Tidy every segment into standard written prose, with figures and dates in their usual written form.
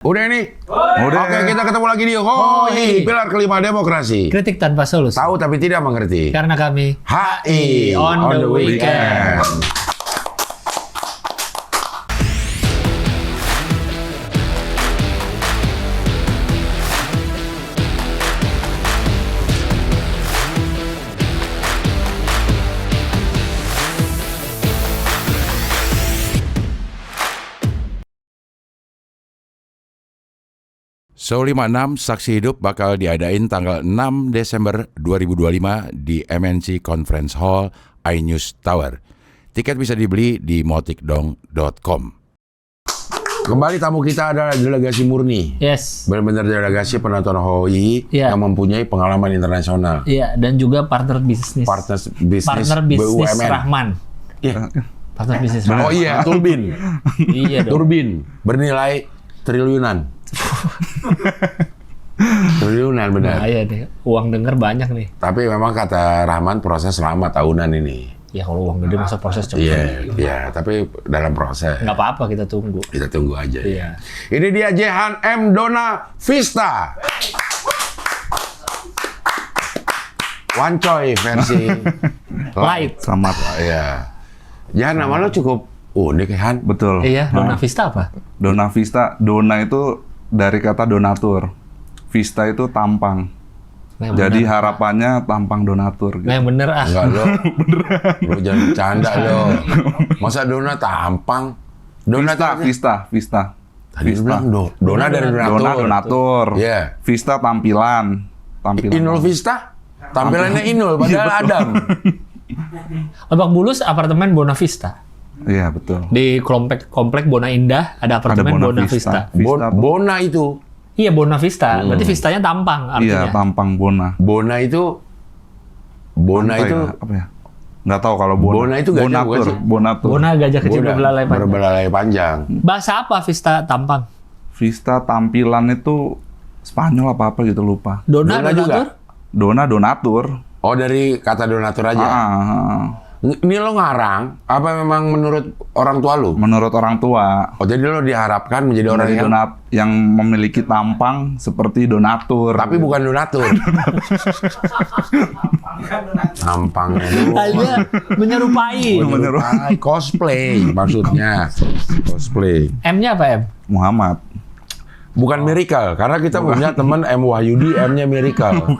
Udah ini? Udah. Oke, kita ketemu lagi di HOI, pilar kelima demokrasi. Kritik tanpa solusi. Tahu tapi tidak mengerti. Karena kami HI on the weekend. Show 56 Saksi Hidup bakal diadain tanggal 6 Desember 2025 di MNC Conference Hall iNews Tower. Tiket bisa dibeli di motikdong.com. Kembali tamu kita adalah delegasi murni. Yes. Benar-benar delegasi penonton HOI yang mempunyai pengalaman internasional. Iya, dan juga partner bisnis. Partner bisnis BUMN. Rahman. Iya. Partner bisnis Rahman. Oh iya, turbin. Iya dong. Turbin bernilai triliunan. Triliunan benar. Nah, iya nih. Uang denger banyak nih. Tapi memang kata Rahman proses lama tahunan ini. Ya kalau uang gede masa proses cepet. Iya, tapi dalam proses. Nggak apa-apa, kita tunggu. Kita tunggu aja. Iya. Ya. Ini dia Jehan M. Dona Vista. Wancoy versi Light. Selamat. Iya. Jehan, nama lo cukup unik, Han. Betul. Iya, Dona Vista apa? Dona Vista. Dona itu dari kata donatur. Vista itu tampang. Nah, Jadi bener. harapannya tampang donatur. Nah, yang bener ah. Enggak lo. Lo jangan bercanda lo. Masa Dona tampang? Dona Vista. Tadi lu bilang Dona dari donatur. Dona donatur. Iya. Vista tampilan. Inul Vista? Tampilannya Inul, padahal Adam. Lebak Bulus apartemen Bona Vista. Iya, betul. Di komplek Bona Indah ada apartemen Bona Vista. Bona itu. Iya, Bona Vista. Berarti Vistanya tampang artinya. Iya, tampang Bona. Bona itu Apa ya? Nggak tahu kalau Bona. Bona itu gajah bukan sih? Bonatur. Bona gajah kecil berbelalai panjang. Berbelalai panjang. Bahasa apa Vista tampang? Vista tampilan itu Spanyol apa gitu lupa. Dona Donatur? juga? Dona donatur. Oh, dari kata donatur aja. Ini lo ngarang apa memang menurut orang tua lo? Menurut orang tua. Oh, jadi lo diharapkan menjadi orang yang memiliki tampang seperti donatur. tapi bukan donatur. Tampangnya lo. Hanya menyerupai. Menyerupai cosplay maksudnya. Cosplay. M-nya apa M? Muhammad. Bukan miracle, karena kita punya teman M Wahyudi, M-nya miracle.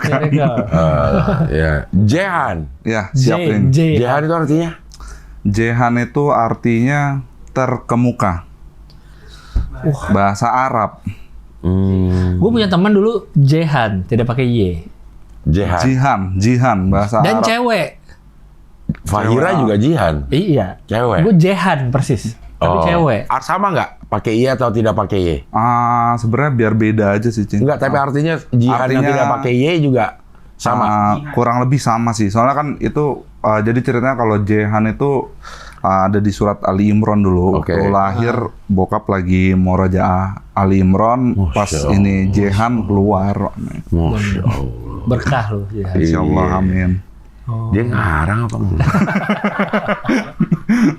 Ya. Jehan. Ya, siapin. Jehan itu artinya? Jehan itu artinya terkemuka. Bahasa Arab. Gue punya teman dulu Jehan, tidak pakai Y. Jehan. Jihan, bahasa Dan Arab. cewek. Fahira juga Jihan. Iya. Cewek. Gue Jehan persis, tapi cewek. Sama nggak? Pakai I atau tidak pakai Y? Sebenarnya biar beda aja sih, Cing. Enggak, tapi artinya Jihan yang tidak pakai Y juga sama. Kurang lebih sama sih. Soalnya kan itu jadi ceritanya kalau Jehan itu ada di surat Ali Imran dulu. Oke. Waktu lahir bokap lagi murajaah Ali Imran, pas ini Jehan keluar. Masya Allah. Berkah loh Jehan. Insyaallah, amin. Dia ngarang apa enggak?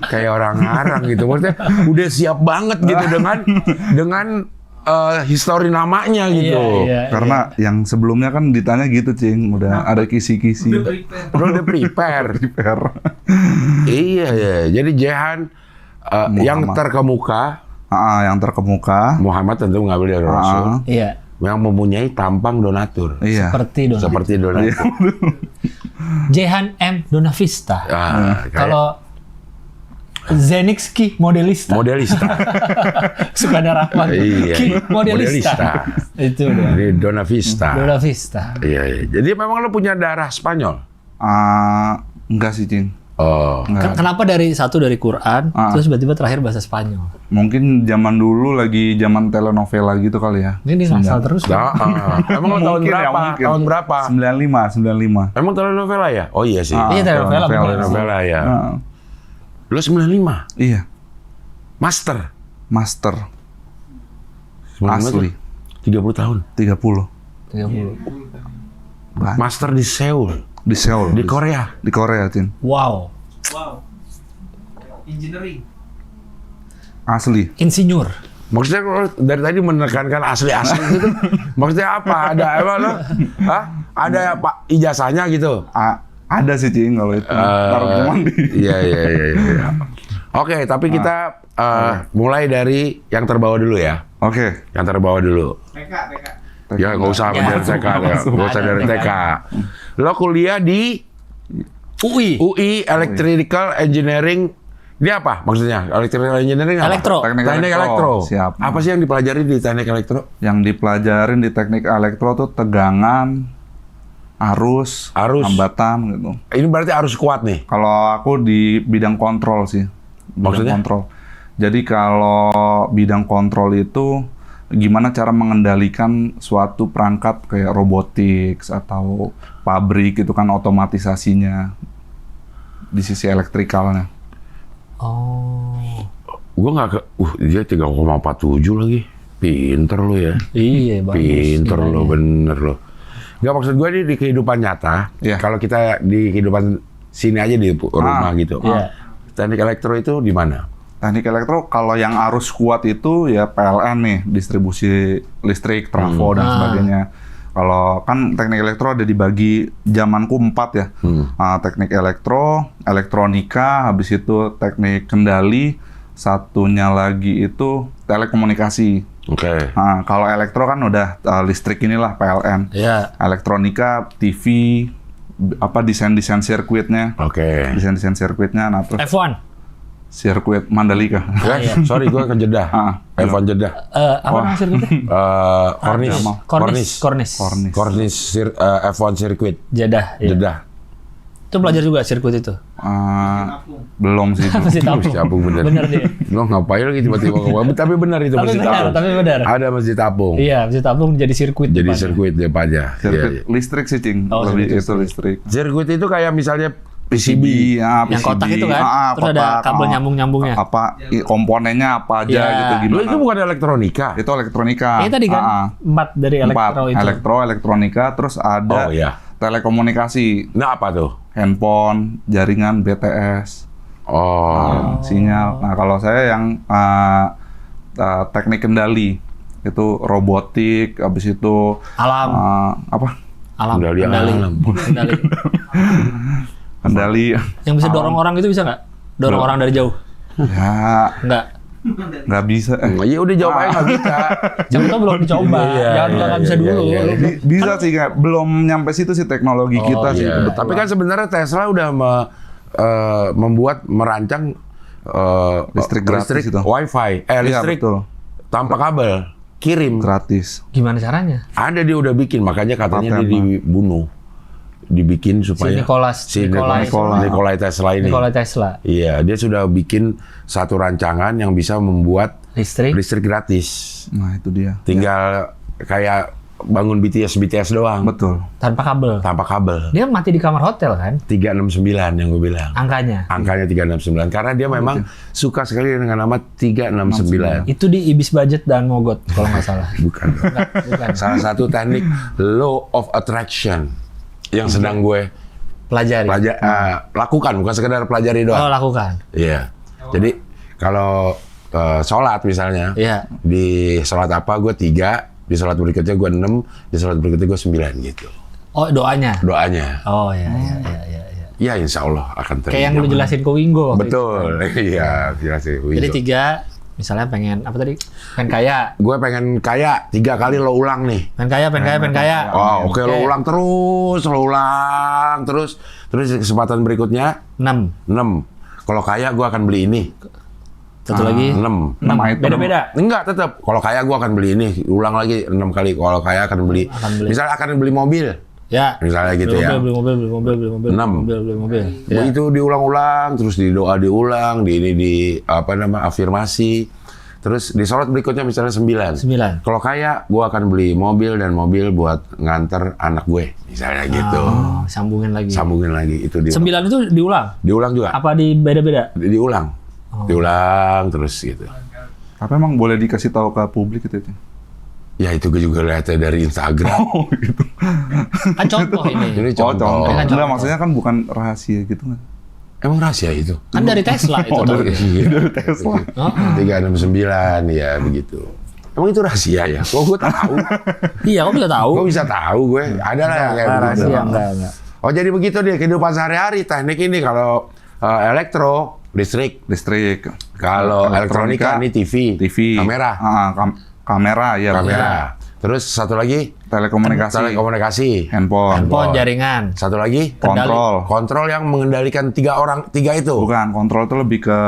Kayak orang ngarang gitu. Maksudnya udah siap banget gitu dengan histori namanya gitu. Iya, Karena yang sebelumnya kan ditanya gitu, Cing. Udah ada kisi-kisi. Udah prepare. Iya. Jadi Jehan yang terkemuka. Yang terkemuka. Muhammad tentu mengambil dari Rasul. Iya. Yang mempunyai tampang donatur. Iya. Seperti donatur. Jehan M. Dona Vista. Kalau Zenixki modelista. Sukada Rahman. Iya. Ki modelista. Itu dia. Ini Dona Vista. Dona Vista. Iya. Jadi memang lo punya darah Spanyol? Enggak sih, Cing. Oh. Kenapa dari Quran, terus tiba-tiba terakhir bahasa Spanyol? Mungkin zaman dulu lagi zaman telenovela gitu kali ya. Ini ngasal terus. Emang lo tahun berapa? Tahun berapa? 95. Emang telenovela ya? Oh iya sih. Iya, telenovela. Telenovela ya. Lo 95? Iya. Master. 95 asli. 30 tahun. 30. Master di Seoul. Di Seoul. Di Korea. Di Korea, Tin. Wow. Engineering. Asli. Insinyur. Maksudnya lo dari tadi menekankan asli-asli gitu. Maksudnya apa? Ada apa lo? Hah? Ada Pak ijazahnya gitu? Ada sih Cing kalau itu. Taruh di mandi. Iya. Oke, tapi kita mulai dari yang terbawa dulu ya. Oke. Yang terbawa dulu. TK. Ya nggak usah dari TK, nggak usah dari TK. Lo kuliah di UI Electrical Engineering. Ini apa maksudnya? Electrical Engineering apa? Teknik elektro. Siap. Apa sih yang dipelajari di teknik elektro? Yang dipelajarin di teknik elektro tuh tegangan, arus, hambatan gitu. Ini berarti arus kuat nih. Kalau aku di bidang kontrol sih. Maksudnya? Kontrol. Jadi kalau bidang kontrol itu gimana cara mengendalikan suatu perangkat kayak robotics atau pabrik itu kan otomatisasinya di sisi elektrikalnya. Oh. Gue nggak ke, dia 3,47 lagi. Pinter lo ya. Iya, bagus. Pinter lo, nilainya. bener lo. Nggak, maksud gue di kehidupan nyata, kalau kita di kehidupan sini aja di rumah gitu. Iya. Teknik elektro itu di mana? Teknik elektro kalau yang arus kuat itu ya PLN nih, distribusi listrik, trafo dan sebagainya. Kalau kan teknik elektro ada dibagi zamanku 4 ya. Teknik elektro, elektronika, habis itu teknik kendali, satunya lagi itu telekomunikasi. Oke. Nah, kalau elektro kan udah listrik inilah PLN. Iya. Elektronika, TV, desain sirkuitnya. Oke. Desain sirkuitnya, nah terus F1. sirkuit Mandalika. Ya, sorry gue ke Jeddah. F1 Jeddah. Apa nama sirkuitnya? Corniche F1 sirkuit. Jeddah. Iya. Jeddah. Itu belajar juga sirkuit itu. Belum sih. Masih Masjid tabung. Apung bener. Bener dia. Lo ngapain lagi tiba-tiba ngomong? Tapi benar itu Masjid Apung. Tapi benar. Ada Masjid Apung. Iya, Masjid Apung jadi sirkuit. Jadi depannya. sirkuit depannya. Sirkuit listrik sih, Cing. Oh, Lebih sirkuit itu listrik. Sirkuit itu kayak misalnya PCB, Yang kotak itu kan, terus ada kabel nyambung-nyambungnya. Komponennya apa aja Ya. gitu Lo gimana? itu bukan elektronika. Itu elektronika. Ini tadi kan 4 dari elektro itu. Elektronika, terus ada Oh iya. telekomunikasi, Nah apa tuh? handphone, jaringan BTS, Oh. sinyal. Nah kalau saya yang teknik kendali itu robotik, habis itu Alam. Kendali. kendali Yang bisa dorong orang itu bisa nggak? Dorong orang dari jauh? ya Nggak. nggak bisa. Iya udah jawab aja nggak bisa. Jangan tuh belum dicoba. Jangan bilang nggak bisa dulu. Bisa sih, kayak belum nyampe situ sih teknologi kita sih. Iya. kebetulan. Tapi kan sebenarnya Tesla udah merancang Listrik gratis itu. Wi-Fi, Iya, listrik betul. tanpa kabel, kirim. Gratis. Gimana caranya? Ada dia udah bikin, makanya katanya dia dibunuh, dibikin supaya Si Nikolai Tesla ini. Nikola Tesla. Iya, dia sudah bikin satu rancangan yang bisa membuat Listrik. gratis. Nah itu dia. Tinggal kayak bangun BTS doang. Betul. Tanpa kabel. Tanpa kabel. Dia mati di kamar hotel kan? 369 yang gue bilang. Angkanya. Angkanya 369 karena dia memang suka sekali dengan nama 369. Itu di Ibis Budget dan Mogot kalau nggak salah. Bukan. Bukan. Salah satu teknik law of attraction yang sedang gue Pelajari. lakukan, bukan sekedar pelajari doang. Oh, lakukan. Iya. Jadi kalau sholat misalnya, Iya. di sholat apa gue 3, di sholat berikutnya gue 6, di sholat berikutnya gue 9 gitu. Oh, doanya. Doanya. Oh, iya. Ya insya Allah akan terjadi. Kayak yang lu jelasin ke Wingo waktu itu. Betul. Iya, jelasin. Jadi 3, misalnya pengen apa tadi? Pengen kaya. Gue pengen kaya, 3 kali lo ulang nih. Pengen kaya. Oh, oke. Lo ulang terus, terus kesempatan berikutnya 6. 6. Kalau kaya gue akan beli ini. Satu lagi. 6. 6. Beda-beda. Enggak, tetap. Kalau kaya gue akan beli ini. Ulang lagi 6 kali. Kalau kaya akan beli. Misalnya akan beli mobil. Ya. Misalnya gitu ya. Beli mobil. 6. Beli mobil. Ya. Itu diulang-ulang, terus di doa diulang, di afirmasi. Terus di sholat berikutnya misalnya 9. 9. Kalau kaya, gue akan beli mobil dan mobil buat nganter anak gue. Misalnya gitu. Oh, sambungin lagi. Sambungin lagi. Itu diulang. 9 itu diulang? Diulang juga. Apa di beda-beda? Diulang. Diulang terus gitu. Tapi emang boleh dikasih tahu ke publik gitu. Ya itu gue juga lihatnya dari Instagram. Oh gitu. Kan contoh ini. Ini Oh, contoh. contoh. Kan Enggak, contoh. maksudnya kan bukan rahasia gitu kan. Emang rahasia itu? Kan dari Tesla itu. dari Tesla. 369 ya begitu. Emang itu rahasia ya? Kok gue tahu? Iya, kamu bisa tahu. Gue bisa tahu gue. Ada lah yang kayak begitu. Rahasia enggak. Oh jadi begitu dia kehidupan sehari-hari teknik ini kalau elektro listrik, kalau elektronika ini TV, kamera, kamera ya. kamera. Terus satu lagi telekomunikasi, handphone, jaringan. Satu lagi kontrol yang mengendalikan tiga itu. Bukan, kontrol itu lebih ke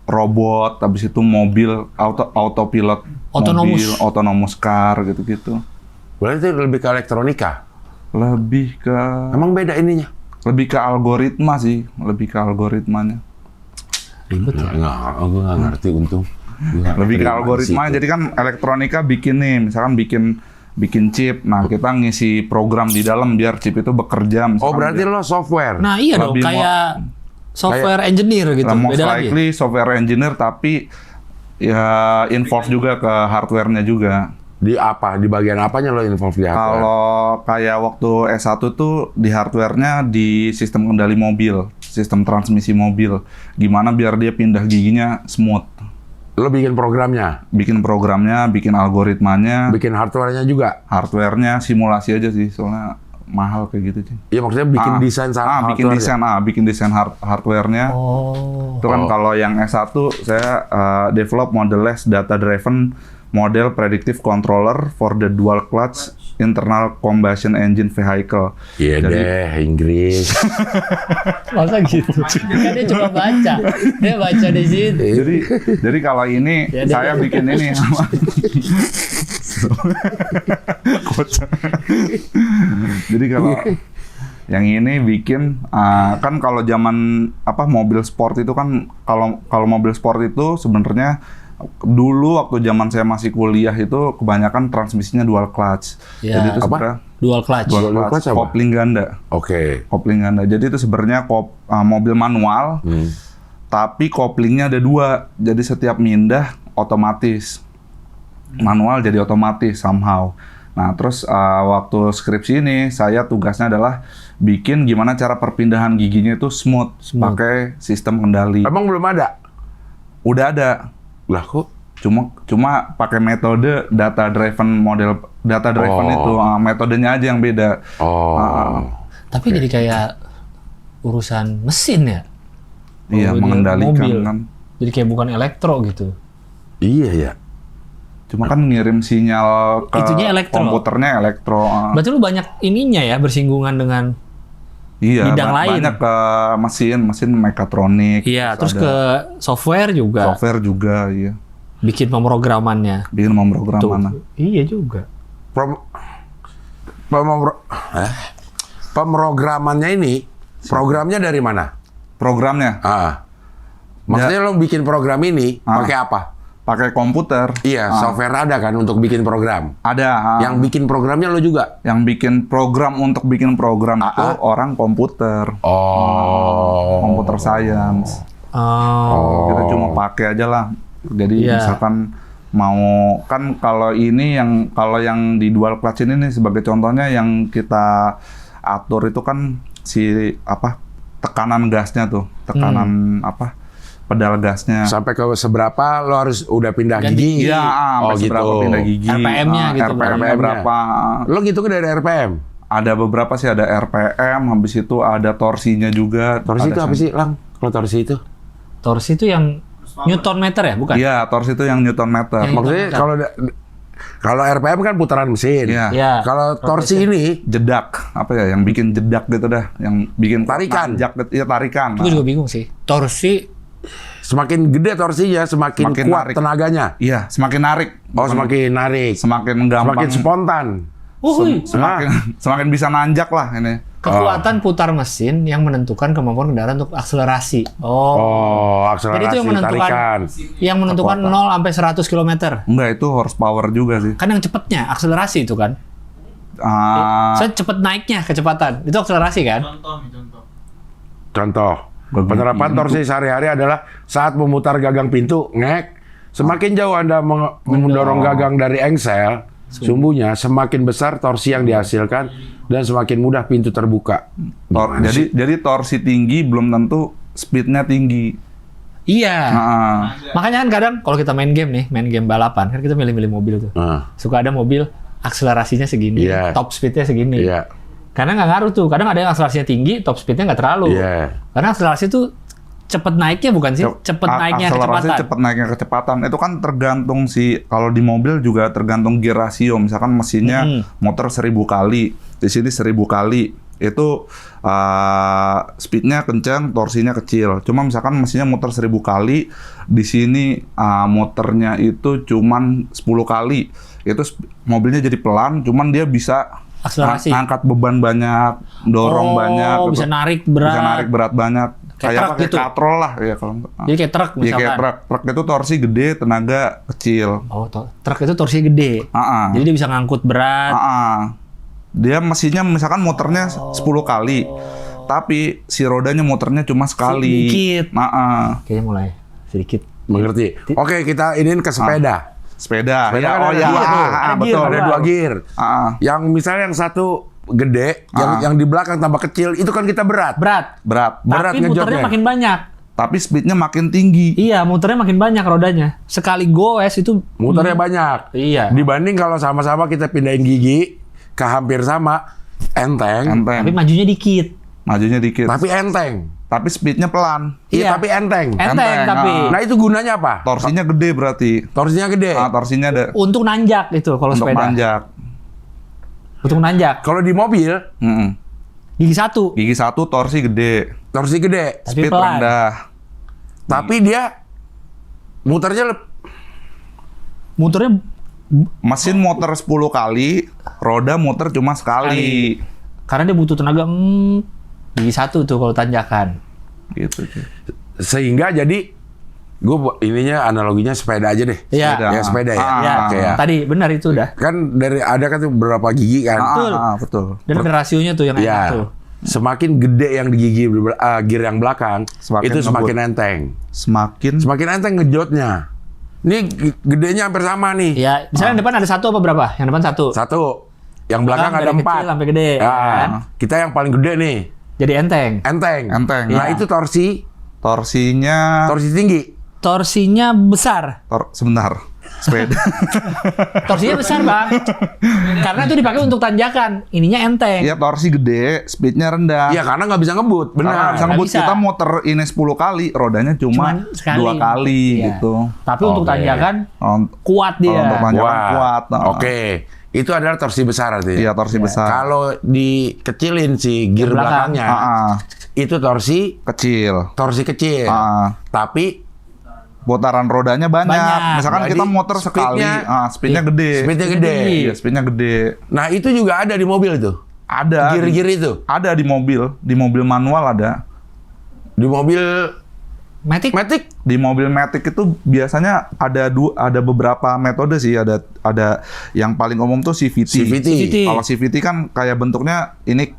robot, habis itu mobil autopilot, mobil autonomous car gitu-gitu. Berarti lebih ke elektronika. Lebih ke Emang beda ininya? Lebih ke algoritma sih, lebih ke algoritmanya. Ribet ya? Enggak, gue nggak ngerti untung. Lebih ke algoritma, jadi kan elektronika bikin nih, misalkan bikin chip, nah kita ngisi program di dalam biar chip itu bekerja. Oh berarti lo software? Nah iya dong, kayak software engineer gitu, most beda likely lagi? software engineer, tapi ya involve juga ke hardware-nya juga. Di apa? Di bagian apanya lo involve di hardware? Kalau kayak waktu S1 tuh di hardware-nya di sistem kendali mobil, sistem transmisi mobil. Gimana biar dia pindah giginya smooth. Lo bikin programnya? Bikin programnya, bikin algoritmanya. Bikin hardware-nya juga? Hardware-nya simulasi aja sih, soalnya mahal kayak gitu sih. Iya maksudnya bikin desain bikin desain hardware-nya. Oh. Itu kan kalau yang S1 saya develop modeless data driven model predictive controller for the dual clutch internal combustion engine vehicle. Iya deh, Inggris. Masa gitu? Kan dia cuma baca. Dia baca di situ. Jadi kalau ini saya bikin ini. Jadi kalau yang ini bikin kan kalau zaman mobil sport itu kan kalau mobil sport itu sebenarnya dulu waktu zaman saya masih kuliah itu kebanyakan transmisinya dual clutch. Ya, jadi itu sebenarnya dual clutch apa? Kopling ganda. Oke. Kopling ganda. Jadi itu sebenarnya mobil manual, tapi koplingnya ada 2. Jadi setiap mindah otomatis. Manual jadi otomatis somehow. Nah, terus waktu skripsi ini saya tugasnya adalah bikin gimana cara perpindahan giginya itu smooth. Pakai sistem kendali. Emang belum ada? Udah ada. Lah kok? Cuma pakai metode data driven itu metodenya aja yang beda. Tapi jadi kayak urusan mesin ya? Iya, mengendalikan mobil. kan. Jadi kayak bukan elektro gitu. Iya ya. Cuma kan ngirim sinyal ke komputernya elektro. Berarti lu banyak ininya ya, bersinggungan dengan bidang lain. Banyak ke mesin mekatronik. Iya, terus ke software juga. Software juga, iya. Bikin pemrogramannya. Iya juga. Pemrogramannya ini, programnya dari mana? Programnya? Maksudnya lo bikin program ini pakai apa? Pakai komputer. Iya, software ada kan untuk bikin program? Ada. Yang bikin programnya lo juga? Yang bikin program untuk bikin program itu orang komputer. Komputer science. Kita cuma pakai aja lah. Jadi misalkan mau kan kalau yang di dual clutch ini nih sebagai contohnya yang kita atur itu kan tekanan gasnya tuh, pedal gasnya. Sampai ke seberapa lo harus udah pindah gigi? Iya, seberapa pindah gigi. RPM-nya gitu. RPM-nya berapa? Lo gitu kan dari RPM? Ada beberapa sih, ada RPM, habis itu ada torsinya juga. Torsi itu apa sih, Lang? Kalau torsi itu? Torsi itu yang Newton meter ya, bukan? Iya, torsi itu yang Newton meter. Maksudnya kalau RPM kan putaran mesin. Iya. Kalau torsi ini jedak, yang bikin jedak gitu dah, yang bikin tarikan. Tarikan. Gue juga bingung sih. Torsi semakin gede torsinya, semakin kuat narik. tenaganya. Iya, semakin narik. Semakin narik. Semakin gampang. Semakin spontan. Semakin bisa nanjak lah ini. Kekuatan putar mesin yang menentukan kemampuan kendaraan untuk akselerasi. Akselerasi. Jadi itu yang menentukan 0 sampai 100 km. Enggak, itu horsepower juga sih. Kan yang cepetnya akselerasi itu kan. Saya cepet naiknya kecepatan. Itu akselerasi kan? Contoh. Penerapan torsi sehari-hari adalah saat memutar gagang pintu, semakin jauh Anda mendorong gagang dari engsel, sumbunya, semakin besar torsi yang dihasilkan dan semakin mudah pintu terbuka. Jadi torsi tinggi belum tentu speednya tinggi. Iya. Nah, Makanya kan kadang kalau kita main game balapan, kan kita milih-milih mobil tuh. Suka ada mobil akselerasinya segini, Iya. top speednya segini. Iya. Karena nggak ngaruh tuh. Kadang ada yang akselerasinya tinggi, top speednya nggak terlalu. Iya. Karena akselerasi tuh cepet naiknya bukan sih? Cepet naiknya akselerasi kecepatan. cepet naiknya kecepatan. Itu kan tergantung sih. Kalau di mobil juga tergantung gear ratio. Misalkan mesinnya motor 1000 kali, di sini 1000 kali. Itu speednya kencang, torsinya kecil. Cuma misalkan mesinnya motor 1000 kali, di sini motornya itu cuman 10 kali. Itu mobilnya jadi pelan, cuman dia bisa Akselerasi. angkat beban banyak, dorong banyak, gitu. Bisa narik berat. Bisa narik berat banyak. Kayak Kayak truk pakai gitu. katrol lah ya kalau enggak. Jadi kayak truk Iya misalkan. kayak truk. Truk itu torsi gede, tenaga kecil. Oh, truk itu torsinya gede. Jadi dia bisa ngangkut berat. Dia mesinnya misalkan motornya 10 kali. Tapi si rodanya muternya cuma sekali. Sedikit. Heeh. Kayaknya mulai sedikit. Mengerti. Oke, kita iniin ke sepeda. Sepeda. Sepeda Ya, kan oh ada ya, dua tuh. Ada betul. gear. Ada 2 gear. Yang misalnya yang satu gede, yang di belakang tambah kecil, itu kan kita berat. Berat. Berat. Berat Tapi muternya ngejotnya. makin banyak. Tapi speednya makin tinggi. Iya, muternya makin banyak rodanya. Sekali goes itu Muternya banyak. Iya. Dibanding kalau sama-sama kita pindahin gigi ke hampir sama, enteng. Tapi majunya dikit. Majunya dikit. Tapi enteng. Tapi speednya pelan. Iya, Iya. tapi enteng. Enteng tapi. Nah, itu gunanya apa? Torsinya gede berarti. Torsinya gede. Torsinya ada Untuk nanjak itu kalau untuk sepeda. manjak. Untuk nanjak. Kalau di mobil, Gigi satu. Gigi satu torsi gede. torsi gede. Tapi Speed pelan. rendah. Tapi dia muternya Muternya Mesin motor 10 kali, roda muter cuma sekali. karena dia butuh tenaga gigi satu tuh kalau tanjakan. Gitu. sehingga jadi gue ininya analoginya sepeda aja deh. Iya. Sepeda. Ya sepeda ya. Ya, Oke ya. tadi benar itu udah. Kan dari ada kan tuh berapa gigi kan. Betul. Betul. Dan ada rasionya tuh yang enak Ya. tuh. Semakin gede yang di gigi gear yang belakang, Semakin itu semakin ngebut. enteng. Semakin Enteng ngejotnya. Ini gedenya hampir sama nih. Ya, misalnya yang depan ada satu apa berapa? Yang depan satu. Satu. Yang belakang Dari ada kecil 4. sampai gede, Ya, kan? kita yang paling gede nih. Jadi enteng. Enteng. Enteng. Nah, Ya. itu torsinya torsi tinggi. Torsinya besar. sebentar. Sepeda. Torsinya besar, Bang. Karena itu dipakai untuk tanjakan. Ininya enteng. Iya, torsi gede, speednya rendah. Iya, karena nggak bisa ngebut. Karena Benar. bisa ngebut, bisa. kita muter ini 10 kali, rodanya cuma sekali. 2 kali Iya. gitu. Tapi untuk Oke. tanjakan Kalau kuat dia. untuk tanjakan Wah, kuat. Oke. Itu adalah torsi besar artinya. Iya, torsi besar. Kalau dikecilin si gear Yang belakang. belakangnya, itu Kecil. torsi kecil. Tapi Putaran rodanya banyak. Banyak. Misalkan Jadi kita muter sekali, speednya- speednya gede. speednya gede. Iya, speednya gede. Nah, itu juga ada di mobil itu. Ada. Gear-gear itu. Ada di mobil manual ada. Di mobil Matic. Di mobil Matic itu biasanya ada beberapa metode sih. Ada yang paling umum tuh CVT. CVT. Kalau CVT kan kayak bentuknya ini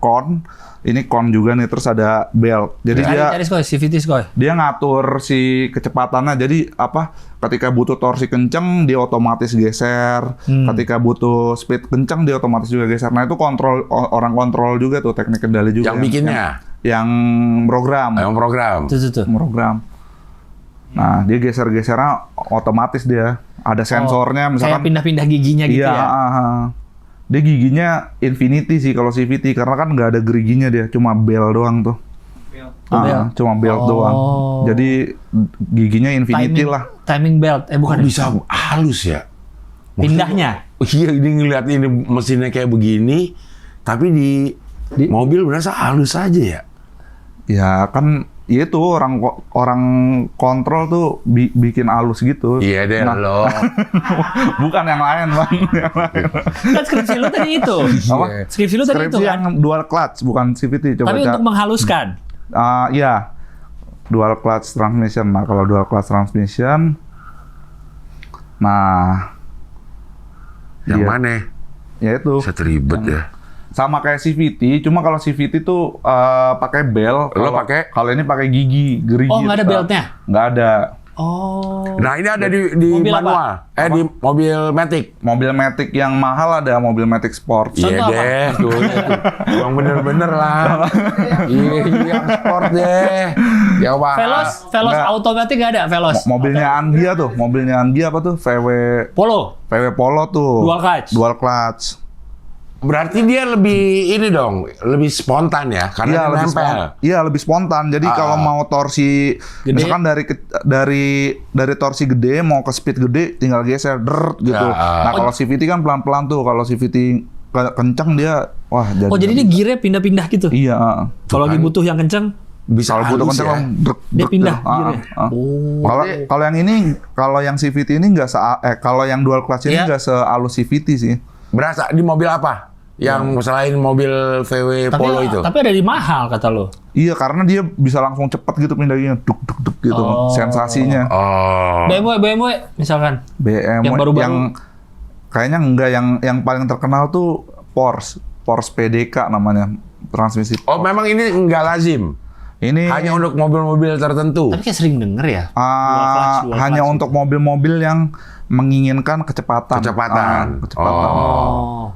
con juga nih, terus ada belt. Jadi Cari skoy, CVT skoy. dia ngatur si kecepatannya. Jadi ketika butuh torsi kenceng dia otomatis geser. Ketika butuh speed kenceng dia otomatis juga geser. Nah, itu orang kontrol juga tuh, teknik kendali juga. Yang bikinnya. Yang program. Yang program. Tuh. Program. Nah, dia geser-gesernya otomatis dia. Ada sensornya Kayak misalkan. pindah-pindah giginya gitu Iya, ya. dia giginya infinity sih kalau CVT, karena kan nggak ada geriginya dia, cuma bell doang tuh. Belt. Cuma belt Oh. doang. Jadi giginya infinity lah. Timing belt. Bukan Bukan. bisa halus ya. Pindahnya. Iya, ini ngeliat ini mesinnya kayak begini, tapi di mobil berasa halus aja ya. Ya kan, ya itu orang kontrol tuh bikin halus gitu. Iya deh lo. Bukan yang lain, Bang. Yang lain. Kan skripsi lu tadi itu. Apa? Skripsi lu tadi itu Skripsi kan. yang dual clutch, bukan CVT. Coba Tapi untuk menghaluskan. iya, dual clutch transmission. Nah, kalau dual clutch transmission, nah, Yang iya. mana? Ya itu Bisa teribet ya. sama kayak CVT, cuma kalau CVT tuh pakai bel. Lo pakai? Kalau ini pakai gigi, gerigi. Oh, nggak ada beltnya? Nggak ada. Oh. Nah, ini ada di Mobil manual. Di mobil Matic. Mobil Matic yang mahal ada, mobil Matic Sport. Iya Contoh deh, tuh. Yang bener-bener lah. Iya, yang sport deh. Jawa. Veloz Nggak. automatic nggak ada, Veloz. Mobilnya Andia tuh, mobilnya Andia apa tuh? Polo, Polo tuh. dual clutch. Dual clutch. Berarti dia lebih ini dong, lebih spontan ya, karena Iya dia lebih nempel. Iya lebih spontan. Jadi kalau mau torsi Gede. misalkan dari torsi gede mau ke speed gede tinggal geser gitu. Ya. Nah, kalau CVT kan pelan-pelan tuh. Kalau CVT kencang dia wah jadi. Oh, jadi dia gearnya pindah-pindah gitu. Iya, Kalau lagi butuh yang kenceng, Bisa kalau butuh halus kencang ya. dia pindah gitu. gearnya. Oh. Kalau yang ini, kalau yang CVT ini nggak kalau yang dual clutch ini Iya. nggak sehalus CVT sih. Berasa di mobil apa? Yang selain mobil VW Polo itu. Tapi ada di mahal kata lo. Iya, karena dia bisa langsung cepat gitu pindahnya, duk gitu, Oh. sensasinya. Oh. BMW misalkan. BMW Yang baru-baru. yang kayaknya enggak yang paling terkenal tuh Porsche PDK namanya, transmisi. Oh, memang ini enggak lazim. Ini Hanya untuk mobil-mobil tertentu. Tapi kayak sering denger ya. Dual hanya clutch untuk mobil-mobil yang menginginkan kecepatan. Kecepatan. Kecepatan. Oh.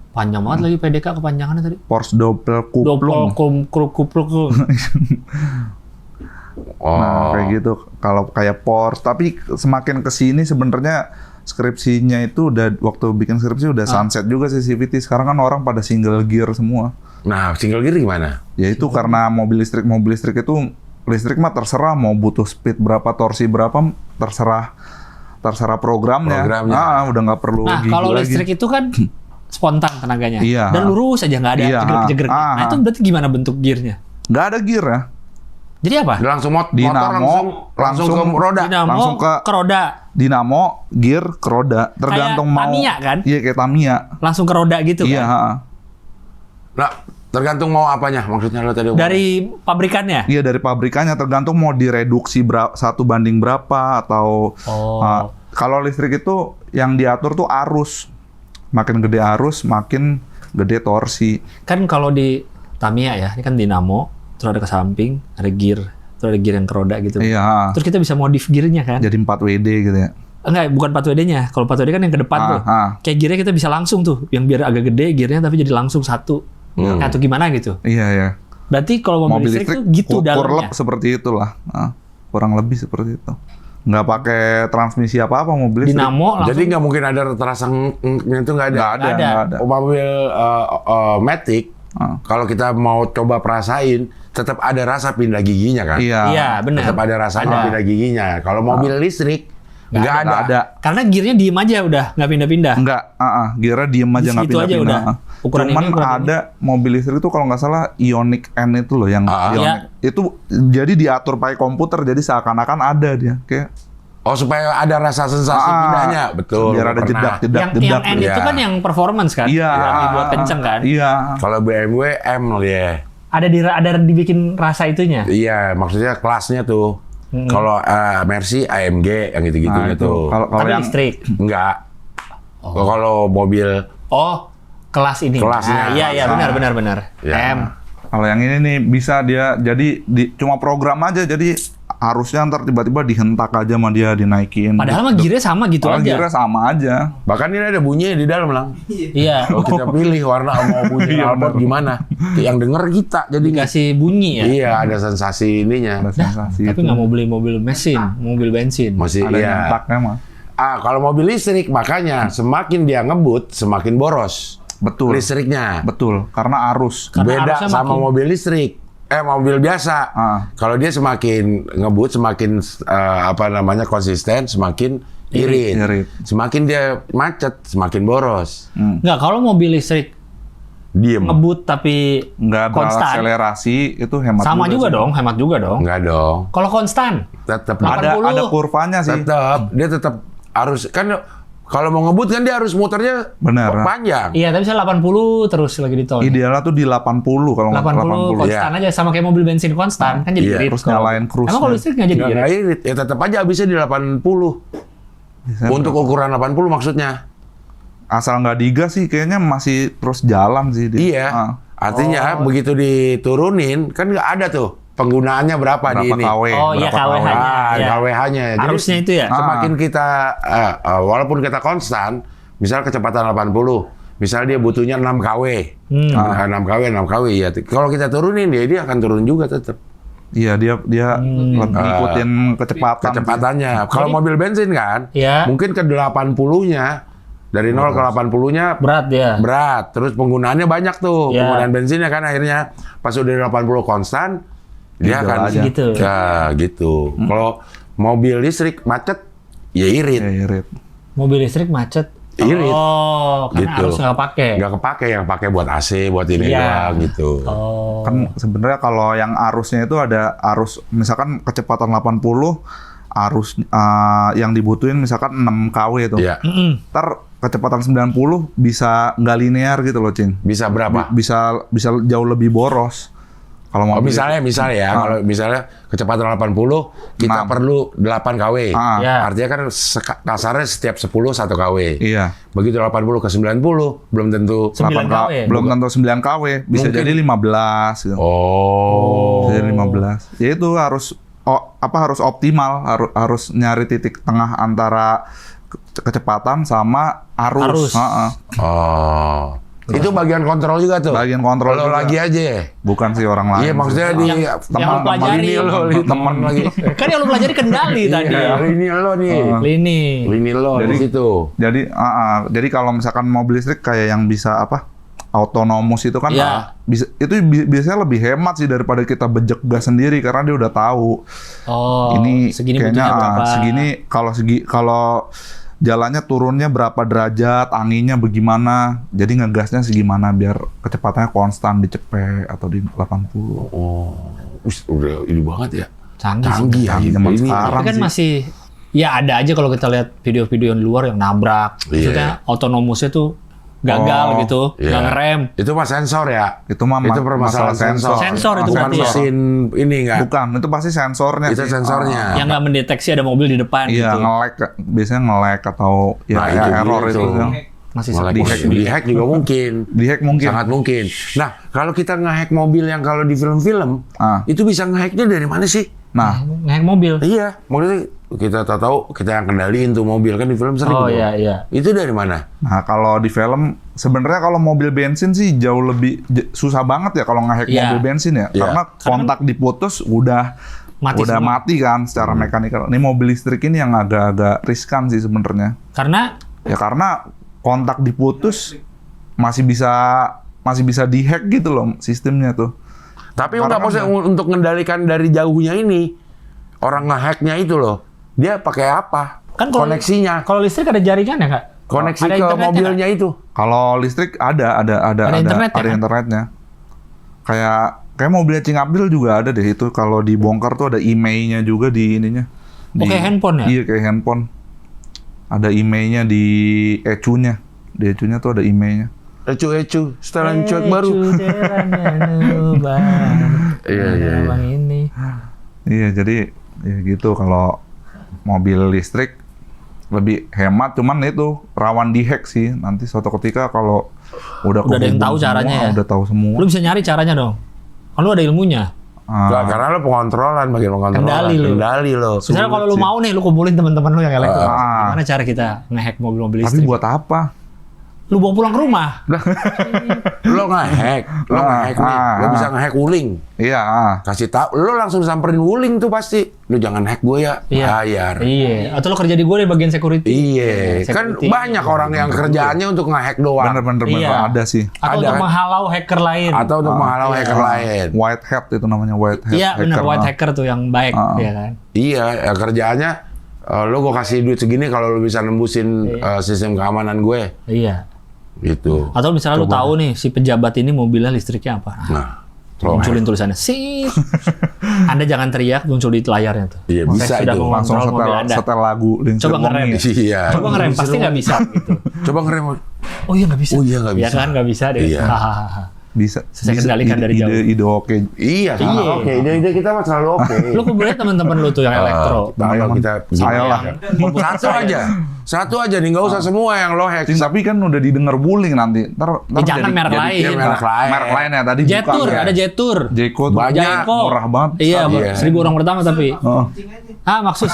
Panjang banget lagi PDK kepanjangannya tadi. Porsche Doppelkupplung. Doppelkupplung. Oh. Nah, kayak gitu. Kalau kayak Porsche, tapi semakin ke sini sebenarnya skripsinya itu udah waktu bikin skripsi udah sunset juga sih CVT. Sekarang kan orang pada single gear semua. Nah, single gear gimana? Ya itu karena mobil listrik itu listrik mah terserah mau butuh speed berapa, torsi berapa, terserah programnya. Programnya. Udah nggak perlu Nah, gigi kalau lagi. listrik itu kan spontan tenaganya. Iya. Dan lurus aja, nggak ada Iya. jegrek-jegrek. Ah. Nah, itu berarti gimana bentuk gearnya? Nggak ada gear ya. Jadi apa? Langsung motor Dinamo, langsung ke roda. Dinamo langsung ke- roda. Dinamo, gear, ke roda. Tergantung Kayak mau. Tamiya kan? Iya kayak Tamiya. Langsung ke roda gitu Iya. kan? Nah, tergantung mau apanya maksudnya lo tadi. Dari pabrikannya? Iya dari pabrikannya tergantung mau direduksi 1 banding berapa atau Oh. kalau listrik itu yang diatur tuh arus. Makin gede arus, makin gede torsi. Kan kalau di Tamiya ya, ini kan dinamo, terus ada ke samping, ada gear, terus ada gear yang ke roda gitu. Iya. Terus kita bisa modif gearnya kan? Jadi 4 WD gitu ya. Enggak, bukan 4WD-nya. Kalau 4WD kan yang ke depan tuh. Kayak gearnya kita bisa langsung tuh, yang biar agak gede gearnya tapi jadi langsung satu. Atau gimana gitu. Iya ya. Berarti kalau mobil listrik tuh gitu dalamnya. kurlep seperti itulah. Kurang lebih seperti itu. Nggak pakai transmisi apa-apa mobil listrik. Dinamo langsung. Jadi nggak mungkin ada terasa itu nggak ada. Nggak ada. Nggak ada. Nggak ada. Mobil Matic, kalau kita mau coba perasain, tetap ada rasa pindah giginya kan? Iya, benar. Tetap ada rasanya Ada. pindah giginya. Kalau mobil listrik nggak ada. Nggak ada. Karena gearnya diem aja udah, nggak pindah-pindah. Enggak, gearnya diem aja nggak Segitu aja pindah-pindah. udah. Ukuran Cuman ini, ukuran ada mobil listrik itu kalau nggak salah Ioniq N itu loh yang Ioniq. Iya. Itu jadi diatur pakai komputer jadi seakan-akan ada dia kayak Oh, supaya ada rasa sensasi pindahnya. Betul. biar ada pernah. jedak-jedak. Yang N itu Iya. kan yang performance kan? Iya. Yang dibuat kenceng kan? Iya. Kalau BMW M ya. Ada dibikin rasa itunya. Iya, maksudnya kelasnya tuh. Kalau Mercy AMG yang gitu-gitunya Nah, itu. tuh. Kalau Tapi yang listrik. Enggak. Kalau mobil Oh, kelas ini. Kelasnya. Iya, iya, benar. Ya. M. kalau yang ini nih bisa dia jadi cuma program aja jadi harusnya ntar tiba-tiba dihentak aja sama dia dinaikin. Padahal mah gearnya sama gitu Padahal aja. gearnya sama aja. bahkan ini ada bunyinya di dalam lang. Iya. Kalau kita pilih warna mau bunyi knalpot gimana, yang denger kita jadi Dikasih bunyi ya. Iya, ada sensasi ininya. Ada sensasi Tapi itu. nggak mau beli mobil mesin, mobil bensin. Masih Ada iya. hentaknya mah. Kalau mobil listrik makanya semakin dia ngebut semakin boros. Betul. Listriknya. Betul, karena arus. Karena Beda arusnya sama makin- mobil listrik. Mobil biasa. Kalau dia semakin ngebut, semakin konsisten, semakin irit. Irit. Semakin dia macet, semakin boros. Nggak, kalau mobil listrik Diem. ngebut tapi Nggak konstan. berakselerasi itu hemat Sama juga sih. dong, hemat juga dong. Enggak dong. Kalau konstan, Tetap Ada 80. kurvanya sih. dia tetap harus kan kalau mau ngebut kan dia harus muternya Benar. panjang. iya tapi saya 80 terus lagi di tol. Idealnya tuh di 80 kalau nggak 80 konstan aja sama kayak mobil bensin konstan kan jadi Iya. irit. Terus kalau- nyalain cruise-nya. Emang kalau listrik nggak jadi Nggak irit? irit. Ya tetap aja habisnya di 80. Untuk ukuran 80 maksudnya. Asal nggak digas sih kayaknya masih terus jalan sih dia. Iya. Artinya begitu diturunin kan nggak ada tuh penggunaannya berapa di Berapa ini. KW? Oh iya, berapa KW-nya. Iya. KWH-nya. Jadi Arusnya itu ya? Semakin kita walaupun kita konstan, misal kecepatan 80, misal dia butuhnya 6 kW. 6 kW ya. Kalau kita turunin dia akan turun juga tetap. Iya, dia lebih ngikutin Kecepatannya. Kalau mobil bensin kan, Iya. mungkin ke 80-nya dari 0 ke 80-nya Berat dia. berat. Terus penggunaannya banyak tuh. Iya. Penggunaan bensinnya kan akhirnya pas udah 80 konstan, dia Gitu akan aja. Gitu. Ya, gitu. Kalau mobil listrik macet, ya irit. Ya, irit. Mobil listrik macet. Irit. Oh, karena Gitu. harus nggak pakai. Nggak kepake, yang pakai buat AC, buat ini Iya. doang gitu. Oh. Kan sebenarnya kalau yang arusnya itu ada arus misalkan kecepatan 80, arus yang dibutuhin misalkan 6 kW itu. Iya. Ntar kecepatan 90 bisa nggak linear gitu loh, Cing. Bisa berapa? Bisa jauh lebih boros. Kalau Oh, mobil misalnya ya, kalau misalnya kecepatan 80, kita 6. perlu 8 kW. Ah. Ya. Artinya kan kasarnya setiap 10 1 kW. Iya. Begitu 80 ke 90, belum tentu 9 kW. Belum tentu 9 kW, bisa Mungkin. jadi 15 gitu. Oh. Bisa jadi 15. Ya itu harus harus optimal, harus nyari titik tengah antara kecepatan sama arus. Arus. Heeh. Oh. Itu bagian kontrol juga tuh. Bagian kontrol Lo juga. lagi aja. Bukan sih orang lain. Iya, maksudnya di yang lo pelajari. lini lo, teman lagi. Kan yang lu pelajari kendali tadi. Iya, lini lo nih. Lini. Lini lo di Jadi- situ. Jadi kalau misalkan mobil listrik kayak yang bisa autonomous itu kan Iya. biasanya lebih hemat sih daripada kita bejek gas sendiri karena dia udah tahu Oh, ini segini kayaknya butuhnya berapa? segini kalau jalannya turunnya berapa derajat, anginnya bagaimana, jadi ngegasnya segimana biar kecepatannya konstan di cepet atau di 80. Oh. Udah ini banget ya. Canggih sih. Canggih ya. Canggih zaman Ini sekarang. Tapi kan sih. masih ya ada aja kalau kita lihat video-video di luar yang nabrak. Iya. Maksudnya autonomousnya tuh gagal Oh, gitu, iya. nggak ngerem. Itu mah sensor ya. Itu mah Itu permasalahan sensor. Sensor itu Bukan berarti ya? mesin ini enggak. Bukan, itu pasti sensornya Itu sih. sensornya. Yang nggak mendeteksi ada mobil di depan Iya, gitu. biasanya nge-lag atau ya, Nah, ya itu error gitu. itu. Masih Melek- di-hack. Di-hack juga mungkin. Di-hack mungkin. Sangat mungkin. Nah, kalau kita nge-hack mobil yang kalau di film-film, itu bisa nge-hacknya dari mana sih? Nah, Ngehack mobil. Iya, maksudnya kita tahu kita yang kendaliin tuh mobil kan di film sering Oh tuh. iya iya. Itu dari mana? Nah, kalau di film sebenarnya kalau mobil bensin sih jauh lebih susah banget ya kalau nge-hack Iya. mobil bensin ya. Iya. Karena kontak diputus udah Mati semua. mati kan secara mekanikal. Ini mobil listrik ini yang agak-agak riskan sih sebenarnya. Karena Ya karena kontak diputus masih bisa dihack gitu loh sistemnya tuh. Tapi Karena nggak maksudnya untuk mengendalikan dari jauhnya ini, orang nge-hacknya itu loh, dia pakai apa? kan kalau Koneksinya, kalau listrik ada jaringan ya nggak? koneksi Ada ke internetnya mobilnya itu. Kalau listrik ada internetnya kan? internetnya. Kayak mobilnya Cing Abdul juga ada deh itu. Kalau dibongkar tuh ada emailnya juga di ininya. Oh, kayak handphone ya? Iya kayak handphone. Ada emailnya di ECU-nya. Di ECU-nya tuh ada emailnya. Ecu, setelan cuek baru. Iya, iya. Bang ini. Iya jadi ya gitu kalau mobil listrik lebih hemat, cuman itu rawan dihack sih. Nanti suatu ketika kalau udah Udah ada yang kehubung tahu caranya semua, ya? udah tahu semua. Lu bisa nyari caranya dong. Kan lu ada ilmunya. Nggak, karena lo pengontrolan, bagian pengontrolan. Kendali lu. lo. Misalnya kalau lu mau nih, lu kumpulin teman-teman lu yang elektro. Ah. Gimana cara kita ngehack mobil-mobil Tapi listrik? buat apa? Lu bawa pulang ke rumah. Lo nge-hack, lo nge-hack nih, lo bisa nge-hack Wuling. Iya. Kasih tahu, lo langsung samperin Wuling tuh pasti. Lo jangan hack gue ya, bayar. Iya. Atau lu kerja di gue di bagian security. Iya, kan Security. banyak orang yang kerjaannya untuk nge-hack doang. Bener Iya. ada sih. Atau Ada untuk kan? menghalau hacker lain. Atau untuk menghalau hacker lain. White hat itu namanya white hat. Iya benar, hacker. white hacker tuh yang baik, ya kan? Iya, ya kerjaannya lo gue kasih duit segini kalau lo bisa nembusin sistem keamanan gue, Iya. gitu. Atau misalnya lu tahu nih si pejabat ini mobilnya listriknya apa? Nah, Munculin tulisannya sip. Anda jangan teriak, muncul di layarnya tuh. Iya, Saya bisa sudah itu. Langsung mengontrol mobil Anda. setel lagu Lindsay Coba Wong ngerem. nih. Iya. Coba ngerem, pasti nggak bisa gitu. Coba ngerem. Oh iya nggak bisa. Oh iya, nggak Ya bisa. kan nggak bisa deh. Iya. Hahaha. Bisa. Saya kendalikan dari jauh. Ide oke. Iya, Iya. oke. Ide kita mah selalu oke. Lu kumpulin teman-teman lu tuh yang elektro. Ayo kita Saya lah. Satu aja nih, nggak usah semua yang lo hack. Tapi kan udah didengar Wuling nanti. Ntar jangan merek lain. Iya, merek lain. Merek lain ya tadi Jetur, bukan ya. ada Jetur. Jeko tuh Banyak. Jayco. murah banget. Iya, Iya. 1000 orang pertama tapi. Oh. Ah, maksud.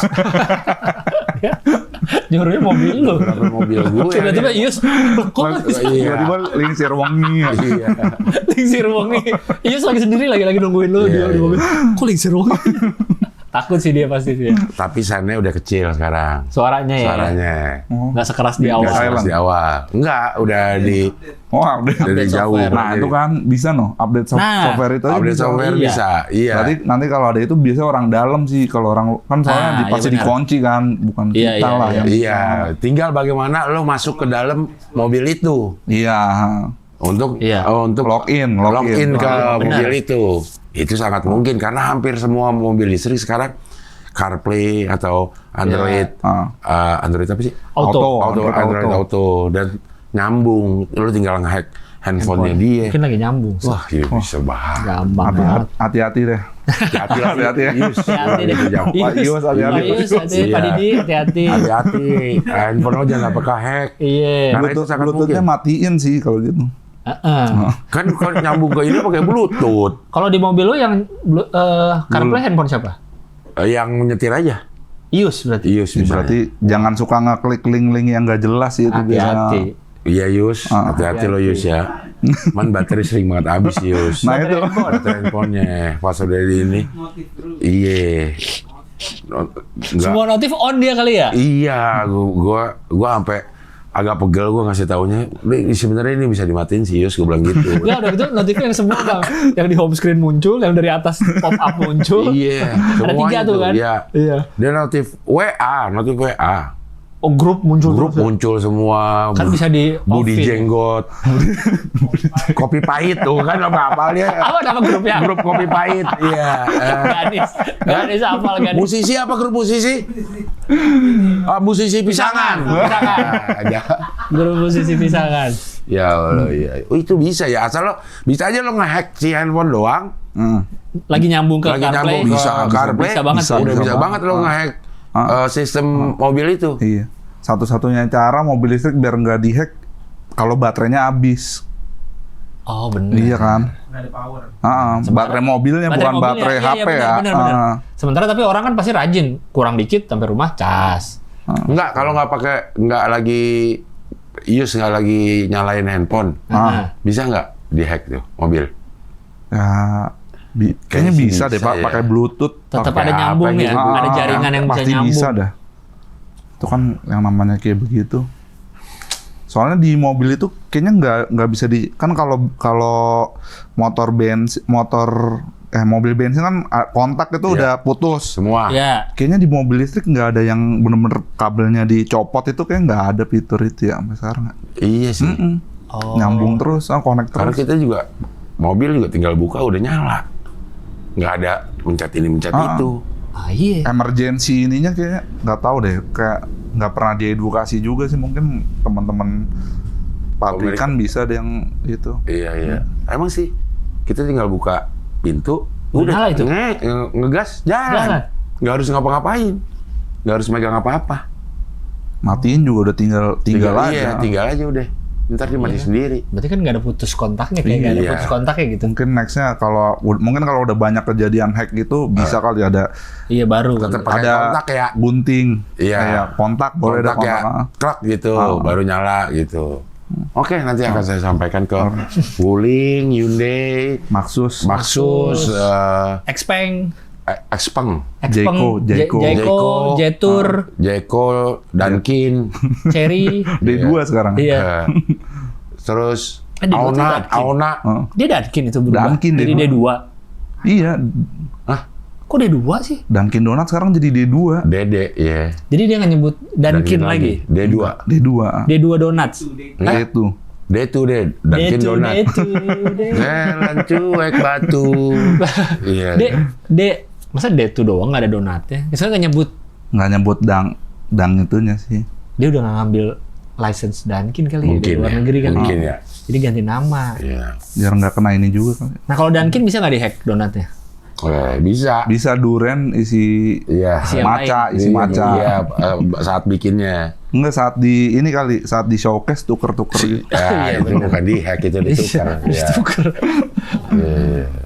Nyuruhnya mobil lu. Kenapa mobil gue? Tiba-tiba Ius, kok Tiba-tiba lingsir wangi. Iya. lingsir wangi. Ius lagi sendiri lagi nungguin lu dia di mobil. Kok lingsir wangi? Takut sih dia pasti sih. Tapi sannya udah kecil sekarang. Suaranya ya. Suaranya. Nggak sekeras di Nggak awal. sekeras di awal. Enggak, udah Update. dari jauh. Nah, itu kan bisa update software itu aja Update bisa. software Iya. bisa. Iya. Berarti nanti kalau ada itu biasanya orang dalam sih, kalau orang kan soalnya pasti iya benar. dikunci kan, bukan Iya, kita iya, lah yang Iya, tinggal bagaimana lo masuk ke dalam mobil itu Iya. untuk Iya. untuk Login ke Benar. mobil itu. Itu sangat mungkin karena hampir semua mobil listrik sekarang CarPlay atau Android Android apa sih? Android Auto dan nyambung. Lo tinggal ngehack handphonenya dia. Mungkin lagi nyambung. Wah, iya bisa bahaya. Gampang banget. Hati-hati deh. Hati-hati ya. Hati-hati deh. Pak Ius, hati-hati. Pak Ius, hati-hati. Pak Didi, hati-hati. Hati-hati. Handphone lo jangan pakai hack. Iya. Karena itu sangat Bluetooth-nya mungkin. matiin sih kalau gitu. Kan kalau nyambung ke ini pakai Bluetooth. Kalau di mobil lo yang CarPlay handphone siapa? Yang nyetir aja. Ius berarti. Ius bisa. Berarti jangan suka ngeklik link-link yang nggak jelas sih itu Hati-hati. biasanya. Iya Yus, hati-hati lo Yus ya. Man baterai sering banget habis Yus. Nah itu. Baterai handphonenya pas udah di ini. Iya. Enggak. Semua notif on dia kali ya? Iya, gua sampai agak pegel gua ngasih taunya. Sebenarnya ini bisa dimatiin sih Yus, gua bilang gitu. Ya udah gitu notifnya yang semua bang, yang di home screen muncul, yang dari atas pop up muncul. Iya, Ada 3 tuh kan? Iya. Iya. Dia notif WA. Oh grup muncul. Grup terus ya? muncul semua. Kan bisa di Budi off-in. jenggot. Kopi pahit tuh kan apa dia. Apa nama grupnya? Grup kopi pahit. Iya. Gadis hafal gadis. Musisi apa grup musisi? Musisi pisangan. Pisangan. Grup musisi pisangan. Ya Allah, ya. Oh, itu bisa ya. Asal lo bisa aja lo ngehack si handphone doang. Lagi nyambung ke Lagi CarPlay. nyambung ke CarPlay. Bisa banget. Udah bisa bisa banget lo ngehack sistem mobil itu. Iya. Satu-satunya cara mobil listrik biar nggak dihack kalau baterainya habis. Oh benar. Iya kan? Nggak ada power. Baterai mobilnya bukan mobilnya, baterai iya, HP ya. benar. Sementara tapi orang kan pasti rajin, kurang dikit sampai rumah cas. Enggak, kalau nggak lagi nggak lagi nyalain handphone. Bisa nggak dihack tuh mobil? Ya, kayaknya Sih bisa deh Pak, ya. pakai Bluetooth. Tetap Pakai ada nyambung apa ya, gitu. ada jaringan yang bisa pasti nyambung. bisa dah. Itu kan yang namanya kayak begitu. Soalnya di mobil itu kayaknya nggak bisa kan kalau mobil bensin kan kontak itu udah putus. Semua. Ya. Kayaknya di mobil listrik nggak ada yang bener-bener kabelnya dicopot itu kayak nggak ada fitur itu ya sampai sekarang. Iya sih. Oh. Nyambung terus, connect Karena terus. kita juga mobil juga tinggal buka udah nyala. Nggak ada mencet ini mencet itu. Ah iya. Emergency ininya kayak nggak tahu deh, kayak nggak pernah diedukasi juga sih, mungkin teman-teman pabrikan bisa deh yang itu. Iya. Emang sih kita tinggal buka pintu, Nyala udah itu? ngegas Jalan. jalan. Nggak harus ngapa-ngapain. Nggak harus megang apa-apa. Matiin juga udah tinggal aja. Iya, tinggal aja udah. Ntar dia mati sendiri. Berarti kan nggak ada putus kontaknya, kayak nggak ada Iya. putus kontaknya gitu. Mungkin nextnya kalau udah banyak kejadian hack gitu bisa kali ada Iya baru. Tetap pakai ada kontak ya. gunting. Iya. Kayak kontak boleh ada Kontak ya, kontak. klak gitu, baru nyala gitu. Oke, nanti akan saya sampaikan ke Wuling, Hyundai, Maxus. Xpeng, Xpeng, Jayco, Jetur, Jayco, Dunkin, Cherry. D2 sekarang. Iya. terus Di Batu Dunkin. Auna. Dia Dunkin itu berubah. Dunkin, Jadi D2. D2. Iya, Kok D2 sih? Dunkin Donat sekarang jadi D2. Dede, ya. Jadi dia nggak nyebut Dunkin lagi. D2. D2. D2 Donuts. D2. D2 deh, Dunkin D2, Donat. D2. Jalan cuek batu. Iya. Masa D2 doang nggak ada donatnya? Misalnya nggak nyebut, Nggak nyebut dang itunya sih. dia udah nggak ngambil license Dunkin kali ya Mungkin dari luar ya. negeri kan. Mungkin ya. Jadi ganti nama. Iya. Biar nggak kena ini juga kali. Nah kalau Dunkin bisa nggak dihack donatnya? Bisa. Bisa duren isi Iya. Isi yang maca, lain. isi maca. Iya, saat bikinnya. Enggak, saat di ini kali, saat di showcase tuker-tuker gitu. Ya, itu bukan di hack, itu ditukar. Ya. Ditukar.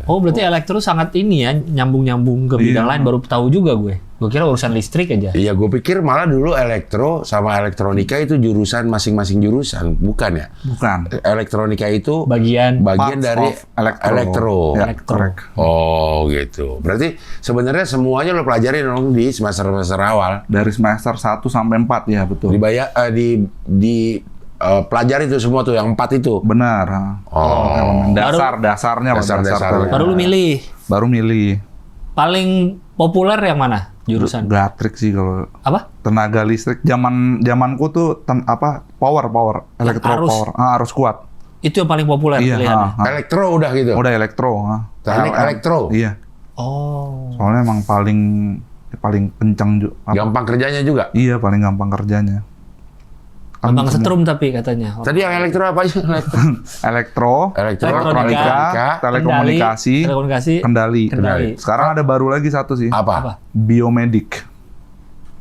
Oh, berarti elektro sangat ini ya, nyambung-nyambung ke bidang lain, baru tahu juga gue. Gue kira urusan listrik aja. Iya, gue pikir malah dulu elektro sama elektronika itu jurusan masing-masing jurusan, bukan ya? Bukan. Elektronika itu Bagian Parts dari of elektro. elektro. Ya, Elektro. correct. Oh, gitu. Berarti sebenarnya semuanya lo pelajarin dong di semester-semester awal. Dari semester 1 sampai 4 ya, betul. Pelajari itu semua tuh yang 4 itu. Benar. Oh. Dasarnya Dasar-dasarnya. Baru lu milih. Baru milih. Paling populer yang mana jurusan? Gatrik sih kalau Apa? tenaga listrik. Zamanku tuh power elektro Arus. power. Arus kuat. Itu yang paling populer Iya, pilihannya. Elektro udah gitu. Udah elektro. Teknik PLN. elektro. Iya. Oh. Soalnya emang paling kencang juga. Gampang kerjanya juga. Iya, paling gampang kerjanya. Gampang setrum tapi katanya. Tadi yang elektro apa aja? Elektro, Elektronika, telekomunikasi, kendali. Sekarang ada baru lagi satu sih. Apa? Biomedik.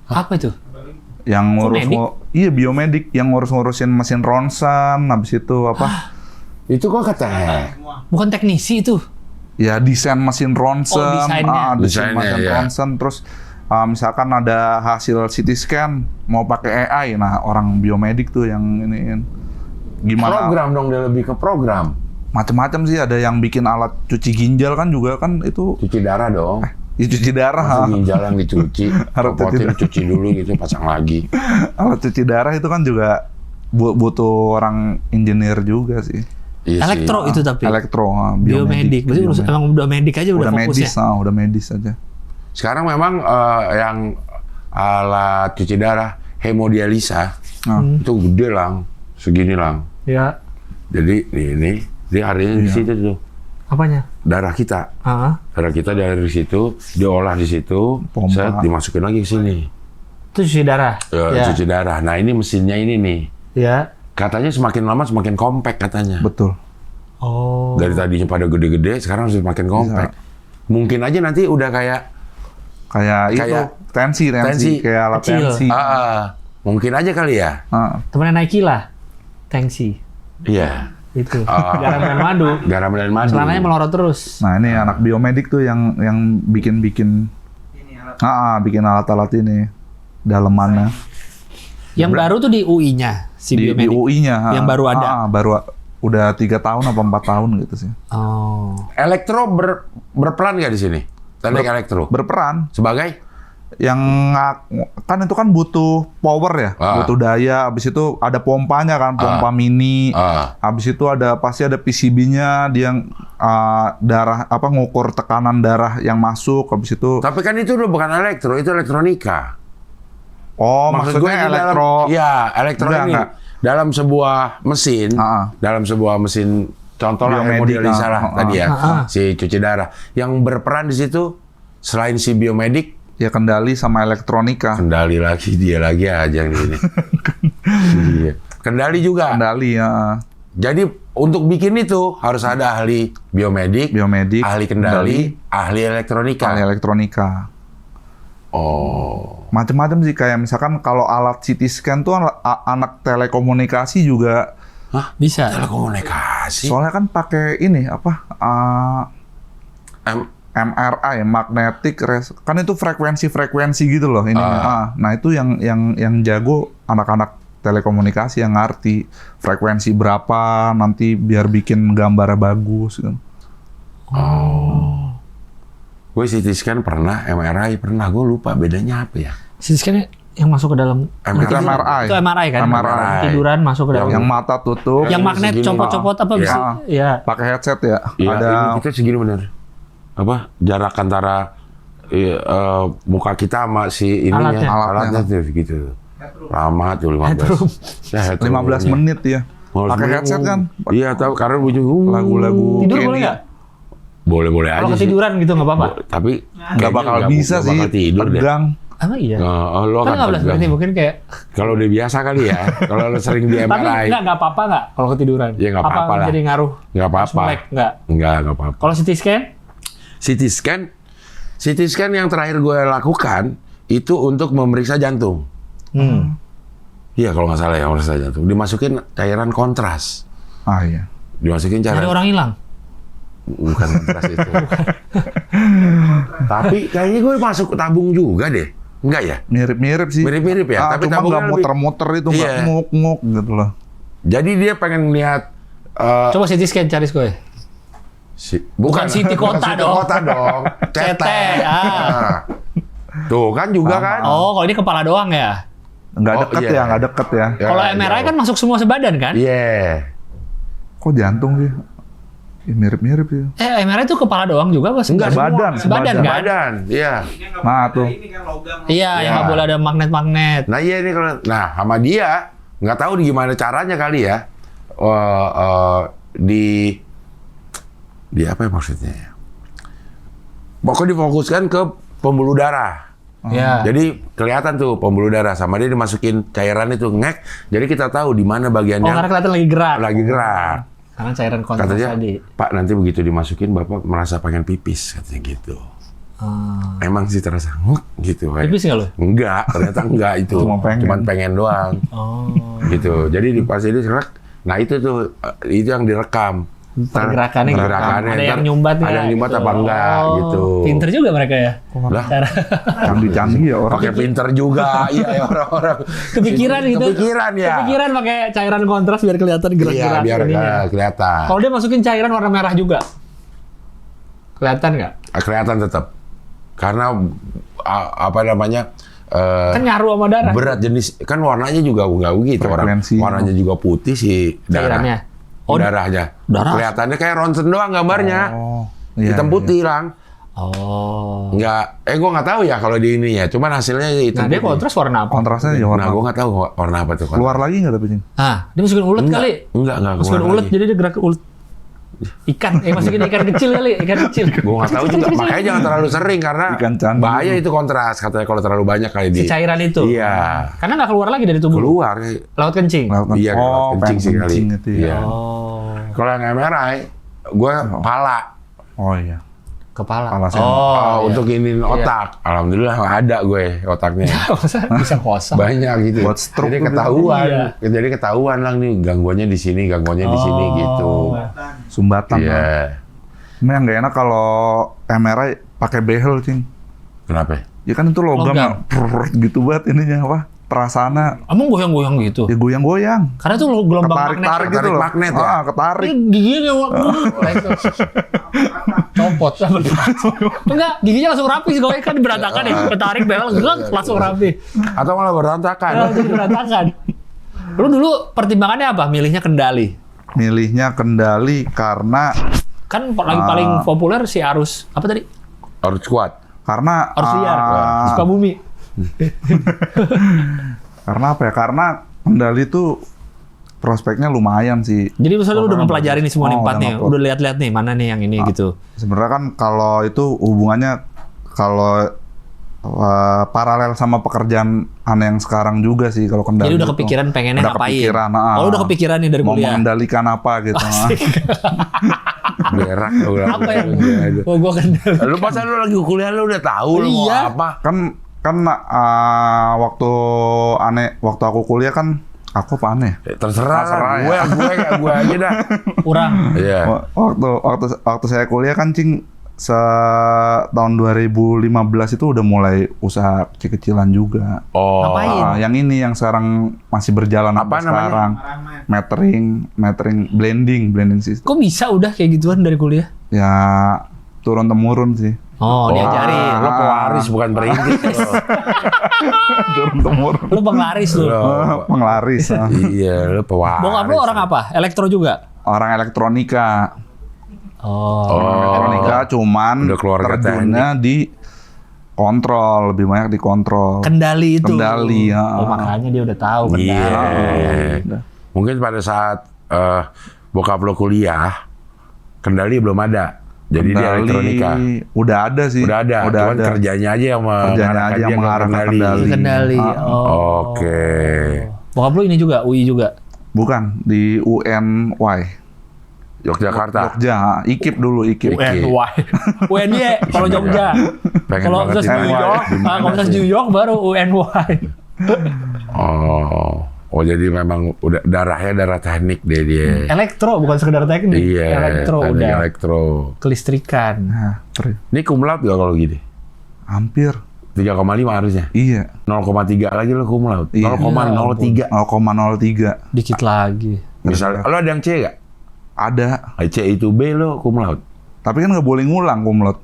Apa itu? Yang ngurus medik? iya biomedik yang ngurus-ngurusin mesin ronsen, habis itu apa? Itu kok kata Bukan teknisi itu. Ya desain mesin ronsen, Oh, desainnya. desain Desainnya, mesin ya. ronsen, terus misalkan ada hasil CT scan mau pakai AI, nah orang biomedik tuh yang iniin gimana? program dong, dia lebih ke program. Macam-macam sih, ada yang bikin alat cuci ginjal kan juga kan itu Cuci darah dong. ya, cuci darah. Masuk ginjal yang dicuci, Harus potin cuci dulu gitu, pasang lagi. Alat cuci darah itu kan juga butuh orang engineer juga sih. Iya Elektro sih. itu tapi. Elektro, Biomedik. Berarti emang udah medik aja udah udah fokus medis, ya. udah medis aja. Sekarang memang yang alat cuci darah hemodialisa itu gede lang, segini lang. Ya. Jadi ini dia akhirnya di situ tuh Apanya? darah kita. Darah kita dari situ diolah di situ, Pompa. set dimasukin lagi ke sini. Itu cuci darah. Ya. Cuci darah. Nah ini mesinnya ini nih. Ya. Katanya semakin lama semakin compact katanya. Betul. Oh. Dari tadinya pada gede-gede, sekarang harus semakin compact. Mungkin aja nanti udah kayak Kayak tensi kayak alat kecil. tensi. Mungkin aja kali ya. Temennya Nike lah. Tensi. Iya. Itu. Garam dan madu. Garam dan madu. Celananya melorot terus. Nah ini anak biomedik tuh yang bikin bikin alat-alat ini dalemannya Yang baru tuh di UI-nya si di biomedik. UI-nya. Yang baru ada. Baru udah 3 tahun apa 4 tahun gitu sih. Oh. Elektro berperan nggak di sini? Teknik elektro. Berperan. Sebagai? Yang kan itu kan butuh power ya, butuh daya. Habis itu ada pompanya kan, pompa mini. Habis itu pasti ada PCB-nya, dia yang darah ngukur tekanan darah yang masuk. Habis itu. Tapi kan itu udah bukan elektro, itu elektronika. Oh, Maksud gue maksudnya ini elektro. Iya, elektro ini Enggak. dalam sebuah mesin, contohlah Biomedik, hemodialisa lah tadi ya, si cuci darah. Yang berperan di situ selain si biomedik, Ya kendali sama elektronika. kendali lagi dia lagi aja yang ini. Iya. Kendali juga. Kendali ya. Jadi untuk bikin itu harus ada ahli biomedik, ahli kendali, ahli elektronika. Ahli elektronika. Oh. Macam-macam sih, kayak misalkan kalau alat CT scan tuh anak telekomunikasi juga. Hah? Bisa. Telekomunikasi. Soalnya kan pakai ini MRI, magnetic kan itu frekuensi gitu loh ini. Nah itu yang jago anak-anak telekomunikasi yang ngerti frekuensi berapa nanti biar bikin gambarnya bagus gitu. Oh. Gue CT scan pernah, MRI pernah, gue lupa bedanya apa ya. CT scan yang masuk ke dalam Itu MRI. Itu MRI kan? MRI. Tiduran masuk ke dalam. Yang mata tutup. Yang magnet segini, copot-copot apa bisa? Ya. Pakai headset ya. Iya, Ada ini kita segini bener. Apa jarak antara muka kita sama si ininya, alatnya tuh gitu. Lama tuh 15. Ya, 15 menit ya. Pakai headset kan? Iya tahu, karena bunyi Lagu-lagu Tidur boleh Kenya. nggak? boleh aja Kalau sih. ketiduran gitu nggak apa-apa? Tapi Nggak bakal bisa sih. tidur deh. Tegang. Apa iya? Lo Kan akan 15 menit mungkin kayak. kalau udah biasa kali ya. Kalau lo sering di Tapi MRI. nggak apa-apa nggak kalau ketiduran? Ya, nggak apa-apa lah. Jadi ngaruh? Nggak apa-apa. Melek nggak? Nggak apa-apa. Kalau CT scan? CT scan yang terakhir gue lakukan itu untuk memeriksa jantung. Iya kalau nggak salah ya operasi jantung. Dimasukin cairan kontras. Ah iya. Dimasukin cairan. Ada orang hilang. Bukan kontras itu. Tapi kayaknya gue masuk tabung juga deh. Enggak ya? Mirip-mirip sih. Mirip-mirip ya. Tapi cuma nggak tabungnya muter-muter itu, nggak nguk-nguk gitu loh. Jadi dia pengen lihat. Coba CT scan cari gue. Bukan CT kota dong. Kota dong. CT. Tuh kan juga kan. Oh, kalau ini kepala doang ya? Nggak deket ya, nggak deket ya. Kalau MRI kan masuk semua sebadan kan? Iya. Kok jantung sih? Ya, mirip-mirip sih. MRI itu kepala doang juga apa? Enggak, sebadan. Sebadan kan? Sebadan, iya. Nah tuh. Iya, yang nggak boleh ada magnet-magnet. Nah iya ini kalau, nah sama dia nggak tahu gimana caranya kali ya. Di apa ya maksudnya? Pokoknya difokuskan ke pembuluh darah. Ya. Jadi kelihatan tuh pembuluh darah sama dia dimasukin cairan itu ngek. Jadi kita tahu di mana bagiannya. Karena kelihatan lagi gerak. Lagi gerak. Karena cairan kontras Katanya, tadi. Pak nanti begitu dimasukin Bapak merasa pengen pipis katanya gitu. Emang sih terasa gitu. Pipis nggak lo? Enggak, ternyata enggak itu. Cuman pengen doang. Gitu. Jadi pas ini serak. Nah itu tuh itu yang direkam. Pergerakannya gitu. Ada yang nyumbat ada yang nyumbat apa enggak gitu. Pinter juga mereka ya. Lah, canggih-canggih ya orang. pakai pinter juga. Iya orang-orang. Kepikiran gitu. Kepikiran ya. Kepikiran pakai cairan kontras biar kelihatan gerak-gerak. Iya, biar kelihatan. Kalau dia masukin cairan warna merah juga. Kelihatan nggak? Kelihatan tetap. Karena apa namanya? Kan nyaru sama darah. Berat jenis kan warnanya juga enggak begitu orang. Warnanya juga putih sih cairannya. Darahnya. Kelihatannya kayak ronsen doang gambarnya. Hitam putih lang. Enggak, gue nggak tahu ya kalau di ini ya. Cuman hasilnya hitam. Nah, dia kontras warna apa? Kontrasnya ya warna. Nah, gue nggak tahu warna apa tuh. Keluar lagi nggak tapi ini? Dia masukin ulet kali. Enggak. Masukin ulet jadi dia gerak ulet. Ikan, masukin ikan kecil kali, ikan kecil. Gue nggak tahu juga. Makanya jangan terlalu sering karena bahaya itu kontras katanya kalau terlalu banyak kali di. Si cairan itu. Iya. Karena nggak keluar lagi dari tubuh. Keluar. Laut kencing. Iya, laut kencing sih kali. Iya. Kalau yang MRI, gue pala. Oh iya. Kepala. Untuk ini otak. Alhamdulillah nggak ada gue otaknya. Bisa kosong. Banyak gitu. Buat stroke. Jadi ketahuan. Jadi ketahuan lang nih gangguannya di sini, gangguannya di sini gitu. Sumbatan. Iya. Ini yang nggak enak kalau MRI pakai behel, Cing. Kenapa? Ya kan itu logam gitu banget ininya apa? Perasaannya. Emang goyang-goyang gitu? Ya goyang-goyang. Karena itu gelombang ketarik gitu loh. Magnet ya? Ketarik. Giginya copot. Enggak, giginya langsung rapi sih. Kalau kan berantakan ya. Ketarik behel, langsung rapi. Atau malah berantakan. Jadi berantakan. Lu dulu pertimbangannya apa? Milihnya Kendali? Milihnya Kendali karena kan paling populer si Arus apa tadi? Arus kuat. Karena Arus liar, Sukabumi. Karena apa ya? Karena Kendali itu prospeknya lumayan sih. Jadi misalnya lu udah mempelajari nih semua empat nih, udah lihat-lihat nih mana nih yang ini gitu. Sebenarnya kan kalau itu hubungannya kalau paralel sama pekerjaan aneh yang sekarang juga sih kalau Kendali. Jadi udah kepikiran pengennya udah ngapain? Kepikiran, kalau udah kepikiran nih dari mau kuliah. mengendalikan apa gitu. Berak. Apa yang? Gua kendali. Lu pas lu lagi kuliah lu udah tahu lu mau apa? Kan waktu aku kuliah kan aku apa aneh? Terserah gue aja dah. Kurang. Iya. Waktu saya kuliah kan Cing tahun 2015 itu udah mulai usaha kecil-kecilan juga. Ngapain? Yang ini yang sekarang masih berjalan apa sekarang. Metering, blending system. Kok bisa udah kayak gituan dari kuliah? Ya turun temurun sih. Diajarin. Lo pewaris bukan perintis. Turun temurun. Lu penglaris lu. Penglaris. Iya, lo pewaris. Bokap lu orang apa? Elektro juga? Orang elektronika. Elektronika cuman terjunnya di kontrol, lebih banyak di kontrol. Kendali itu. Kendali, ya. Makanya dia udah tahu kendali. Iya. Mungkin pada saat bokap lo kuliah, Kendali belum ada. Jadi di elektronika. Udah ada sih. Udah ada. Cuman kerjanya aja yang mengarahkan Kendali. Oke. Bokap lu ini juga, UI juga? Bukan, di UNY. Yogyakarta. Jogja, IKIP dulu, IKIP. UNY, kalau Jogja. Kalau Universitas New York, baru UNY. Oh jadi memang udah darahnya darah teknik deh dia. Elektro bukan sekedar teknik. Iya. Elektro udah. Elektro. Kelistrikan. Nah, Ini cum laude gak kalau gini? hampir. 3,5 harusnya. Iya. 0,3 lagi lo cum laude. Iya. 0,03. 0,03. Dikit lagi. Misalnya, lo ada yang C gak? Ada. C itu B lo cum laude. Tapi kan nggak boleh ngulang cum laude.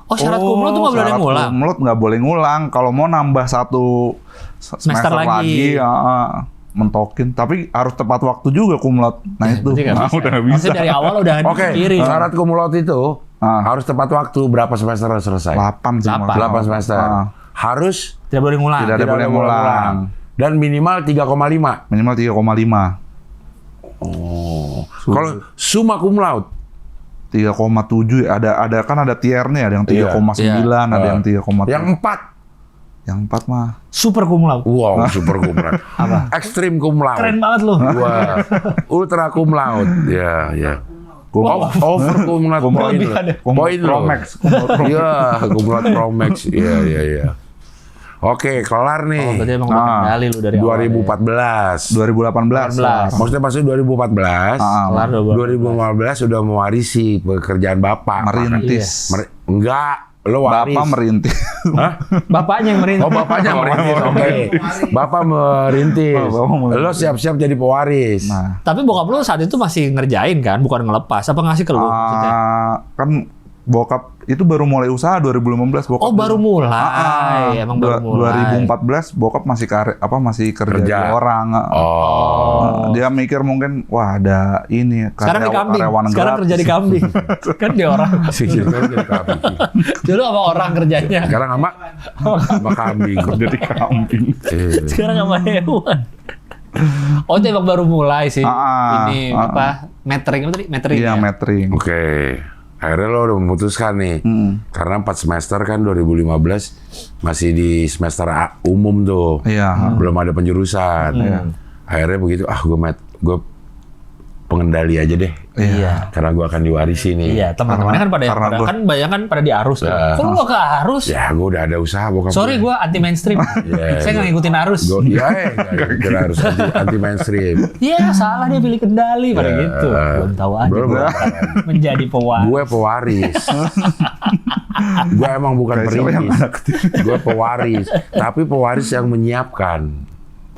Oh, syarat cum laude tuh nggak boleh ngulang. Cum laude nggak boleh ngulang. Kalau mau nambah satu semester lagi mentokin. Tapi harus tepat waktu juga cum laude. Nah itu udah nggak bisa. Maksudnya dari awal udah dipikirin. Syarat cum laude itu harus tepat waktu. Berapa semester harus selesai? 8 sih. 8 semester. Harus tidak boleh ngulang. Tidak boleh ngulang. Dan minimal 3,5. Minimal 3,5. Oh. Kalau summa cum laude 3,7 ada kan ada tiernya, ada yang 3,9, ada yang 3,7. Yang 4. Yang 4 mah Super cum laude. Wow, super cum laude. Apa? Extreme cum laude. Keren banget lu. Wah, ultra cum laude. Ya, ya. Over cum laude poin lo. Poin lo. Pro Max. Iya, cum laude Pro Max. Iya, iya, iya. Oke, kelar nih. Oh, berarti emang kendali lu dari awal. 2014. 2018. Maksudnya masuk 2014. Kelar 2015 sudah mewarisi pekerjaan Bapak. Merintis. Enggak, lo waris. Bapak merintis. Hah? Bapaknya yang merintis. Oh, bapaknya merintis. Oke. Bapak merintis. Lo siap-siap jadi pewaris. Nah, Tapi bokap lu saat itu masih ngerjain kan, bukan ngelepas. Apa ngasih ke lu maksudnya? kan bokap itu baru mulai usaha 2015 bokap. Oh, baru mulai. Emang baru mulai. 2014 bokap masih masih kerja di orang. Oh. Dia mikir mungkin wah ada ini Sekarang di kambing. Sekarang kerja di kambing. Kan dia orang. Dulu sama orang kerjanya. Sekarang sama kambing. Kerja di kambing. Sekarang sama hewan. Oh, itu emang baru mulai sih. Ini apa? Metering apa tadi? Metering. Iya, ya? metering. Oke. Akhirnya lo udah memutuskan nih. Karena 4 semester kan 2015 masih di semester umum tuh. Iya. Belum ada penjurusan. Akhirnya begitu, gue pengendali aja deh. Iya. Karena gue akan diwarisi nih. Iya, teman-temannya kan pada kan banyak kan pada di arus tuh. Kok lu gak ke arus? Ya, gue udah ada usaha bokap. Sorry, gue anti mainstream. Saya nggak ngikutin arus. Gue harus anti mainstream. Iya, salah dia pilih kendali pada gitu. Belum tahu aja. Menjadi pewaris. Gue pewaris. Gue emang bukan perintis. Gue pewaris. Tapi pewaris yang menyiapkan.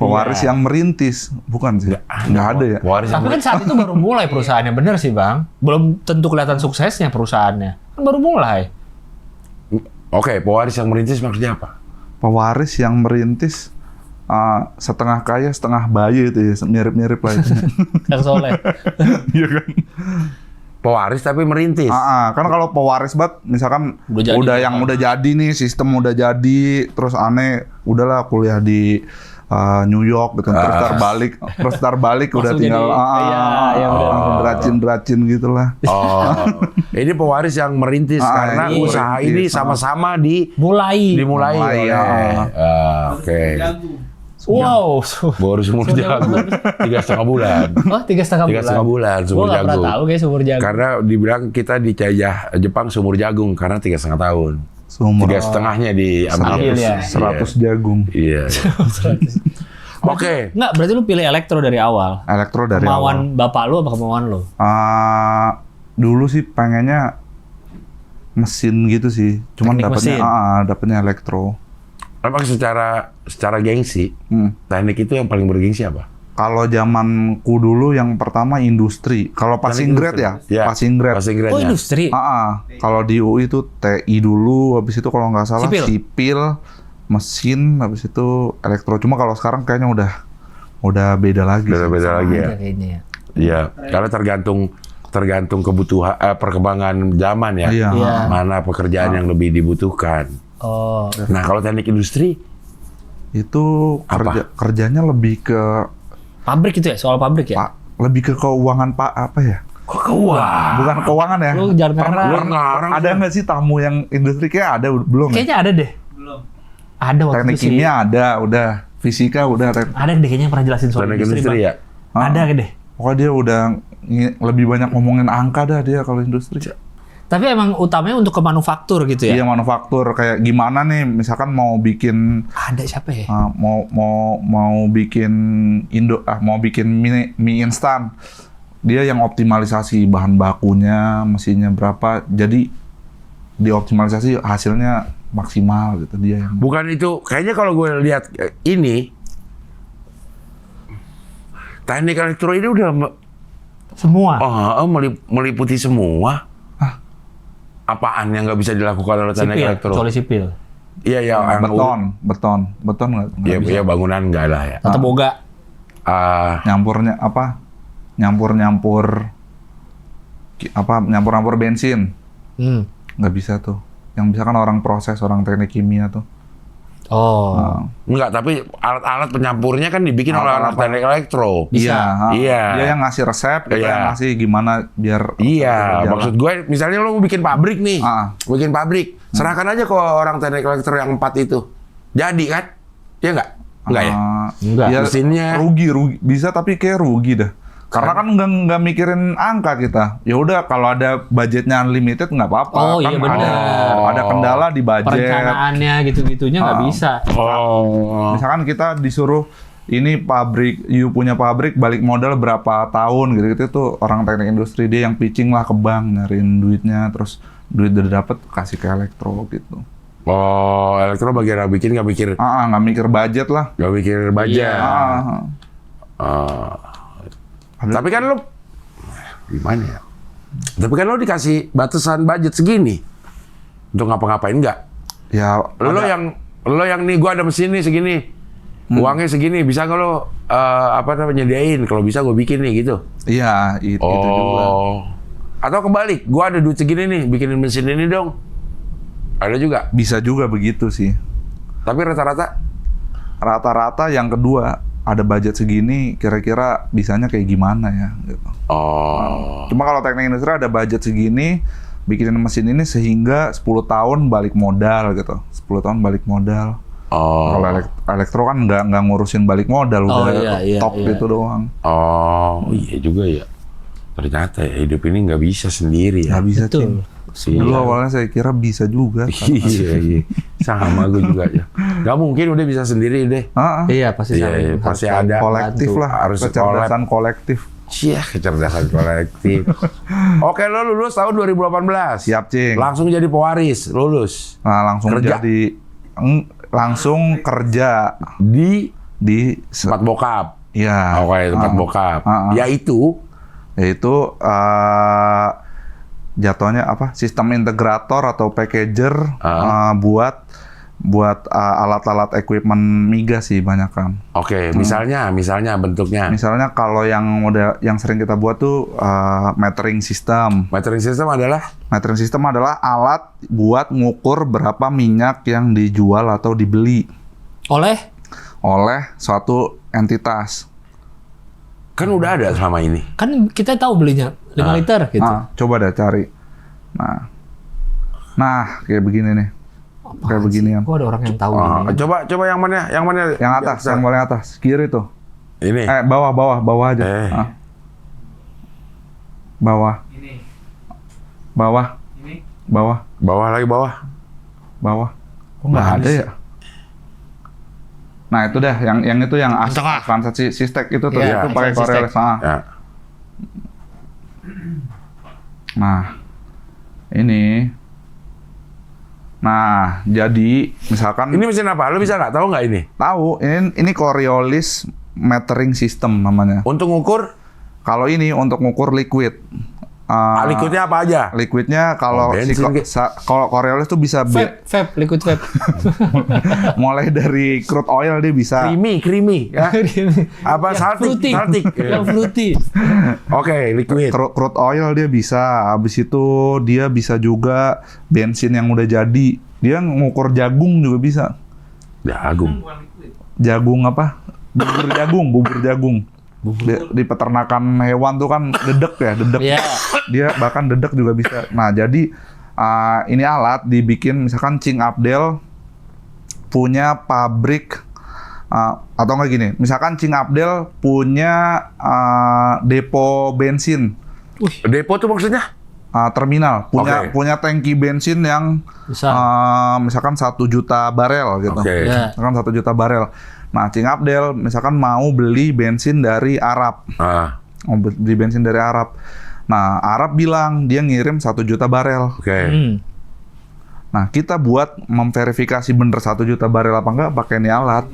Pewaris yang merintis, bukan sih? Nggak ada ya. Tapi kan saat itu baru mulai perusahaannya, bener sih Bang. Belum tentu kelihatan suksesnya perusahaannya. Kan baru mulai. Oke, pewaris yang merintis maksudnya apa? Pewaris yang merintis setengah kaya, setengah bayi itu ya, mirip-mirip lah itu. Yang soleh. Iya kan? Pewaris tapi merintis. Kan kalau pewaris misalkan udah jadi nih, sistem udah jadi, terus udahlah kuliah di New York gitu, terus balik udah tinggal beracin gitulah. Oh, ini pewaris yang merintis karena usaha ini sama-sama dimulai. Oke. Wow. Baru sumur jagung 3,5 bulan. Oh, 3,5 bulan sumur jagung. Gua nggak pernah tahu kayak sumur jagung. Karena dibilang kita dijajah Jepang sumur jagung karena 3,5 tahun. 3,5-nya diambil. 100 jagung. Iya. Oke. Nggak, berarti lu pilih elektro dari awal. Elektro dari awal. Kemauan bapak lu apa kemauan lu? Dulu sih pengennya mesin gitu sih. Cuman dapetnya elektro. Memang secara gengsi, teknik itu yang paling bergengsi apa? Kalau zamanku dulu yang pertama industri. Kalau passing grade passing grade. Oh, industri. Kalau di UI itu TI dulu, habis itu kalau nggak salah sipil, mesin, habis itu elektro. Cuma kalau sekarang kayaknya udah beda lagi. Beda lagi ya. Iya, karena tergantung kebutuhan perkembangan zaman ya. Iya. Mana pekerjaan yang lebih dibutuhkan. Oh. Nah, kalau teknik industri itu kerjanya lebih ke pabrik itu ya, soal pabrik ya? Lebih ke keuangan apa ya? Keuangan. Bukan keuangan ya? Lu jangan ngarang. Ada nggak sih tamu yang industri kayak ada belum? Kayaknya ada deh. Belum. Ada waktu teknik itu sih. Kimia ada, udah. Fisika udah. Ada deh kayaknya yang pernah jelasin soal teknik industri ya? Ada deh. Pokoknya dia udah lebih banyak ngomongin angka dah dia kalau industri. Tapi emang utamanya untuk ke manufaktur gitu ya? Iya, manufaktur. Kayak gimana nih, misalkan mau bikin Ada siapa ya? mau bikin mau bikin mie instan. Dia yang optimalisasi bahan bakunya, mesinnya berapa. Jadi dioptimalisasi hasilnya maksimal gitu dia yang. Bukan itu, kayaknya kalau gue lihat ini teknik elektro ini udah Semua. meliputi semua. Apaan yang nggak bisa dilakukan oleh teknik elektro? Kecuali sipil. Iya, ya. Beton nggak bisa. Iya, bangunan nggak lah ya. Tata boga. Nyampur bensin Hmm. nggak bisa tuh. Yang bisa kan orang proses, orang teknik kimia tuh. Oh. Enggak, tapi alat-alat penyampurnya kan dibikin oleh alat teknik elektro. Bisa. Iya. Dia yang ngasih resep, kita Iya. yang ngasih gimana biar Iya, berjalan. maksud gue, misalnya lo mau bikin pabrik nih, bikin pabrik, serahkan aja ke orang teknik elektro yang 4 itu. Jadi kan? Iya nggak? Enggak ya? Enggak. Ya, Mesinnya. rugi bisa tapi kayak rugi dah. Karena kan nggak mikirin angka kita. Ya udah kalau ada budgetnya unlimited nggak apa-apa. Oh, kan iya benar. ada kendala di budget. Perencanaannya gitu-gitunya nggak bisa. Oh. Misalkan kita disuruh ini pabrik, you punya pabrik balik modal berapa tahun gitu tuh orang teknik industri dia yang pitching lah ke bank nyariin duitnya, terus duit udah dapet kasih ke elektro gitu. Oh, elektro bagian yang bikin nggak mikir, Nggak mikir budget lah. nggak mikir budget. Tapi kan lo gimana ya? Tapi kan lo dikasih batasan budget segini untuk ngapa-ngapain nggak? Ya Lo yang nih gua ada mesin nih segini, uangnya segini, bisa nggak lo nyediain? Kalau bisa gue bikin nih gitu. Iya, itu juga. Atau kebalik, gua ada duit segini nih, bikinin mesin ini dong. Ada juga. Bisa juga begitu sih. Tapi Rata-rata yang kedua ada budget segini, kira-kira bisanya kayak gimana ya? Gitu. Cuma kalau teknik industri ada budget segini, bikinin mesin ini sehingga 10 tahun balik modal gitu. 10 tahun balik modal. Kalau elektro kan nggak ngurusin balik modal, udah top gitu doang. Iya juga ya. Ternyata ya hidup ini nggak bisa sendiri ya. Nggak bisa Betul. Dulu awalnya saya kira bisa juga. Iya. Sama gue juga ya. Gak mungkin udah bisa sendiri deh. Iya pasti. Iya, pasti ada. Kolektif lah, Harus kecerdasan kolektif. Iya, kecerdasan kolektif. Oke, lo lulus tahun 2018. Siap, Cing. Langsung jadi pewaris, lulus. Nah, langsung Kerja. langsung kerja Di di tempat bokap. ya. Oke, tempat bokap. Yaitu jatuhnya apa? Sistem integrator atau packager buat alat-alat equipment migas sih banyak kan. Oke, misalnya bentuknya. Misalnya kalau yang sering kita buat tuh metering system. Metering system adalah Metering system adalah alat buat ngukur berapa minyak yang dijual atau dibeli oleh suatu entitas. kan udah ada selama ini. Kan kita tahu belinya 5 liter gitu. Coba deh cari. Nah, kayak begini nih. Kayak begini yang. Kok ada orang yang tahu ini? Coba yang mana? Yang atas, yang paling atas, kiri tuh. Ini. Bawah aja. Bawah. Ini. Bawah. Ini. Bawah. Bawah lagi bawah. Bawah. Kok nggak ada ya? Nah itu dah, yang itu yang transaksi sistek itu tuh, Iya, itu pakai Coriolis. Ya. Nah, ini. Nah, jadi misalkan Ini mesin apa? Lo bisa nggak tahu nggak ini? tahu ini Coriolis metering system namanya. Untuk ngukur Kalau ini untuk ngukur liquid. liquidnya apa aja? Liquidnya kalau bensin, kalau Coriolis tuh bisa Vape, liquid vape. mulai dari crude oil dia bisa. Creamy, ya. Apa saltik? Yang fruity. Oke, liquid. Crude oil dia bisa. Habis itu dia bisa juga bensin yang udah jadi. Dia ngukur jagung juga bisa. Jagung. Jagung apa? Bubur jagung. Di peternakan hewan tuh kan dedek. Iya. Dia bahkan dedek juga bisa. Nah, jadi ini alat dibikin misalkan Cing Abdel punya pabrik atau enggak gini. Misalkan Cing Abdel punya depo bensin. Depo tuh maksudnya? terminal punya tangki bensin yang misalkan 1 juta barel gitu. Misalkan 1 juta barel. Nah, Cing Abdel misalkan mau beli bensin dari Arab. Mau beli bensin dari Arab. Nah, Arab bilang dia ngirim 1 juta barel. Nah, kita buat memverifikasi bener 1 juta barel apa enggak pakai ini alat.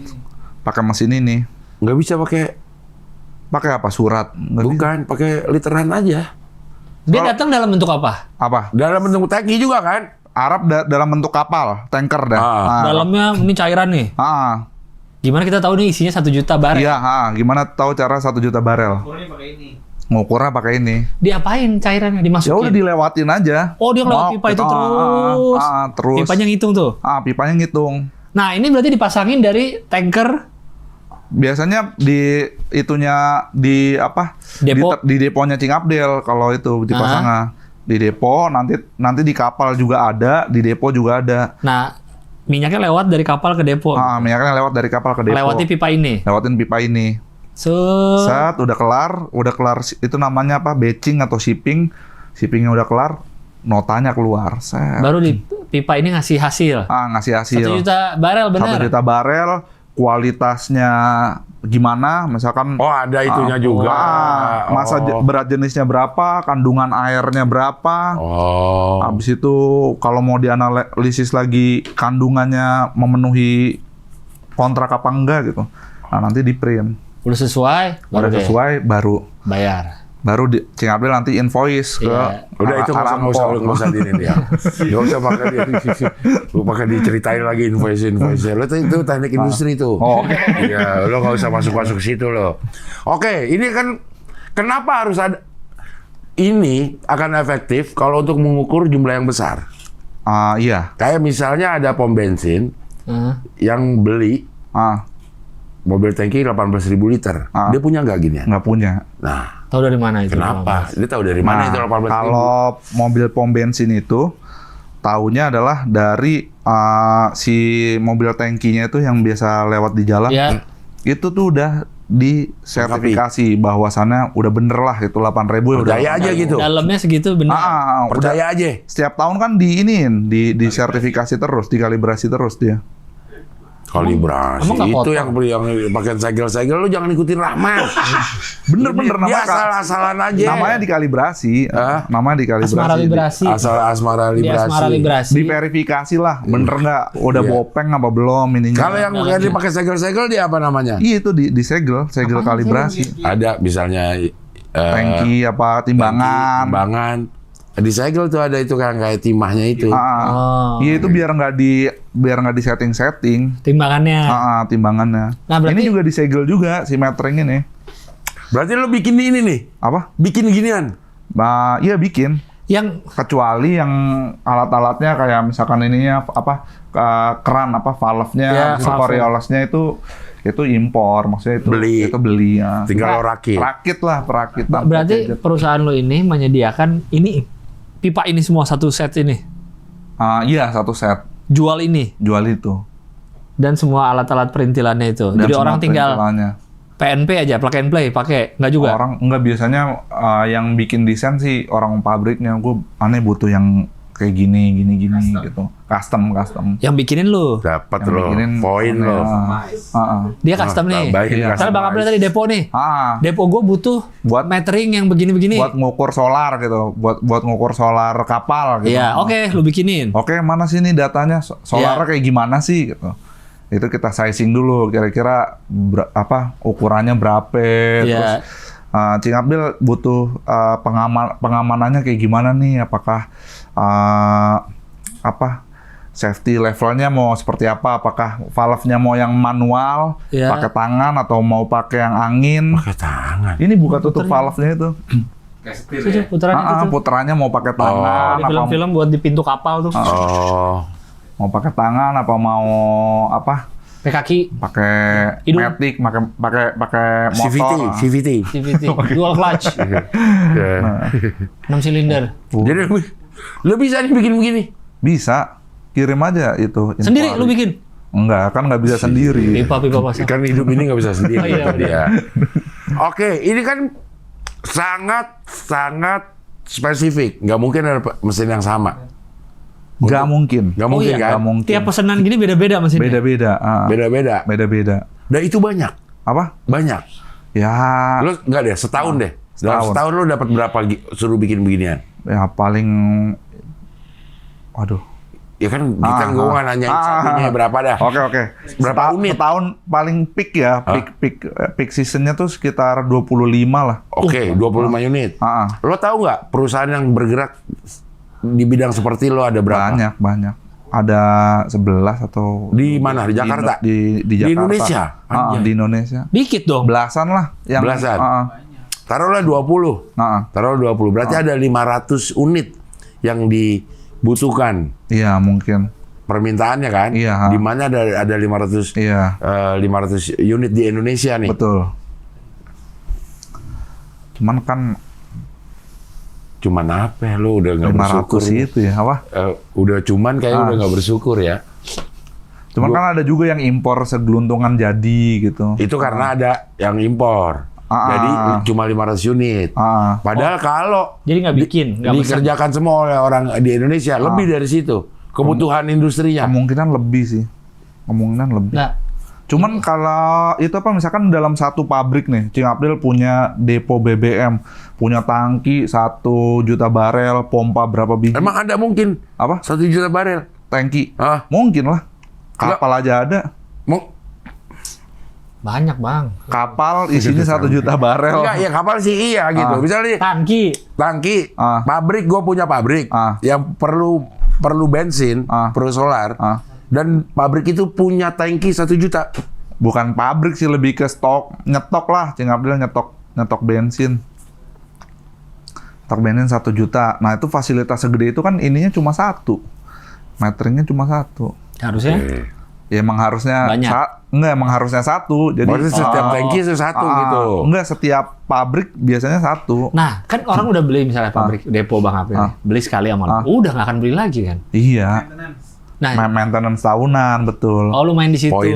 Pakai mesin ini. Nggak bisa pakai apa? Surat? Bukan, pakai literan aja. Dia datang dalam bentuk apa? Dalam bentuk tangki juga kan? Arab dalam bentuk kapal, tanker dah. Dalamnya ini cairan nih. Gimana kita tahu nih isinya 1 juta barel? Iya, gimana tahu cara 1 juta barel? Ngukurnya pakai ini. Diapain cairannya? Dimasukin? Ya udah dilewatin aja. Oh, dia lewat pipa itu terus. Terus. Pipanya ngitung tuh? Pipanya ngitung. Nah, ini berarti dipasangin dari tanker. Biasanya di Depo. Di deponya Cing Abdel kalau itu dipasangnya. Di depo, nanti di kapal juga ada, di depo juga ada. Nah, minyaknya lewat dari kapal ke depo. Minyaknya lewat dari kapal ke depo. Lewati pipa ini. Lewatin pipa ini. Set, udah kelar itu namanya apa? Batching atau shipping. Shippingnya udah kelar, notanya keluar. Set. Baru di pipa ini ngasih hasil. Ngasih hasil. 1 juta barel benar. 1 juta barel, kualitasnya gimana? Misalkan ada itunya juga. Masa berat jenisnya berapa, kandungan airnya berapa. Habis itu kalau mau dianalisis lagi kandungannya memenuhi kontrak apa enggak gitu. Nah, nanti di print. Udah sesuai, baru bayar. Baru Cing Abdel nanti invoice ke udah itu nggak usah ini dia. Nggak usah pakai diceritain lagi invoice. Lo itu teknik industri tuh. Iya, lo nggak usah masuk ke situ lo. Oke, ini kan kenapa harus ada ini akan efektif kalau untuk mengukur jumlah yang besar. Iya. Kayak misalnya ada pom bensin yang beli mobil tangki 18.000 liter. Dia punya nggak gini? Nggak punya. Nah, tahu dari mana itu? Kenapa? Dia tahu dari mana itu 18.000? Kalau mobil pom bensin itu, taunya adalah dari si mobil tangkinya itu yang biasa lewat di jalan. Itu tuh udah disertifikasi bahwasannya udah bener lah itu 8.000. Percaya aja gitu. Dalamnya segitu bener. Percaya aja. Setiap tahun kan disertifikasi terus, dikalibrasi terus dia. Kalibrasi itu yang pakai segel-segel, lu jangan ikutin Rahman. Bener namanya salah-salan aja. Namanya dikalibrasi. Namanya dikalibrasi. Asmara librasi. Diverifikasi lah, bener nggak? Udah bopeng apa belum ininya? Kalau yang dipakai segel-segel dia apa namanya? Iya itu segel kalibrasi. Ada misalnya tangki apa timbangan. Di segel tuh ada itu kan kayak timahnya itu. Iya itu biar nggak di setting. Timbangannya. Timbangannya. Nah, berarti... Ini juga disegel juga si metering ini. Berarti lo bikin ini nih? Apa? Bikin ginian? Iya bikin. Yang kecuali yang alat-alatnya kayak misalkan ininya keran valve-nya, Coriolisnya itu impor, maksudnya itu beli ya. Tinggal lo rakit. Perakit. Berarti perusahaan lo ini menyediakan ini pipa ini semua satu set ini. Iya, satu set. Jual itu. Dan semua alat-alat perintilannya itu. Jadi orang tinggal PNP aja, plug and play pakai, nggak juga? Orang enggak, biasanya yang bikin desain sih orang pabriknya. Gue butuh yang kayak gini gitu. Custom. Yang bikinin lu. Dapat lo, poin lo. Dia custom nih. Misalnya Bang Abdel tadi depo nih. Depo gue butuh buat metering yang begini-begini. Buat ngukur solar gitu. Buat ngukur solar kapal gitu. Iya, oke, lu bikinin. Oke, mana sih nih datanya? Solarnya kayak gimana sih gitu. Itu kita sizing dulu kira-kira ukurannya berapa. Terus Cing Abdel butuh pengamanannya kayak gimana nih? Apakah safety levelnya mau seperti apa? Apakah valve-nya mau yang manual, pakai tangan atau mau pakai yang angin? Pakai tangan. Ini buka tutup valve-nya itu. Putarannya mau pakai tangan. Di film-film buat di pintu kapal tuh. Mau pakai tangan apa mau pakai kaki, pakai matic, pakai motor. CVT. Dual clutch. 6 silinder. Jadi lu bisa nih bikin begini? Bisa. Kirim aja itu. Sendiri lu bikin? Enggak, kan nggak bisa sendiri. Pipa pasang. Kan hidup ini nggak bisa sendiri. Oke, ini kan sangat spesifik, nggak mungkin ada mesin yang sama. Nggak mungkin. Nggak mungkin iya, kan? Nggak mungkin. Tiap pesanan gini beda-beda mesinnya. Beda-beda. Beda-beda. Beda-beda. Dan itu banyak. Apa? Banyak. Ya. Lo nggak deh, setahun deh. Dalam setahun lo dapat berapa suruh bikin beginian? Ya paling. Waduh. Ya kan kita gue nggak nanyain satunya berapa dah. Oke. Berapa unit? Setahun paling peak ya. Peak seasonnya tuh sekitar 25 lah. Oke, 25 unit. Lo tahu nggak perusahaan yang bergerak di bidang seperti lo ada berapa? Banyak. Ada 11 atau di mana? Di Jakarta? Di Jakarta. Di Indonesia? Di Indonesia. Dikit dong. Belasan lah. Belasan? Taruhlah 20. Taruhlah 20. Berarti ada 500 unit yang dibutuhkan. Iya, mungkin. Permintaannya kan? Iya. Di mana ada 500 iya. 500 unit di Indonesia nih. Betul. Cuman apa ya, lo udah nggak bersyukur. 500 itu ya, apa? Udah cuman kayak udah nggak bersyukur ya. Cuman kan ada juga yang impor segeluntungan jadi gitu. Itu karena ada yang impor. Jadi cuma 500 unit. Padahal kalau jadi nggak bikin, dikerjakan semua oleh orang di Indonesia, lebih dari situ. Kebutuhan industrinya. Kemungkinan lebih sih. Nah. Cuman kalau itu apa misalkan dalam satu pabrik nih, Cing Abdel punya depo BBM, punya tangki 1 juta barel, pompa berapa biji? Emang ada mungkin? Apa? 1 juta barel? Tangki? Mungkin lah. Kapal aja ada. Banyak bang. Kapal isinya 1 juta barel. Enggak, ya kapal sih iya gitu. Misalnya tangki. Pabrik, gue punya pabrik yang perlu bensin, perlu solar. Dan pabrik itu punya tangki 1 juta. Bukan pabrik sih, lebih ke nyetok lah. Cing Abdel nyetok bensin. Stok bensin 1 juta. Nah itu fasilitas segede itu kan ininya cuma 1. Meteringnya cuma 1. Harusnya? Ya emang harusnya banyak. Emang harusnya 1. Jadi berarti setiap tangki itu 1 gitu. Enggak, setiap pabrik biasanya 1. Nah, kan orang udah beli misalnya pabrik depo Bang April. Beli sekali sama lu. Udah nggak akan beli lagi kan? Iya. Nah, maintenance tahunan, betul. Oh, lu main di situ. Poin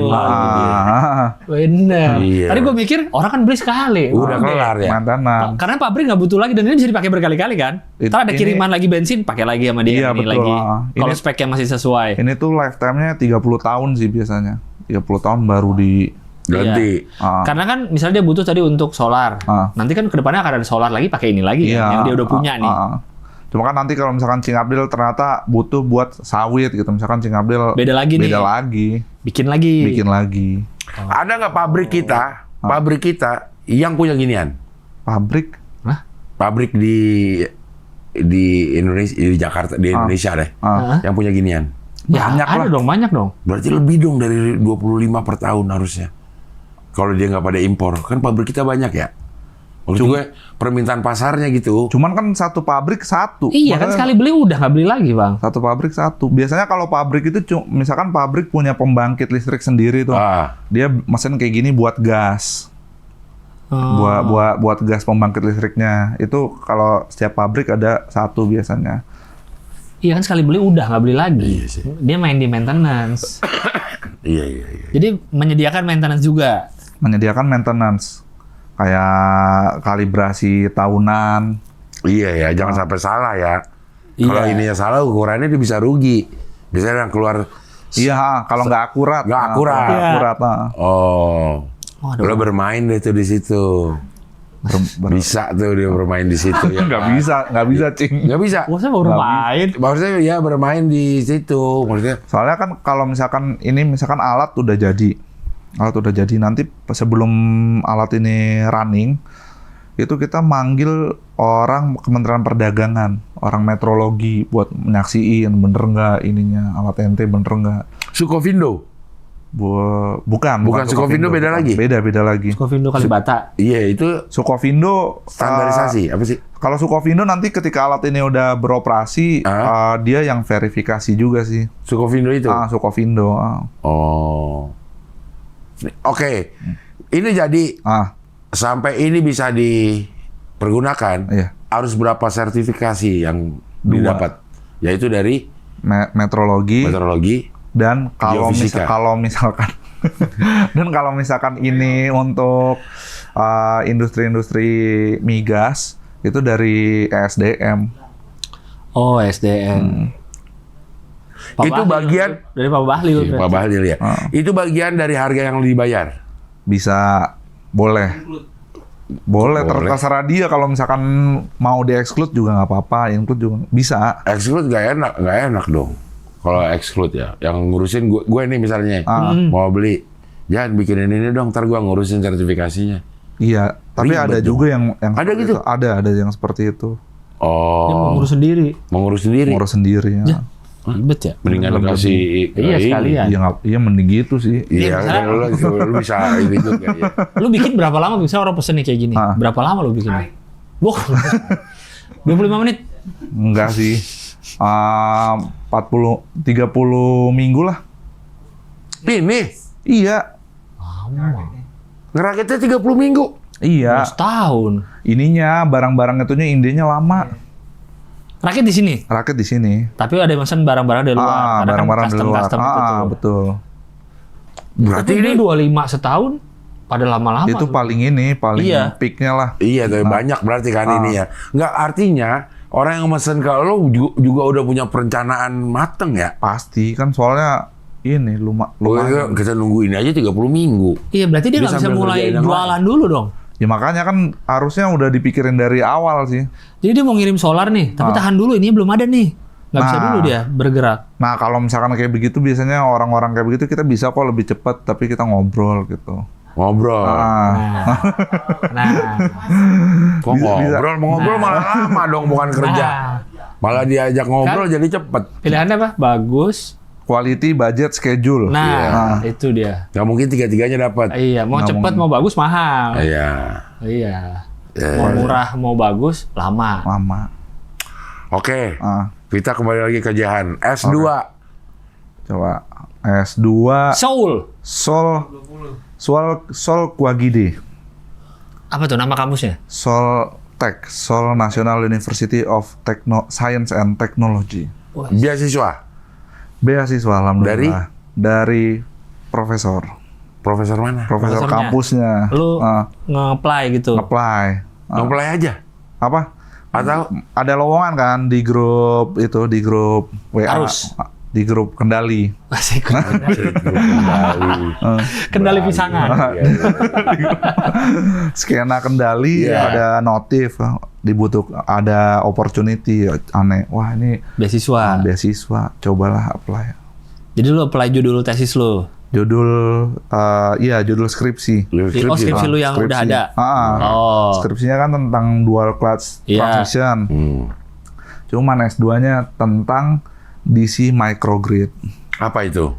bener. Iya. Tadi gue mikir orang kan beli sekali. Udah kelar ya. Maintenance. Karena pabrik nggak butuh lagi dan ini bisa dipakai berkali-kali kan. Ntar ada kiriman lagi bensin, pakai lagi sama dia. Iya, ini betul. lagi. Kalau speknya masih sesuai. Ini tuh lifetime-nya 30 tahun sih biasanya. 30 tahun baru ganti. Iya. Karena kan misalnya dia butuh tadi untuk solar. Nanti kan kedepannya akan ada solar lagi pakai ini lagi kan, yang dia udah punya nih. Cuma kan nanti kalau misalkan Cing Abdel ternyata butuh buat sawit gitu, misalkan Cing Abdel beda lagi. Bikin lagi. Ada nggak pabrik kita yang punya ginian? Pabrik? Pabrik di Indonesia, di Jakarta, di Indonesia deh, yang punya ginian. Banyak lah. Banyak dong. Berarti lebih dong dari 25 per tahun harusnya. Kalau dia nggak pada impor, kan pabrik kita banyak ya. Maksud gue permintaan pasarnya gitu. Cuman kan satu pabrik 1. Iya kan sekali beli udah nggak beli lagi bang. Satu pabrik 1. Biasanya kalau pabrik itu misalkan pabrik punya pembangkit listrik sendiri tuh. Dia mesin kayak gini buat gas. Buat gas pembangkit listriknya. Itu kalau setiap pabrik ada 1 biasanya. Iya kan sekali beli udah nggak beli lagi. Iya sih. Dia main di maintenance. Iya. Jadi menyediakan maintenance juga. Menyediakan maintenance. Kayak kalibrasi tahunan. Iya ya, jangan sampai salah ya. Kalau ininya salah, ukurannya dia bisa rugi. Biasanya yang keluar. Iya, kalau nggak akurat. Nggak akurat. Oh. Lo bermain deh tuh di situ. Bisa tuh dia bermain di situ ya. Nggak bisa, Cing. Nggak bisa. Maksudnya baru bermain. Maksudnya ya bermain di situ. Maksudnya. Soalnya kan kalau misalkan alat udah jadi. Nanti sebelum alat ini running, itu kita manggil orang Kementerian Perdagangan, orang metrologi buat menyaksiin bener nggak ininya alat ente bener nggak. Sukovindo? Bukan Sukovindo, beda lagi. Beda lagi. Sukovindo Kalibata. Iya itu. Sukovindo standarisasi apa sih? Kalau Sukovindo nanti ketika alat ini udah beroperasi, dia yang verifikasi juga sih. Sukovindo itu? Sukovindo. Oh. Oke, ini jadi sampai ini bisa dipergunakan, harus berapa sertifikasi yang didapat? Yaitu dari metrologi dan kalau misalkan ini untuk industri-industri migas Itu dari ESDM. Oh, SDM. Pak Itu Bahlil, bagian dari Pak Bahlil. Pak Bahlil ya. Itu bagian dari harga yang dibayar. Bisa, boleh. Boleh, terserah dia kalau misalkan mau di-exclude juga nggak apa-apa, include juga bisa. Exclude nggak enak dong. Kalau exclude ya, yang ngurusin gue nih misalnya mau beli, jangan bikinin ini dong, ntar gue ngurusin sertifikasinya. Iya, tapi Ribet ada dong. juga yang Ada seperti gitu? itu. Ada yang seperti itu. Dia mau Oh, ngurus sendiri. mau ngurus sendiri. Ngurus sendiri ya. Ya. Ribet ya. Mendingan lu kasih Iya, ini. sekalian. Iya mending gitu sih. Iya, Iya, lu bisa ini juga ya. Lu bikin berapa lama bisa orang pesen nih kayak gini? Berapa lama lu bikin? Wah, 25 menit. Enggak sih. 30 minggu lah. Ini Iya. ngerakitnya 30 minggu. Iya. Setahun. Ininya barang-barang itunya indenya lama. Rakit di sini. Rakit di sini. Tapi ada yang pesan barang-barang dari luar. Karena Barang-barang kan dari luar. custom gitu tuh. Betul. Berarti Tapi ini ini 25 setahun pada lama-lama. Itu paling Iya. peaknya lah. iya, tapi banyak berarti kan ini ya. Nggak, artinya orang yang mesen ke lo juga udah punya perencanaan mateng ya. Pasti kan soalnya ini lumayan. Kita nunggu ini aja 30 minggu. Iya, berarti dia Dia nggak bisa sambil mulai ngerjain yang jualan dulu dong. Ya makanya kan harusnya udah dipikirin dari awal sih. Jadi dia mau ngirim solar nih, tapi tahan dulu, ini belum ada nih. Nggak bisa Nah. dulu dia bergerak. Nah kalau misalkan kayak begitu biasanya orang-orang kayak begitu kita bisa kok lebih cepat tapi kita ngobrol gitu. Ngobrol. Nah, Kok ngobrol? Mau ngobrol malah lama dong, bukan kerja. Nah. Malah diajak ngobrol jadi cepet. Pilihannya apa? Bagus. Quality, budget, schedule. Nah, itu dia. Nggak mungkin tiga-tiganya dapat. Iya, mau cepet, mau bagus, mahal. Iya. Iya. Mau murah, mau bagus, lama. Lama. Oke. Ah, Kita kembali lagi ke Jahan. S2. coba S2 Seoul. Sol Kwagide. Apa tuh nama kampusnya? Seoul National University of Science and Technology. Beasiswa. Beasiswa alhamdulillah. Dari profesor. Profesor mana? Profesor Profesornya. kampusnya. Lu nge-apply gitu. Apply. Apply aja. Apa? Atau Ada lowongan kan di grup itu, di grup WA. Harus. Di grup kendali. Asik. kembali. Kendali pisangan. Skena kendali, Iya. ada notif, ada opportunity, aneh. Wah ini Beasiswa. beasiswa, cobalah apply. Jadi lu apply judul tesis lu. Judul, judul skripsi. Oh, skripsi lu yang udah ada. Oh. Skripsinya kan tentang dual clutch Iya. transmission. Cuman S2-nya tentang DC microgrid. Apa itu?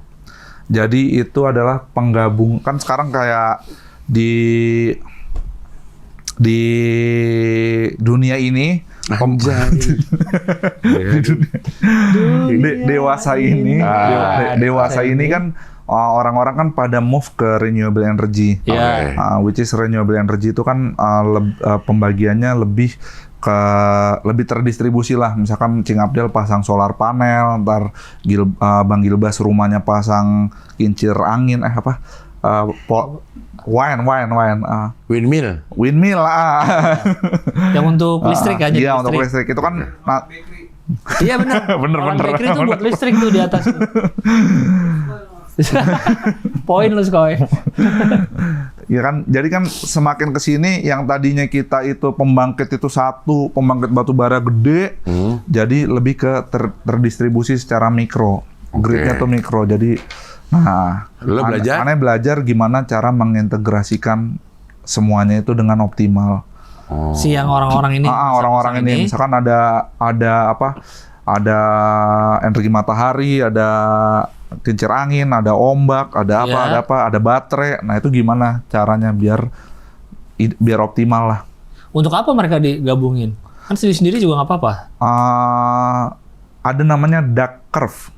Jadi itu adalah penggabung, kan sekarang kayak di dunia ini dewasa ini dewasa ini kan orang-orang kan pada move ke renewable energy. Iya. Which is renewable energy itu kan pembagiannya lebih terdistribusi lah. Misalkan Cing Abdel pasang solar panel, ntar Bang Gilbas rumahnya pasang kincir angin, windmill Yang untuk listrik aja. Iya, untuk listrik itu kan Iya benar. Bener. Bakery itu buat listrik tuh di atas. Poin lu Skoy. ya kan, jadi kan semakin kesini yang tadinya kita itu pembangkit itu satu, pembangkit batu bara gede, jadi lebih ke terdistribusi secara mikro, gridnya tuh mikro. Jadi, aneh belajar gimana cara mengintegrasikan semuanya itu dengan optimal. Si yang orang-orang ini. Orang-orang ini, misalkan ada energi matahari, ada kincir angin, ada ombak, ada baterai. Nah itu gimana caranya biar optimal lah. Untuk apa mereka digabungin? Kan sendiri-sendiri juga nggak apa-apa. Ada namanya duck curve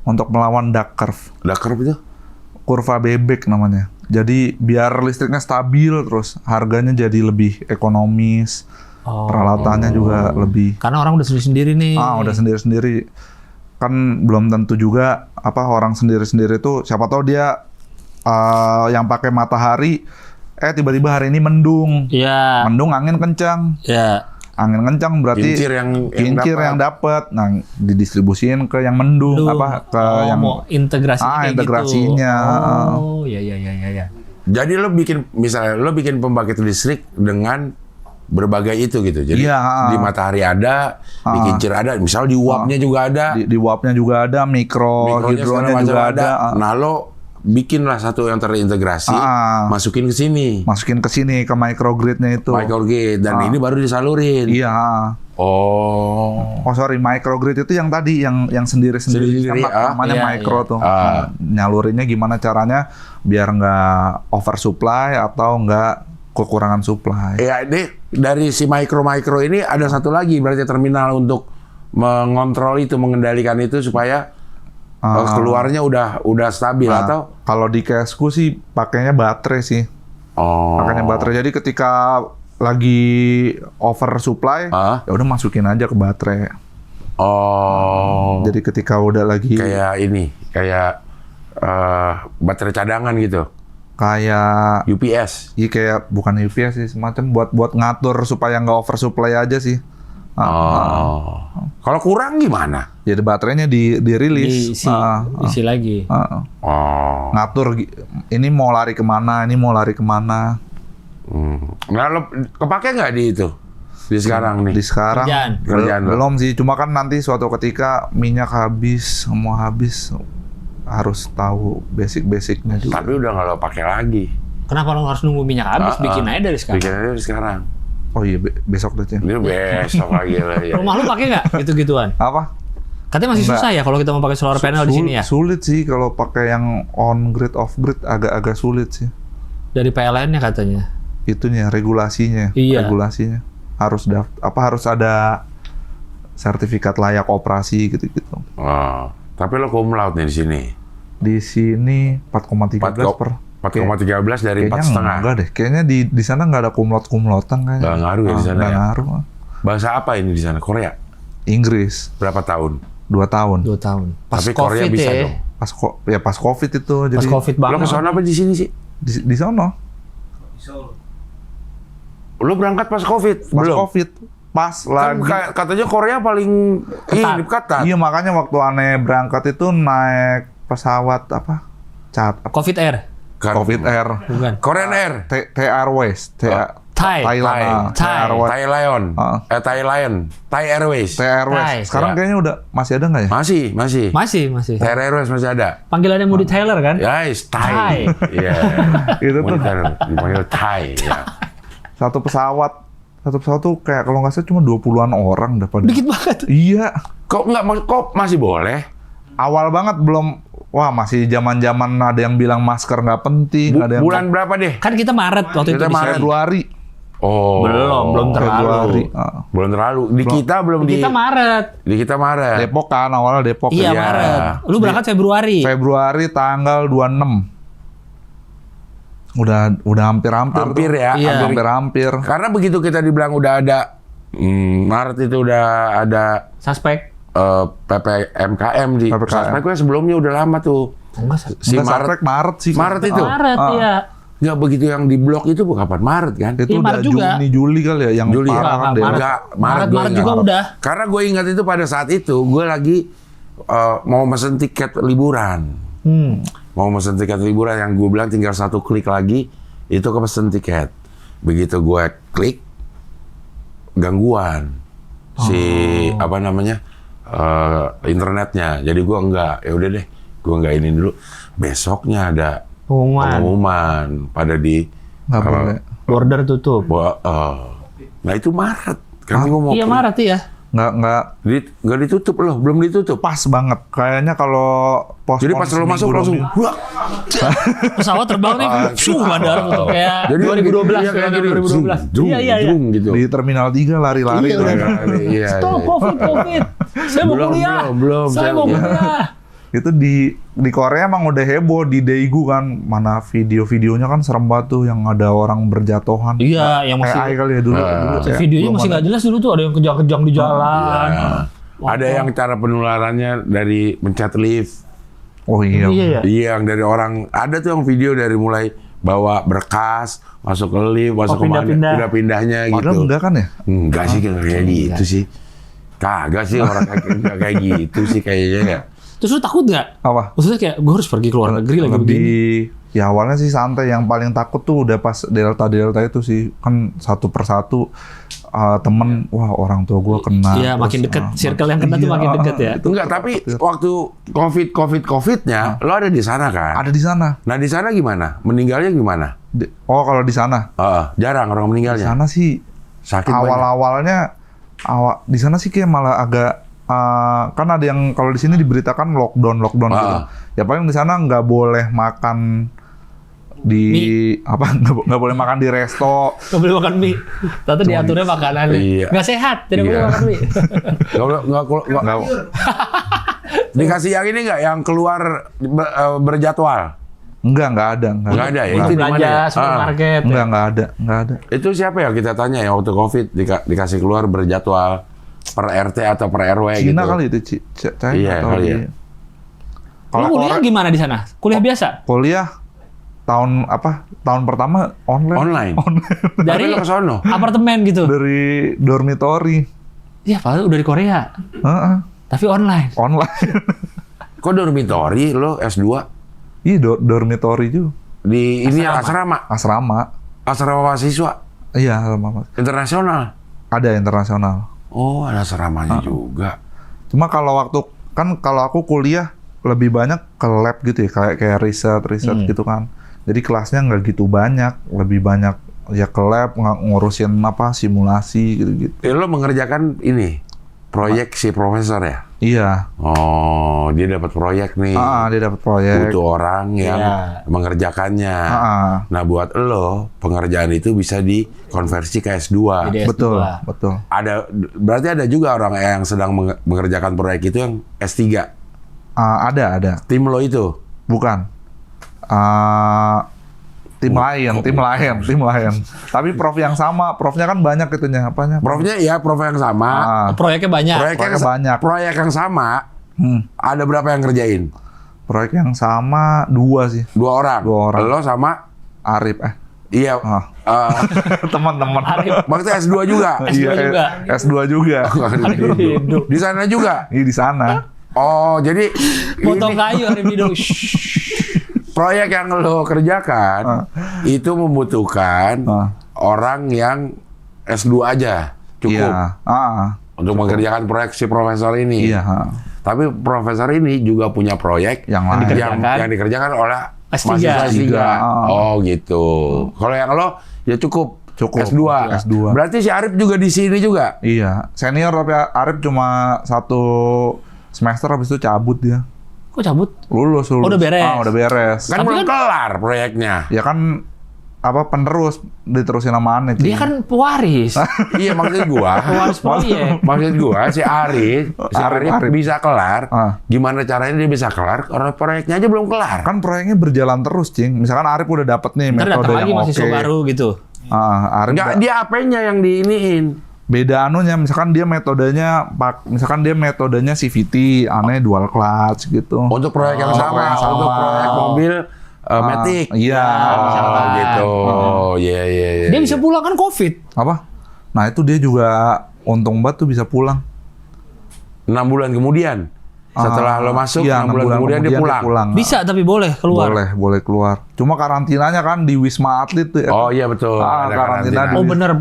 untuk melawan duck curve. Duck curve itu? Kurva bebek namanya. Jadi biar listriknya stabil, terus harganya jadi lebih ekonomis. Peralatannya juga lebih. Karena orang udah sendiri-sendiri nih. Udah sendiri-sendiri. Kan belum tentu juga orang sendiri-sendiri itu, siapa tahu dia yang pakai matahari tiba-tiba hari ini mendung. Iya. Mendung angin kencang. Iya. angin kencang berarti kincir yang dapat. Nah, didistribusiin ke yang mendung ke yang mau integrasinya. Iya. Jadi lo bikin pembangkit listrik dengan berbagai itu gitu. Jadi di matahari ada, di kincir ada, misal di uapnya juga ada. Di uapnya juga ada, mikrohidronya juga ada. Nah, lo bikinlah satu yang terintegrasi, masukin ke sini ke microgridnya itu. Microgrid dan ini baru disalurin. Iya. Sorry, microgrid itu yang tadi yang sendiri-sendiri namanya micro tuh. Nyalurinnya gimana caranya biar nggak oversupply atau nggak kekurangan supply. Ya, dari si micro ini ada satu lagi berarti terminal untuk mengontrol itu, mengendalikan itu supaya keluarnya udah stabil atau kalau di Casco sih pakainya baterai sih. Pakainya baterai. Jadi ketika lagi oversupply ya udah masukin aja ke baterai. Jadi ketika udah lagi kayak baterai cadangan gitu. Kayak UPS. Iya, kayak bukan UPS sih, semacam buat ngatur supaya nggak oversupply aja sih. Kalau kurang gimana? Jadi baterainya dirilis, isi lagi. Ngatur ini mau lari kemana, ini mau lari kemana. Nah, lo kepake nggak di itu? Di sekarang nih? Di sekarang kerjaan belum sih, cuma kan nanti suatu ketika minyak habis, semua habis, harus tahu basic-basicnya juga. Tapi udah nggak lo pakai lagi. Kenapa lo harus nunggu minyak habis? Bikin aja dari sekarang. Bikin aja dari sekarang. Oh iya, besok deh. Ini besok lagi lah ya. Rumah lu pakai nggak gitu-gituan? Apa? Katanya masih susah ya kalau kita mau pakai solar panel di sini ya? Sulit sih kalau pakai yang on grid off grid, agak sulit sih. Dari PLN-nya katanya. Itunya regulasinya. Iya. Regulasinya harus ada sertifikat layak operasi gitu-gitu. Tapi lo cum laude nih di sini. Di sini 4,13 per 4,13 dari 4,5. Enggak deh, kayaknya di sana nggak ada kumlot-kumlotan kayaknya. Nggak ngaruh ya di sana ya? Ngaruh. Bahasa apa ini di sana? Korea? Inggris. Berapa tahun? 2 tahun. 2 tahun. Pas tapi Korea COVID bisa ya. dong? Pas COVID itu. Pas COVID banget. Lo kesana apa di sini sih? Di sono. Lo berangkat pas COVID? Pas belum? COVID. Pas lagi. Kan katanya Korea paling ketat. Iya, makanya waktu aneh berangkat itu naik pesawat apa? COVID Air. COVID Air. Bukan. Korean Air. T Airways. Thailand. Thai Lion. Thai Airways. Sekarang kayaknya udah masih ada nggak ya? Masih. Thai Airways masih ada. Panggilannya Moody Taylor kan? Yes, Thai. Iya. Itu tuh dipanggil Thai. Ya. Satu pesawat tuh kayak kalau nggak salah cuma 20-an orang dapat. Dikit banget. Iya. Kok masih boleh? Awal banget belum. Wah, masih zaman-zaman ada yang bilang masker nggak penting. Ada yang bulan berapa deh? Kan kita Maret waktu itu. Februari. Oh, belum terlalu. Belum terlalu. Di kita Maret. Di kita Maret. Depok kan, awalnya Depok. Iya, Maret. Lu berangkat Februari. Februari tanggal 26. Udah hampir ya. Iya. Hampir. Karena begitu kita dibilang udah ada Maret itu udah ada suspek PPMKM di suspek gue sebelumnya udah lama tuh. Maret sih. Maret itu. Maret iya. Nggak begitu yang di blok itu kapan Maret kan? Itu udah Juni kali ya yang Juli parah kan. Maret juga udah. Karena gue ingat itu pada saat itu gue lagi mau mesen tiket liburan. Mau mesen tiket liburan yang gue bilang tinggal 1 klik lagi itu ke pesen tiket. Begitu gue klik gangguan internetnya. Jadi gue enggak, ya udah deh, gue enggak ini dulu. Besoknya ada pengumuman pada di nggak boleh. Border tutup. Nah itu Maret. Kan iya Maret ya. Nggak ditutup loh, belum ditutup. Pas banget. Kayaknya kalau pos. Jadi pas lo masuk langsung, wah. Pesawat terbang nih, bandara tuh kayak 2012 kayak 2012. Iya. Gitu. Di Terminal 3 lari-lari. Iya. Stop COVID. Saya mau kuliah. Saya mau kuliah. Itu di Korea emang udah heboh di Daegu kan, mana videonya kan serem banget tuh yang ada orang berjatuhan. Iya, yang masih AI kali ya dulu. Videonya masih nggak jelas dulu tuh, ada yang kejang-kejang di jalan. Ada yang cara penularannya dari mencet lift. Oh iya. Iya, yang dari orang ada tuh yang video dari mulai bawa berkas, masuk ke lift, masuk kemana, pindah-pindahnya gitu. Padahal enggak kan ya? Enggak sih kayak gitu sih. Kagak sih orang kayak gitu sih kayaknya ya. Terus lu takut nggak? Apa? Maksudnya kayak gue harus pergi ke luar negeri lagi begini. Ya awalnya sih santai. Yang paling takut tuh udah pas delta itu sih. Kan satu persatu temen, wah orang tua gue kena. Iya, makin deket. Circle yang kena tuh makin deket ya. Enggak, tapi waktu COVID-nya, lo ada di sana kan? Ada di sana. Nah di sana gimana? Meninggalnya gimana? Oh kalau di sana? Jarang orang meninggalnya. Di sana sih sakit awal-awalnya di sana sih kayak malah agak kan ada yang kalau di sini diberitakan lockdown gitu. Ya paling di sana nggak boleh makan di nggak boleh makan di resto. Nggak boleh makan mie. Ternyata diaturnya makanan nggak sehat, tidak boleh makan mie. Nggak. Dikasih yang ini nggak, yang keluar berjadwal? Nggak ada. Nggak ada ya? Itu belanja supermarket. Nggak ada. Itu siapa ya kita tanya ya waktu COVID dikasih keluar berjadwal per RT atau per RW gitu? Cina kali itu, Iya kali ya. Kalau kuliah gimana di sana? Kuliah biasa? Kuliah tahun pertama online. Dari apartemen gitu? Dari dormitory. Iya, padahal udah di Korea. Tapi online. Kok dormitory lo S2? Iya, dormitory juga. Di ini asrama? Asrama mahasiswa? Iya, asrama. Internasional? Ada internasional. Oh, ada asramanya juga. Cuma kalau aku kuliah lebih banyak ke lab gitu ya, kayak riset gitu kan. Jadi kelasnya nggak gitu banyak, lebih banyak ya ke lab ngurusin simulasi gitu-gitu. Lo mengerjakan ini proyek si profesor ya? Iya. Oh, dia dapat proyek nih. Dia dapat proyek. Butuh orang yang mengerjakannya. Nah, buat lo pengerjaan itu bisa dikonversi ke S2. Betul. Berarti ada juga orang yang sedang mengerjakan proyek itu yang S3. Ada. Tim lo itu? Bukan. Tim lain. Tapi prof yang sama, profnya kan banyak itunya, apanya? Profnya ya prof yang sama. Proyeknya banyak. Proyek yang sama. Ada berapa yang ngerjain? Proyek yang sama 2 sih. 2 orang. Lo sama Arif. Iya. Teman-teman. Maksudnya S2 juga. S2 juga. Di sana juga. Iya di sana. Oh, jadi potong kayu Arif Hidup. Proyek yang lo kerjakan itu membutuhkan orang yang S2 aja cukup untuk mengerjakan proyek si profesor ini. Iya. Tapi profesor ini juga punya proyek yang dikerjakan oleh mahasiswa S3. Oh gitu. Kalau yang lo ya cukup S2. Berarti si Arif juga di sini juga? Iya. Senior tapi Arif cuma 1 semester habis itu cabut dia. Kok cabut? Lulus. Oh, udah beres. Udah beres. Kan belum kelar proyeknya. Ya kan penerus diterusin sama Ane. Dia kan pewaris. Iya, maksud gua. Pewaris proyek. Maksud gua si Arif bisa kelar. Gimana caranya dia bisa kelar? Karena proyeknya aja belum kelar. Kan proyeknya berjalan terus, Cing. Misalkan Arif udah dapet nih metode yang oke. Mahasiswa baru gitu. Arif enggak, dia apanya yang diiniin? Beda misalkan dia metodenya CVT, Ane dual clutch gitu. Untuk proyek yang sama, untuk proyek mobil Matic. Iya. Gitu. Iya. Dia bisa pulang kan COVID. Apa? Nah itu dia juga untung banget tuh bisa pulang. 6 bulan kemudian. Setelah lo masuk, 6 bulan kemudian dia pulang. Bisa tapi boleh keluar. Boleh keluar. Cuma karantinanya kan di Wisma Atlet tuh. Oh iya betul. Ada karantina. Oh benar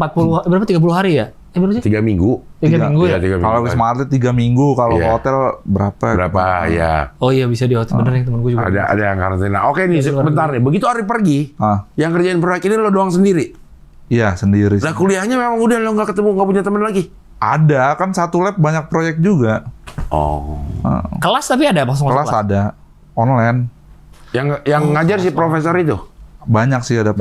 30 hari ya? 3 minggu. 3 minggu ya? 3 minggu. Kalau Wisma Atlet 3 minggu, kalau hotel berapa ya? Oh iya bisa di hotel, bener nih temen gue juga. Ada yang karantina. Oke nih, sebentar nih. Begitu Arif pergi, yang kerjain proyek ini lo doang sendiri? Iya, sendiri. Nah kuliahnya memang udah lo nggak ketemu, nggak punya teman lagi? Ada, kan satu lab banyak proyek juga. Oh. Kelas tapi ada masuk kelas ada, online. Yang ngajar si profesor itu? Banyak sih, ada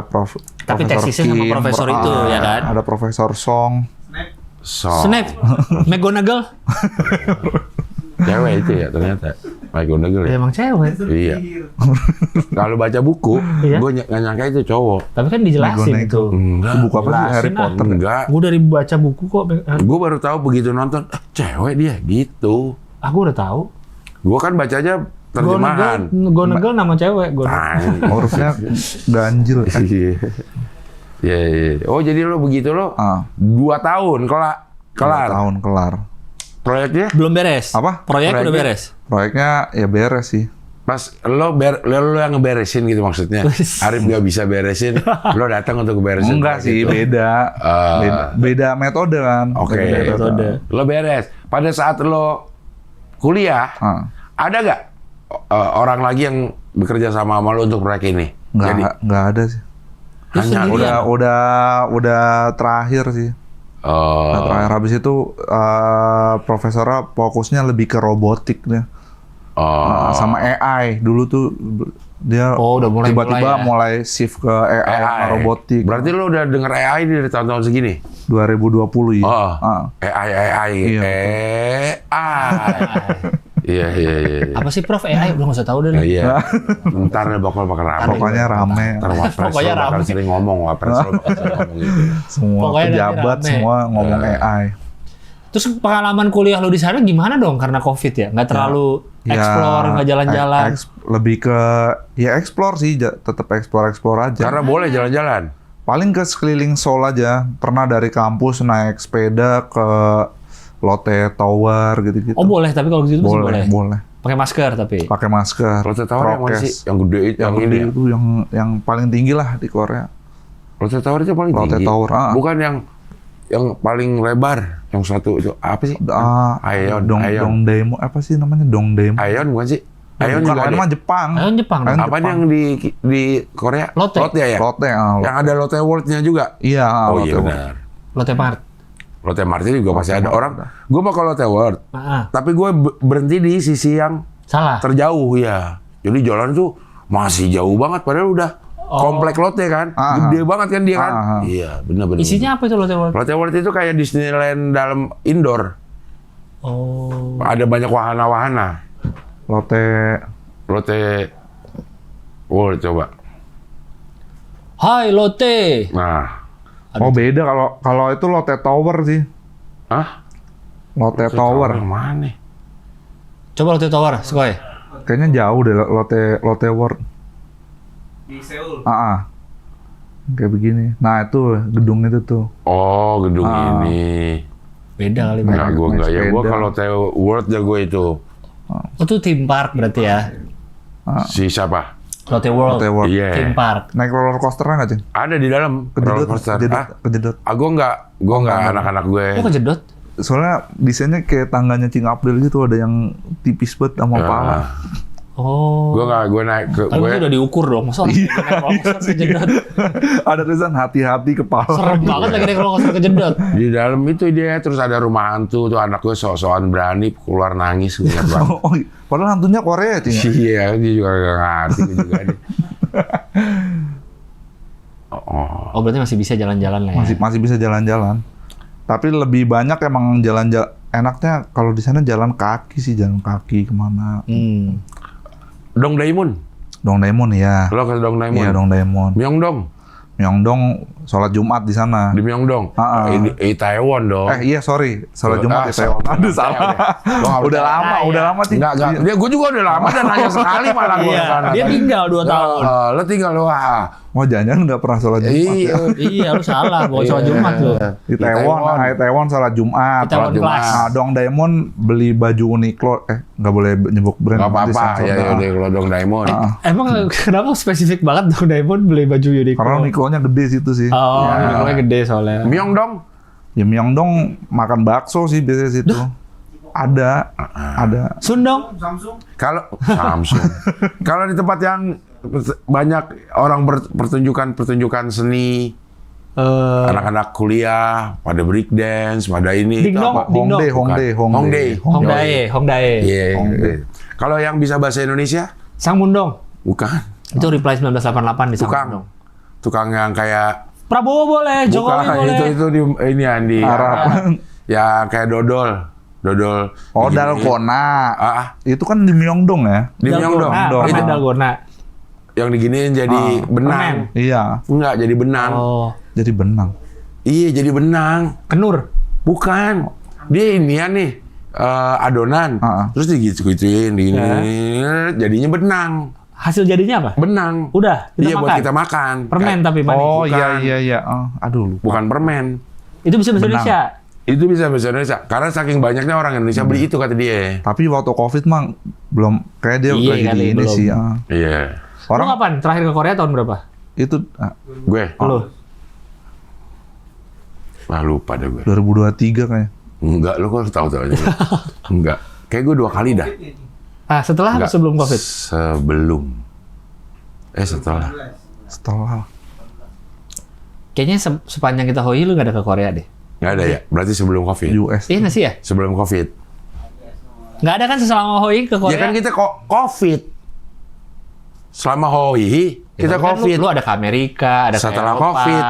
prof. Tapi tesisnya sama profesor itu ya kan? Ada Profesor Song. Snap. McGonagall. Cewek itu ya ternyata. McGonagall ya? Emang cewek. Iya. Kalau baca buku, gue nggak nyangka itu cowok. Tapi kan dijelasin itu. Enggak. Buku apa sih? Harry Potter. Enggak. Gue dari baca buku kok. Gue baru tahu begitu nonton, cewek dia gitu. Aku udah tahu. Gue kan baca aja terjemahan. Gonegel nama cewek. Hurufnya ganjil. Iya. Iya. Oh jadi lo begitu lo 2 tahun kelar. 2 tahun kelar. Proyeknya? Belum beres. Apa? Proyek udah beres. Proyeknya ya beres sih. Pas lo yang ngeberesin gitu maksudnya. Arif nggak bisa beresin, lo datang untuk beresin. Enggak sih, gitu. beda metode kan. Oke. Metode. Lo beres. Pada saat lo kuliah, ada nggak orang lagi yang bekerja sama lo untuk proyek ini? Nggak ada sih. Hanya udah terakhir sih. Nah, terakhir habis itu profesornya fokusnya lebih ke robotik deh. Sama AI dulu tuh dia udah tiba-tiba mulai shift ke AI. Robotik. Berarti lo udah denger AI dari tahun-tahun segini? 2020 ya. AI. Iya. Apa sih Prof AI? Belum nggak usah tahu deh. Iya. Ntar bakal rame. Pokoknya rame. Ntar Wapres lo bakal sering ngomong. Gitu. Semua pejabat semua ngomong AI. Terus pengalaman kuliah lo di sana gimana dong karena COVID ya? Nggak terlalu explore, nggak jalan-jalan? Lebih ke explore sih, tetap explore aja. Karena boleh jalan-jalan. Paling ke sekeliling Seoul aja. Pernah dari kampus naik sepeda ke Lotte Tower gitu-gitu. Oh boleh, tapi kalau gitu boleh. Boleh. Pakai masker tapi. Pakai masker. Lotte Tower yang mana sih? Yang gede itu, yang ini itu yang paling tinggi lah di Korea. Lotte Tower itu paling Lotte tinggi. Tower. Bukan yang paling lebar, yang satu itu apa sih? Dongdaemun apa sih namanya? Dongdaemun. Ion bukan sih? Ion juga ada. Jepang. Apa yang di Korea? Lotte ya? Lotte. Yang ada Lotte World-nya juga. Iya. Oh iya benar. Lotte Mart. Lotte Mart juga pasti ada orang. Gue mau ke Lotte World, tapi gue berhenti di sisi yang terjauh ya. Jadi jalan tuh masih jauh banget, padahal udah komplek Lotte kan, gede banget kan dia kan. Iya benar. Isinya apa itu Lotte World? Lotte World itu kayak Disneyland dalam indoor. Oh. Ada banyak wahana-wahana. Lotte World coba. Hai Lotte. Nah. Beda kalau itu Lotte Tower sih. Hah? Lotte Tower. Yang mana? Coba Lotte Tower, Skoy. Kayaknya jauh deh Lotte World. Di Seoul. Kayak begini. Nah itu gedung itu tuh. Oh gedung ini. Beda kali. Enggak, gue enggak ya. Gue kalau Lotte World jago itu. Itu theme park berarti ya? Si siapa? Lotte World. Yeah. Theme park. Naik roller coaster nggak, Cing? Ada di dalam roller coaster. Kejedot. Gue enggak anak-anak gue. Kok kejedot? Soalnya desainnya kayak tangganya Cing Abdul gitu, ada yang tipis banget sama pala. Oh. Gue naik ke. Gue udah diukur dong, masa naik roller coaster kejedot? Ada tulisan hati-hati kepala. Serem banget lagi naik roller coaster kejedot. Di dalam itu dia terus ada rumah hantu tuh, anak gue sok-sokan berani keluar nangis. Padahal hantunya Korea, Cing. Iya, dia juga gak ngerti juga nih. Oh berarti masih bisa jalan-jalan lah ya? Masih bisa jalan-jalan. Tapi lebih banyak emang jalan-jalan. Enaknya kalau di sana jalan kaki kemana. Dongdaemun ya. Lo ke Dongdaemun? Iya Dongdaemun. Myeongdong sholat Jumat di sana. Di Myeongdong? Itaewon dong. Iya sorry, sholat Jumat di Itaewon. Aduh salah. Udah lama sih. Enggak. Gue juga udah lama dan hanya sekali malah gue kesana. Dia tinggal 2 tahun. Lo tinggal jangan nggak pernah sholat Jumat. Iya, lu salah. Bawa sholat Jumat lu. Di Itaewon sholat Jumat. Nah, Dongdaemun beli baju Uniqlo. Nggak boleh nyebut brand. Nggak apa-apa. Ya udah kalau Dongdaemun. Emang kenapa spesifik banget Dongdaemun beli baju Uniqlo? Karena Uniqlo-nya gede situ sih. Oh, Uniqlo-nya gede soalnya. Myeongdong? Ya Myeongdong makan bakso sih biasanya situ. Ada. Sundong? Samsung? Samsung. Kalau di tempat yang banyak orang pertunjukan seni, anak-anak kuliah pada break dance, pada ini. Hongdae. Iya. Kalau yang bisa bahasa Indonesia? Sangmundong. Bukan. Itu Reply 1988 di Sangmundong. Tukang yang kayak Prabowo boleh, Jokowi boleh. Itu di Arab. Ya kayak dodol. Dalgona. Itu kan di Myeongdong ya? Di Myeongdong. Itu Dalgona. Yang diginiin jadi benang. Iya. Enggak, jadi benang. Oh. Jadi benang. Iya, jadi benang. Kenur? Bukan. Dia inian nih. adonan, terus digituin, jadinya benang. Hasil jadinya apa? Benang. Udah, kita iya, makan. buat kita makan. Permen tapi manis. Oh Bukan. iya. Aduh, lupa. Bukan permen. Itu bisa bahasa Benang. Indonesia. Itu bisa bahasa Indonesia. Karena saking banyaknya orang Indonesia beli itu kata dia. Tapi waktu COVID mah belum, kayak dia Iya, lagi kali di ini belum. sih. Iya. Lu kapan terakhir ke Korea tahun berapa? Itu Gue. Lu? Wah, lupa deh gue. 2023 kayaknya. Enggak, lu kok tahu aja. Enggak. Kayak gue 2 kali dah. Setelah atau sebelum COVID? Sebelum. Setelah. Setelah. Kayaknya sepanjang kita Hoi lu nggak ada ke Korea deh. Nggak ada ya? Berarti sebelum COVID. US. Iya nggak sih ya? Sebelum COVID. Nggak ada kan selama Hoi ke Korea? Ya kan kita COVID. Selama Hoi, kita kan COVID. Lu ada ke Amerika, ada Setelah ke Eropa. COVID.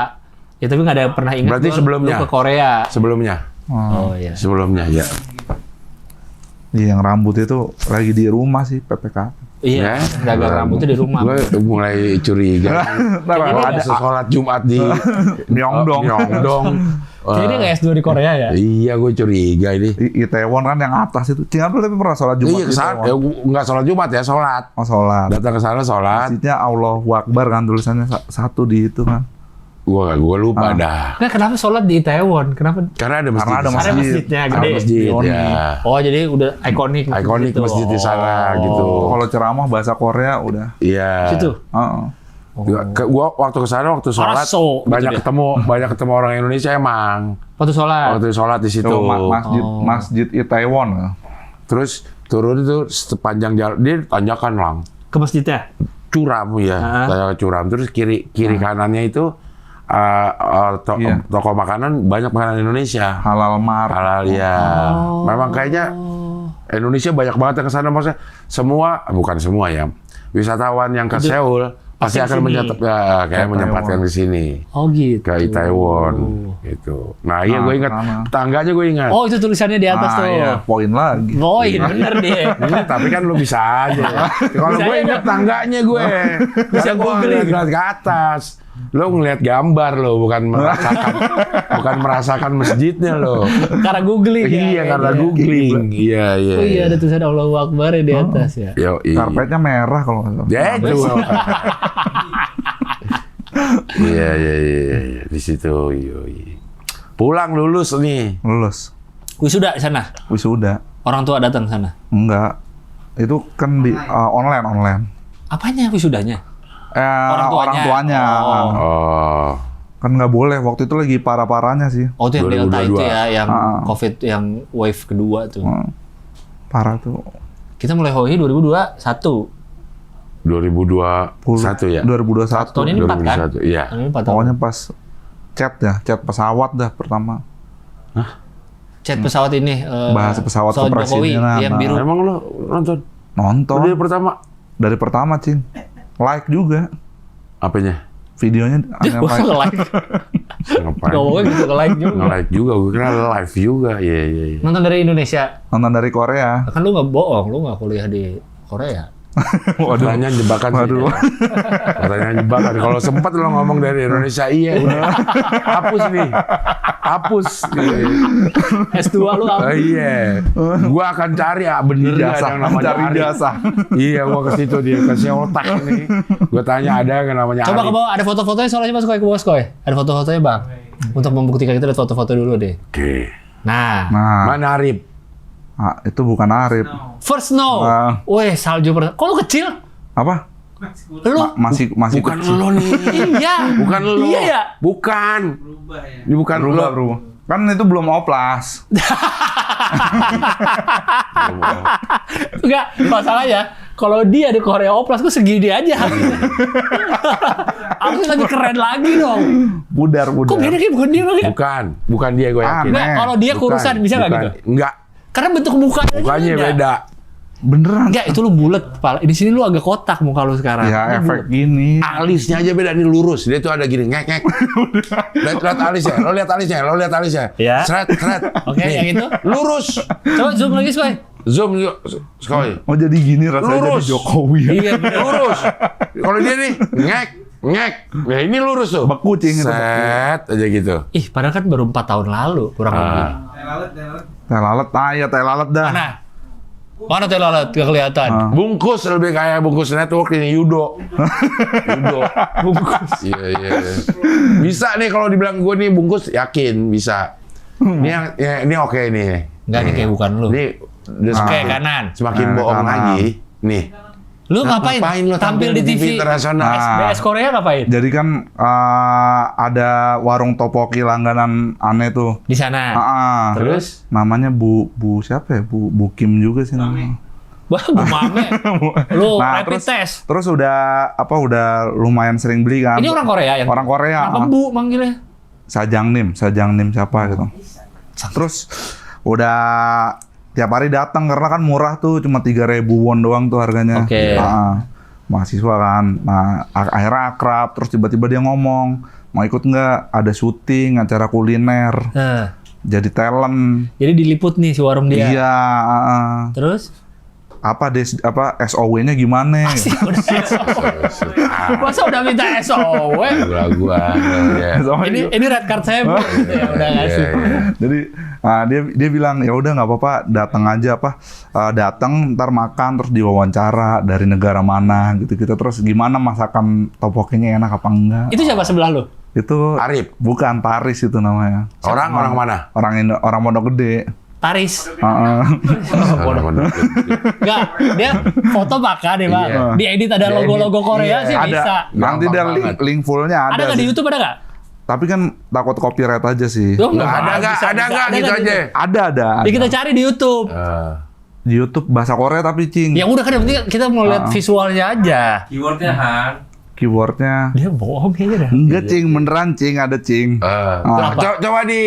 Ya tapi nggak ada pernah ingat Berarti lu sebelumnya? ke Korea. Sebelumnya. Oh iya. Sebelumnya, ya. Iya, yang rambut itu lagi di rumah sih, PPK. Iya, dagang rambutnya di rumah. Gue mulai curiga. Kalau ada sholat Jumat di Myeongdong. Myeongdong. Jadi dia nggak S2 di Korea ya? Iya, gue curiga ini. Itaewon kan yang atas itu. Cingapura tapi pernah sholat Jumat Iya, di kesana. Itaewon. Nggak sholat Jumat ya, sholat. Oh, sholat. Datang ke sana sholat. Masjidnya Allahu Akbar kan tulisannya satu di itu kan. Gue lupa dah. Nah, kenapa sholat di Itaewon? Kenapa? Karena ada masjid. Karena ada di sana. Ada masjidnya Ada gede. masjid, Yoni. ya. Oh, jadi udah ikonik. Ikonik gitu. masjid di sana, gitu. Kalau ceramah bahasa Korea udah. Iya. Situ. Heeh. Gua waktu ke sana waktu sholat Araso, gitu banyak dia. ketemu orang Indonesia emang. Waktu sholat. Waktu sholat di situ. Itu masjid Itaewon. Terus turun itu sepanjang jalan dia tanjakan lang. Ke masjidnya. Curam ya, tanjakan curam. Terus kiri kanannya itu toko makanan banyak makanan Indonesia. Halal Mart. Halal ya. Memang kayaknya Indonesia banyak banget yang ke sana, maksudnya bukan semua ya. Wisatawan yang ke Seoul pasti akan menyempatkan ke sini. Oh gitu. Ke Itaewon gitu. Nah, iya gue ingat tangganya gue ingat. Oh, itu tulisannya di atas tuh. Iya, poin lagi. Poin, bener deh. Tapi kan lu bisa aja. Kalau gue ingat tangganya gue. Bisa gue ngeliat ke atas. Lo ngeliat gambar lo, bukan merasakan masjidnya lo. Karena googling ya. Iya, karena googling. Iya. Oh iya, ada tulisan Allahu Akbar di atas ya. Karpetnya merah kalau nggak salah. Ya itu. Iya. Di situ. Pulang lulus nih. Lulus. Wisuda di sana. Wisuda. Orang tua datang sana. Enggak. Itu kan di online. Apanya wisudanya? Orang tuanya. Oh. Kan nggak boleh. Waktu itu lagi parah-parahnya sih. Oh, itu yang Delta 2022. itu ya, yang COVID yang wave kedua tuh. Parah tuh. Kita mulai Hoi 2021. 2021 ya? 2021. Tahun ini 4 kan? 2021, iya. Tahun ini 4 tahun. Pokoknya pas chat pesawat dah pertama. Chat pesawat ini. Bahasa pesawat pesawat Jokowi kepresidenan. yang biru. Emang lo nonton? Nonton. Dari pertama? Dari pertama, Cing. Like juga. Apanya? Videonya Dia ada like. nge-like. Ngapain? Ngomongnya gitu, nge-like juga. Nge-like juga, gue kira live juga. Iya. Nonton dari Indonesia. Nonton dari Korea. Kan lu nggak bohong, lu nggak kuliah di Korea. Pertanyaan jebakan sih. Waduh. Pertanyaan jebakan. Kalau sempat lo ngomong dari Indonesia, iya udah. Hapus. S2 lu apa? Iya. Gua akan cari bener nggak ada yang namanya Cari Arif. jasa. Iya, gua ke situ dia kasih otak ini. Gua tanya ada yang namanya Coba Arif. ke bawah, ada foto-fotonya soalnya masuk ke bawah, Skoy. Ada foto-fotonya, Bang. Untuk membuktikan kita lihat foto-foto dulu deh. Oke. Nah, Mana Arif? Itu bukan Arif. first snow. Weh, salju pertama. Kok lu kecil? Apa? Lu? Masih Bukan kecil. lo nih. Iya. Bukan lo. Iya ya? Bukan. Berubah ya. Ini bukan lo. Berubah. Kan itu belum oplas. Enggak, masalahnya kalau dia di Korea Oplas, gue segini aja. Harusnya lebih keren lagi dong. Budar. Kok beda kayak bukan dia lagi? Bukan dia gue yakin. Enggak, kalau dia kurusan bisa nggak gitu? Enggak. Karena bentuk mukanya Mukanya beda. Beneran. Enggak, itu lu bulat kepala. Di sini lu agak kotak muka lu sekarang. Ya, Lu efek gini. Alisnya aja beda nih lurus. Dia tuh ada gini ngek. Lihat alisnya. Lo lihat alisnya. Ya. Seret. Oke, Nih. yang itu. Lurus. Coba zoom lagi, Skoy. Zoom yuk. Sekali. Oh jadi gini rasanya Lurus. jadi Jokowi. Iya, bener. Lurus. Kalau dia nih ngek. Nah ini lurus tuh. Beku, Cing, itu beku. Set aja gitu. Ih, padahal kan baru 4 tahun lalu kurang lebih. Dan laut. Teh lalat, iya teh lalat dah. Mana teh lalat? Gak kelihatan. Bungkus lebih kayak bungkus network ini Yudo. Yudo. Bungkus. Iya. Bisa nih kalau dibilang gue nih bungkus, yakin bisa. Ini oke nih. Enggak nih kayak bukan lu. Ini Oke, kanan. Semakin bohong kanan. lagi. Nih. Lu ngapain Lu tampil di TV internasional? SBS Korea ngapain? Jadi kan ada warung topoki langganan aneh tuh. Di sana. Terus? Namanya Bu siapa ya? Bu Kim juga sih namanya. Wah, Bu Mame. Lu Nah, rapid test. Terus udah lumayan sering beli kan. Ini orang Korea yang Orang Korea. Kenapa Bu manggilnya? Sajangnim siapa gitu. Terus udah tiap hari datang karena kan murah tuh, cuma 3.000 won doang tuh harganya. Oke. Mahasiswa kan. Nah, akhirnya akrab, terus tiba-tiba dia ngomong, mau ikut nggak? Ada syuting acara kuliner. Jadi talent. Jadi diliput nih si warung dia. Iya. Terus? SOW-nya gimana? Masa udah minta SOW? Gua. Ini red card saya Bu. Gitu ya, udah ngasih. Jadi dia bilang ya udah nggak apa-apa, datang aja datang ntar makan terus diwawancara dari negara mana gitu terus gimana masakan topokinya enak apa enggak. Itu siapa sebelah lu? Itu Arif. Bukan Taris itu namanya. Orang mana? Orang Pondok Gede. Taris. Enggak, dia foto makan ya Bang. Iya. Diedit ada logo-logo Korea sih bisa. Nanti dia link fullnya ada. Ada nggak di YouTube ada nggak? Tapi kan takut copyright aja sih. Nggak ada gitu aja. Ada. Ya kita cari di YouTube. Di YouTube bahasa Korea tapi cing. Ya udah kan yang penting kita mau lihat visualnya aja. Keywordnya Han. Keywordnya. Dia bohong kayaknya dah. Enggak cing, beneran cing, ada cing. Coba di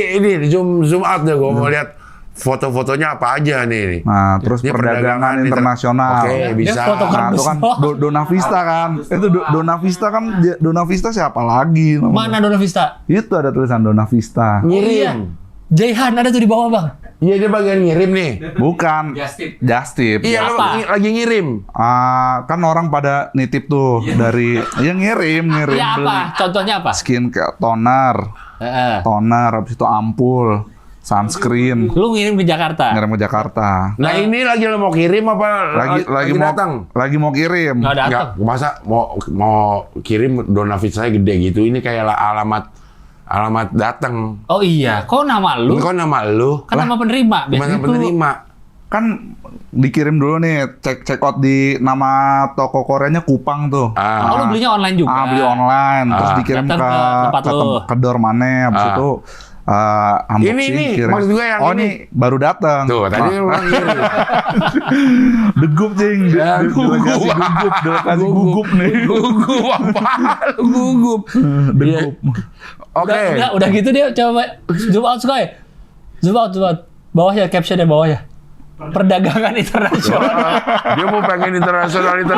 zoom out deh, gue mau lihat foto-fotonya apa aja nih. Nah, terus Ini perdagangan internasional. Oke, bisa. Nah, itu kan Donavista kan. Itu Donavista kan, Donavista siapa lagi? Mana Donavista? Itu ada tulisan Donavista. Ngirim. Jaihan ada tuh di bawah Bang. Iya, dia bagian ngirim nih. Bukan. Just Tip. Iya, lu lagi ngirim. Kan orang pada nitip tuh dari ngirim Ya beli apa? Contohnya apa? skin kayak toner, habis itu ampul, sunscreen, Lu ngirim ke Jakarta? ngirim ke Jakarta. Nah, ini lagi lo mau kirim apa Lagi mau datang? lagi mau kirim. Nggak datang. Enggak, masa mau kirim Donavista saya gede gitu. Ini kayak alamat datang. Oh iya, kok nama lu? Kok nama lu? Kan nama penerima. Gimana Biasanya penerima? Kan dikirim dulu nih, check out di nama toko Koreanya Kupang tuh. Oh, lu belinya online juga? Beli online, terus dikirim Datang ke ke tempat lu. ke door mana, habis itu unboxing, Ini, kirim. maksud gue yang ini baru datang. Tuh, tadi lu bilang ngirim. Degup cing, delegasi gugup nih. Gugup apa? Gugup. Degup. Oke. Udah gitu dia coba zoom out Skoy. Zoom out. Bawahnya captionnya bawahnya. Perdagangan internasional. Dia mau pengen internasional nih.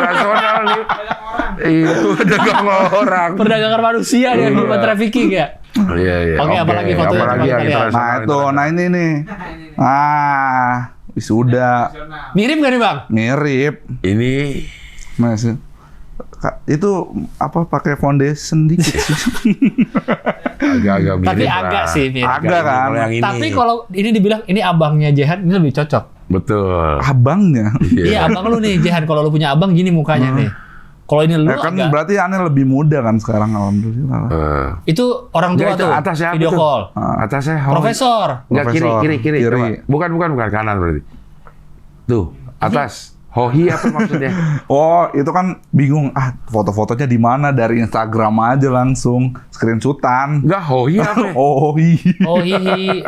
Iya, dagang orang. Perdagangan manusia dia bukan trafficking ya. Iya. Oke, apalagi fotonya apalagi coba yang kita lihat. internasional. Nah ini nih. Wisuda. Mirip gak nih Bang? Mirip. Ini Mas. Itu apa pakai foundation dikit sih. agak-agak mirip. Tapi lah. agak sih mirip. Agak kan. Kalau yang ini. Tapi kalau ini dibilang ini abangnya Jehan, ini lebih cocok. Betul. Abangnya. Iya, abang lu nih Jehan. Kalau lu punya abang gini mukanya nih. Kalau ini lu Kan agak. berarti aneh lebih muda kan sekarang alhamdulillah. Itu orang tua Itu tuh. atasnya apa Video tuh? call. Atasnya Profesor. Enggak, Profesor. kiri. Kiri. Coba. Bukan kanan berarti. Tuh, atas. Hohi apa maksudnya? Oh, itu kan bingung. Foto-fotonya di mana? Dari Instagram aja langsung screenshotan. Enggak, hohi apa? Oh, Oh hihi.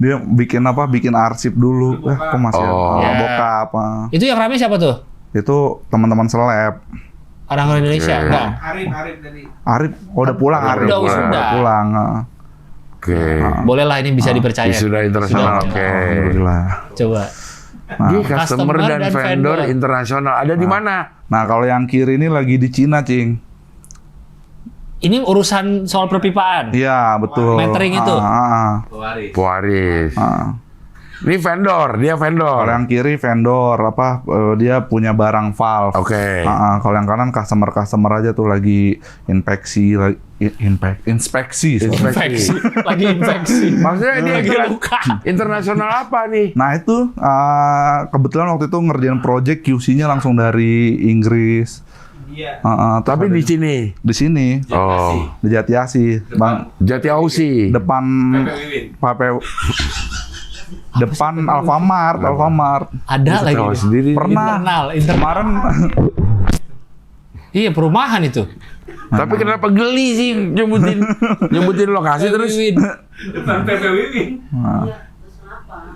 dia bikin arsip dulu. Kok masih Ya. bokap. Itu yang rame siapa tuh? Itu teman-teman seleb. Orang Indonesia? Enggak. Arif dari Arif, udah pulang Arif. Udah wisuda. Pulang. Oke. Boleh lah ini bisa dipercaya. Sudah internasional, Sudah. oke. Alhamdulillah. Coba. Dia customer dan vendor internasional. Ada di mana? Nah, kalau yang kiri ini lagi di Cina, Cing. Ini urusan soal perpipaan. Iya, betul. Metering itu? Pewaris. Puaris. Ini vendor, dia vendor. Kalau yang kiri vendor dia punya barang valve. Oke. Kalau yang kanan customer aja tuh lagi inspeksi, inspeksi. Lagi infeksi. Maksudnya dia Lagi kira luka. internasional apa nih? Nah itu kebetulan waktu itu ngerjain project QC-nya langsung dari Inggris. Iya. Tapi di sini. Di sini Oh, di Jatiasi, Bang. Jati Ausi. Depan depan Alfamart. Ada lagi. Tahu sendiri. Pernah Internal. kemarin Iya, perumahan itu. Tapi kenapa geli sih nyebutin lokasi terus? Depan PP Wiwin.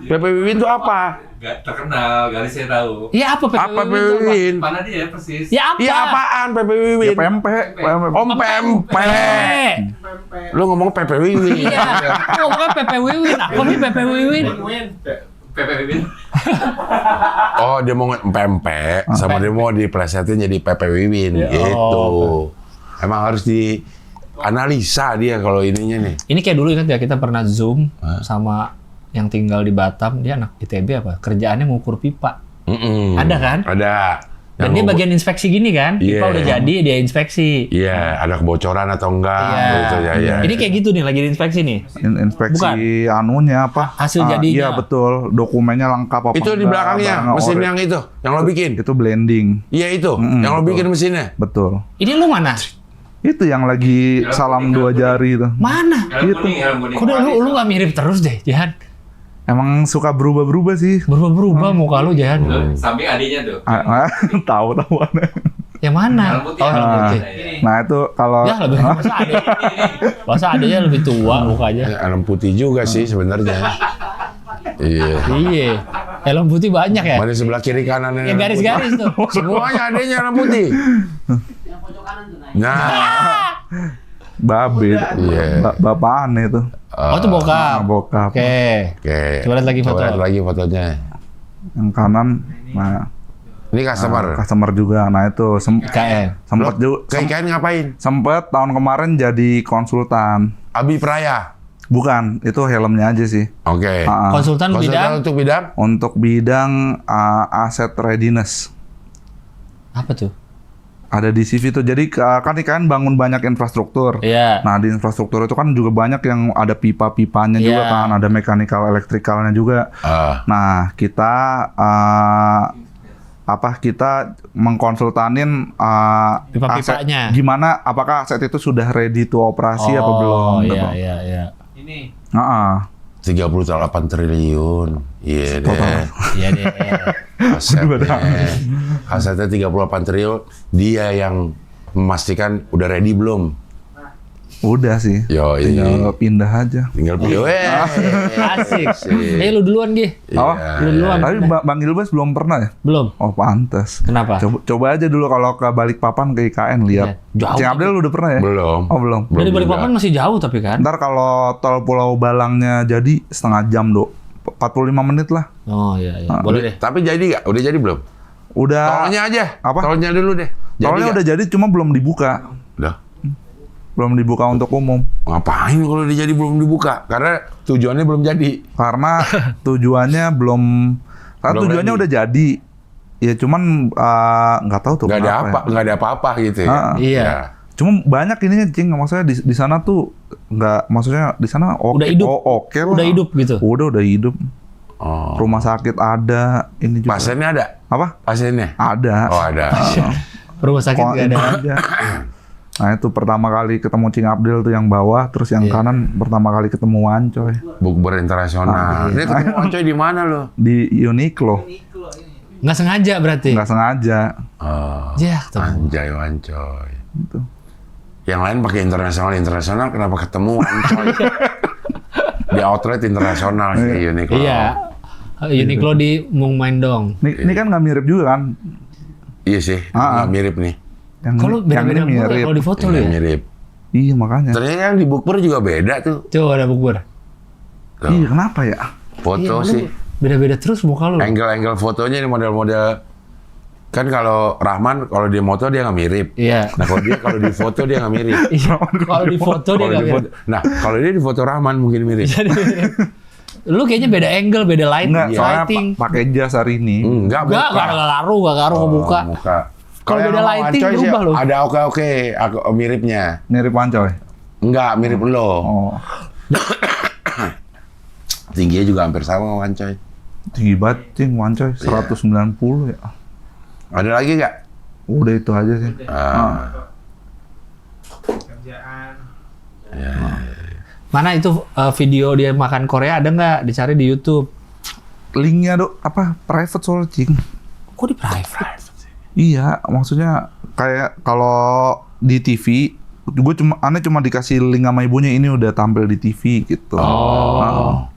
PP Wiwin itu apa? Gak terkenal, kali saya tahu. Iya, apa PPW? Apa PP Wiwin? Mana dia persis? Ya apa? Iya apaan PP ya Wiwin? pempek. Om pempek. Lu ngomong PP Wiwin. Iya. Ngomongnya PP Wiwin. Apa nih PP Wiwin? PP Wiwin. Oh, dia mau pempek sama dia mau diplesetin jadi PP Wiwin gitu. Emang harus dianalisa dia kalau ininya nih. Ini kayak dulu kan ya, kita pernah Zoom sama yang tinggal di Batam, dia anak ITB apa? Kerjaannya ngukur pipa. Ada kan? Ada. Dan dia bagian inspeksi gini kan? Pipa Iya. udah jadi, dia inspeksi. Iya, ada kebocoran atau enggak gitu ya. Iya. Ini kayak gitu nih, lagi inspeksi nih. Inspeksi anunya apa? Hasil jadinya. Iya betul, dokumennya lengkap apa Itu di enggak, belakangnya, barangnya mesin ori. yang itu, yang lo bikin. Itu blending. Iya itu, yang lo betul. bikin mesinnya. Betul. Ini lu mana? Itu yang lagi salam dua jari itu. Mana? Helm kuning. Kok lu gak mirip terus deh, Jahan? Emang suka berubah-berubah sih. Berubah-berubah muka lu, Jahan. Samping adiknya tuh. Tahu. Yang mana? Helm putih. Oh, helm putih. Nah itu kalau Ya lebih masa adanya lebih tua mukanya. Helm putih juga sih sebenarnya. Iya. Iya. Helm putih banyak ya? Mana sebelah kiri kanan Ya garis-garis tuh. Semuanya adanya helm putih. Nah, babe, Iya. bapaan itu. Oh, itu bokap. Bokap. Oke. oke. Coba lihat lagi foto. Coba lihat lagi fotonya. Yang kanan, nah Ini customer juga. Nah itu KN. sempat Lo juga ke IKN ngapain? sempet tahun kemarin jadi konsultan. Abi Praya. Bukan, itu helmnya aja sih. Oke. Konsultan bidang untuk bidang? Untuk bidang asset readiness. apa tuh? Ada di CV tuh. Jadi kan IKN bangun banyak infrastruktur. Iya. Nah di infrastruktur itu kan juga banyak yang ada pipa-pipanya juga Iya. kan, ada mechanical, elektrikalnya juga. Nah kita kita mengkonsultanin Pipa-pipanya. gimana, apakah aset itu sudah ready to operasi apa belum? Oh, gitu. iya. Ini. 38 triliun. Iya deh. Iya deh. Asetnya 38 triliun. Dia yang memastikan udah ready belum? Udah sih. Yoi. Tinggal pindah aja. Tinggal pilih. Asik. Lu duluan, Gi. Oh, Lu duluan. tapi Bang Ilbas belum pernah ya? Belum. Oh, pantes. Kenapa? Coba aja dulu kalau ke Balikpapan ke IKN lihat. Iya. Jauh. Cing Abdel udah pernah ya? Belum. Oh, belum. Dari juga. Balikpapan masih jauh tapi kan. Ntar kalau tol Pulau Balangnya jadi setengah jam, 45 menit lah. Oh iya. Boleh deh. Tapi jadi nggak? Udah jadi belum? Udah. Tolnya aja. Apa? Tolnya dulu deh. Tolnya udah jadi, cuma belum dibuka. Udah. Belum dibuka untuk umum. Ngapain kalau dia jadi belum dibuka? Karena tujuannya belum jadi. Karena tujuannya belum. Karena Belum tujuannya ready. udah jadi. Ya cuman nggak tahu tuh Nggak ada kenapa apa, ya. nggak ada apa-apa gitu ya. Iya. Ya. Cuma banyak ininya, Cing. Maksudnya di sana tuh nggak, maksudnya di sana oke. Udah hidup. Oke lah. Udah hidup gitu. Udah hidup. Oh. Rumah sakit ada, ini juga. Pasiennya ada? Apa? Pasiennya? Ada. Oh ada. Rumah sakit Kok nggak ada. aja. Nah itu pertama kali ketemu Cing Abdel tuh yang bawah, terus yang kanan pertama kali ketemu Wancoy Bukber internasional. Ini ketemu Wancoy di mana lo? di Uniqlo. Nggak sengaja berarti. Nggak sengaja. Oh. Ya, ketemu. Anjay Wancoy. Gitu. Yang lain pakai internasional, kenapa ketemu Wancoy? Di outlet internasional sih Uniqlo. Iya. Uniqlo di Mung Main Dong. Ini kan nggak mirip juga kan? Iya sih, nggak mirip nih. Yang Kalau ini beda-beda mulu ya mirip. kalau di foto lu Iya, ya. mirip. Iya makanya. Ternyata yang di Bukber juga beda tuh. Coba ada bukber. Tuh, Iya kenapa ya? foto Iya, lu sih. beda-beda terus muka lu. Angle-angle fotonya ini model-model. Kan kalau Rahman, kalau di moto dia nggak mirip. Iya. Nah kalau di foto dia nggak mirip. Iya. Kalau di foto dia Kalau nggak di mirip. foto, nah kalau dia di foto Rahman mungkin mirip. Jadi mirip. Lu kayaknya beda angle, beda Enggak, soalnya lighting. pakai jas hari ini. Enggak Gak ngebuka. Muka. Kalau beda yang lighting Wancoy sih berubah loh. Ada oke miripnya. Mirip Wancoy. Enggak, mirip lo. Oh, Tingginya juga hampir sama Wancoy. tinggi banget Cing Wancoy, 190 ya. Ada lagi nggak? Udah itu aja sih. Kerjaan. Mana itu video dia makan Korea ada nggak? Dicari di YouTube. Linknya private soalnya Cing. Kok di private? Iya, maksudnya kayak kalau di TV, aneh cuma dikasih link sama ibunya, ini udah tampil di TV gitu.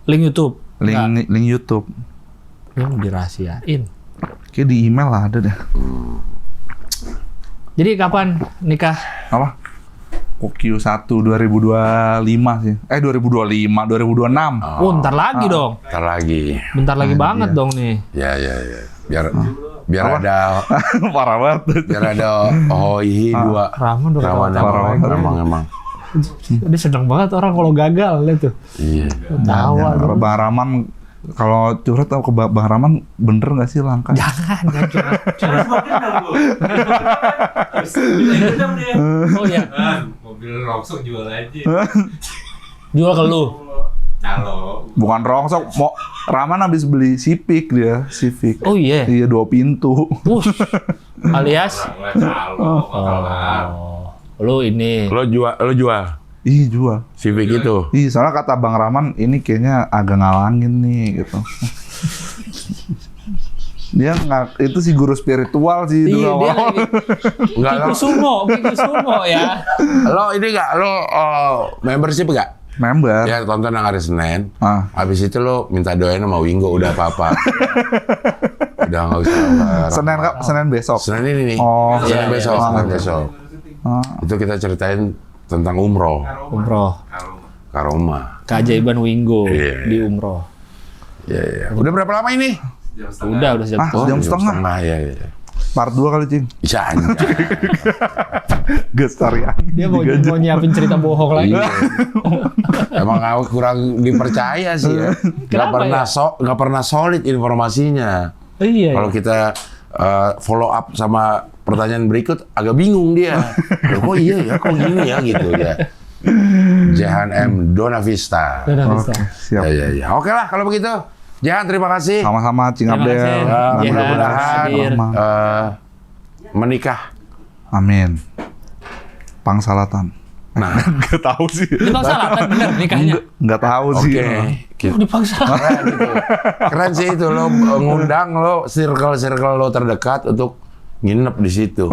Link YouTube. Link YouTube. Ini mau dirahasiain. Kayak di email lah ada deh. Jadi kapan nikah? Apa? Q1 2025 sih. 2026. Oh, ntar lagi dong. Ntar lagi. Bentar lagi banget dong nih. Ya. Biar ada Parah banget. biar ada dua. Raman udah Ramang emang. Dia seneng banget orang kalau gagal lihat tuh. Iya. Tawa. Kalau Bang Rahman, kalau curhat atau ke Bang Rahman, bener nggak sih langka? Jangan curhat. Harus dendam dia. Oh iya. Mobil rongsok jual aja. Jual ke lu. Calo. Bukan rongsok, mau Rahman habis beli Civic dia, Civic. Oh iya. Iya 2 pintu. Alias. Calo. Makalah. Lu ini. Lo jual Ih jual. Civic itu. Ih soalnya kata Bang Rahman ini kayaknya agak ngalangin nih gitu. Dia itu si guru spiritual sih dulu Iya, dia awal. lagi. Enggak Kiku sumo ya. lo ini enggak lo membership enggak? Member. Ya tonton yang hari Senin. Ah. Habis itu lo minta doain sama Wingo udah apa-apa. Udah nggak usah. Senin besok. Senin ini nih. Oh, Senin iya, besok. iya, Senin besok. Itu kita ceritain tentang umroh. Umroh. Karoma. Keajaiban Wingo Iya. di umroh. Iya. Udah berapa lama ini? Udah sejam. Jam setengah. Ya. Part 2 kali Cing. Bisa aja. Gestarian. Dia mau nyiapin cerita bohong lagi. Iya. Emang aku kurang dipercaya sih ya. Kenapa Nggak pernah solid informasinya. Iya. Kalau kita follow up sama pertanyaan berikut agak bingung dia. Loh, kok iya ya, kok gini ya gitu ya. Jahan M Dona Vista. Oke, siap. Ya. Oke lah kalau begitu. Jahan terima kasih. Sama-sama Cing Terima Abdel. kasih. Jahan, Mudah-mudahan hadir. menikah. Amin. Pangsalatan. Nah, Nggak tahu sih. Di Pangsalatan bener nikahnya. Nggak tahu sih. oke. Gitu. Di Pangsalatan. Keren itu. Keren sih itu lo ngundang lo circle lo terdekat untuk nginep di situ.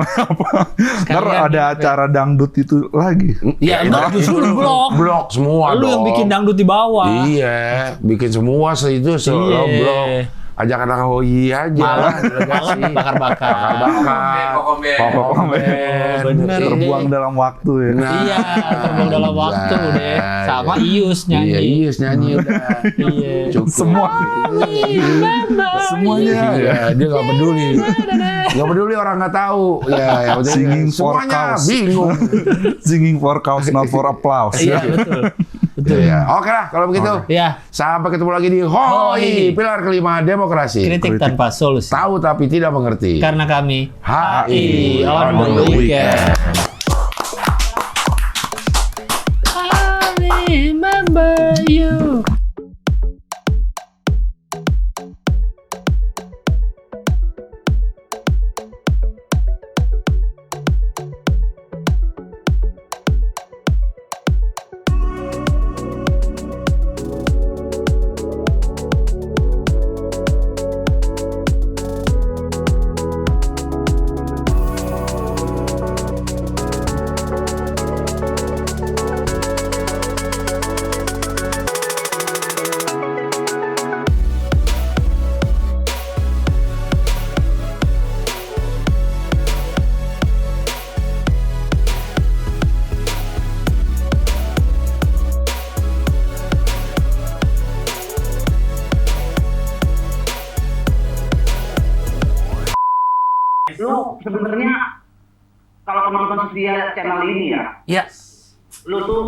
Ntar ada acara dangdut itu lagi. Ya enggak justru lu blok. Blok semua Lu yang dong. bikin dangdut di bawah. Iya, bikin semua itu lo Iya. blok. Ajak anak HOI aja. Malam delegasi. bakar-bakar. Pokok Bener. Terbuang dalam waktu ya. Iya, terbuang dalam waktu deh. Sama Ius nyanyi. Iya, Ius nyanyi udah. Iya. Cukup. Semuanya. Iya, dia nggak peduli. Nggak peduli orang nggak tahu. Ya, yang penting Singing for semuanya cows. bingung. Singing for cows, not for applause. Iya, betul. Betul. Iya. Oke lah kalau begitu. Ya, Sampai ketemu lagi di HOI, pilar kelima demokrasi. kritik tanpa solusi. Tahu tapi tidak mengerti. Karena kami HI on the weekend. I remember you. Lu sebenarnya kalau penonton setia channel ini ya, Ya, lu tuh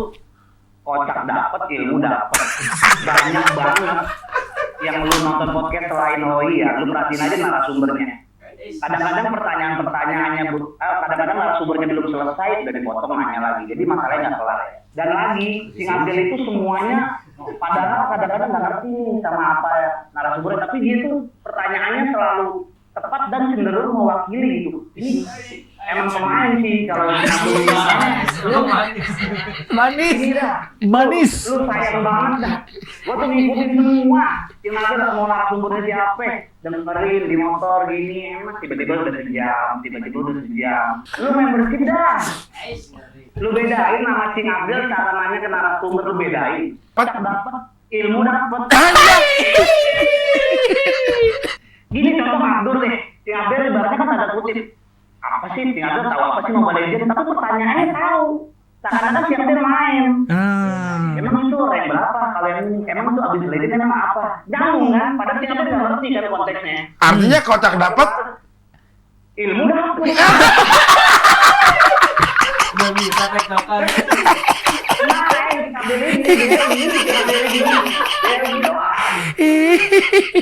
kocak dapet, ilmu dapet, banyak banget. yang lu nonton podcast selain OI ya, lu perhatiin aja narasumbernya. Kadang-kadang pertanyaannya, kadang-kadang narasumbernya belum selesai udah dipotong nanya lagi. Jadi masalahnya nggak kelar ya. Dan lagi, si Abdel itu semuanya padahal kadang-kadang nggak ngerti sama apa ya narasumbernya, tapi dia tuh pertanyaannya selalu tepat dan cenderung mewakili gitu. Ini emang pemain sih kalau Manis. lu sayang banget dah. Gua tuh ngikutin semua. Yang ada mau narasumbernya siapa, dengerin di motor gini, emang tiba-tiba udah sejam. Lu membership dah. Lu bedain nama Cing Abdel cara nanya ke narasumber, lu bedain. Dapat ilmu dapat. Gini contoh Abdul deh. Cing Abdel ibaratnya kan tanda kutip. Apa sih Cing Abdel tahu apa sih Mobile Legends, tapi pertanyaannya tahu. Seakan-akan si Abdel main. Emang itu rank berapa? Kalau yang emang itu abis Legends emang apa? Jangan kan? Padahal si Abdel nggak ngerti kan konteksnya. Artinya kotak dapat Ilmu dapat. Nggak bisa tektokan.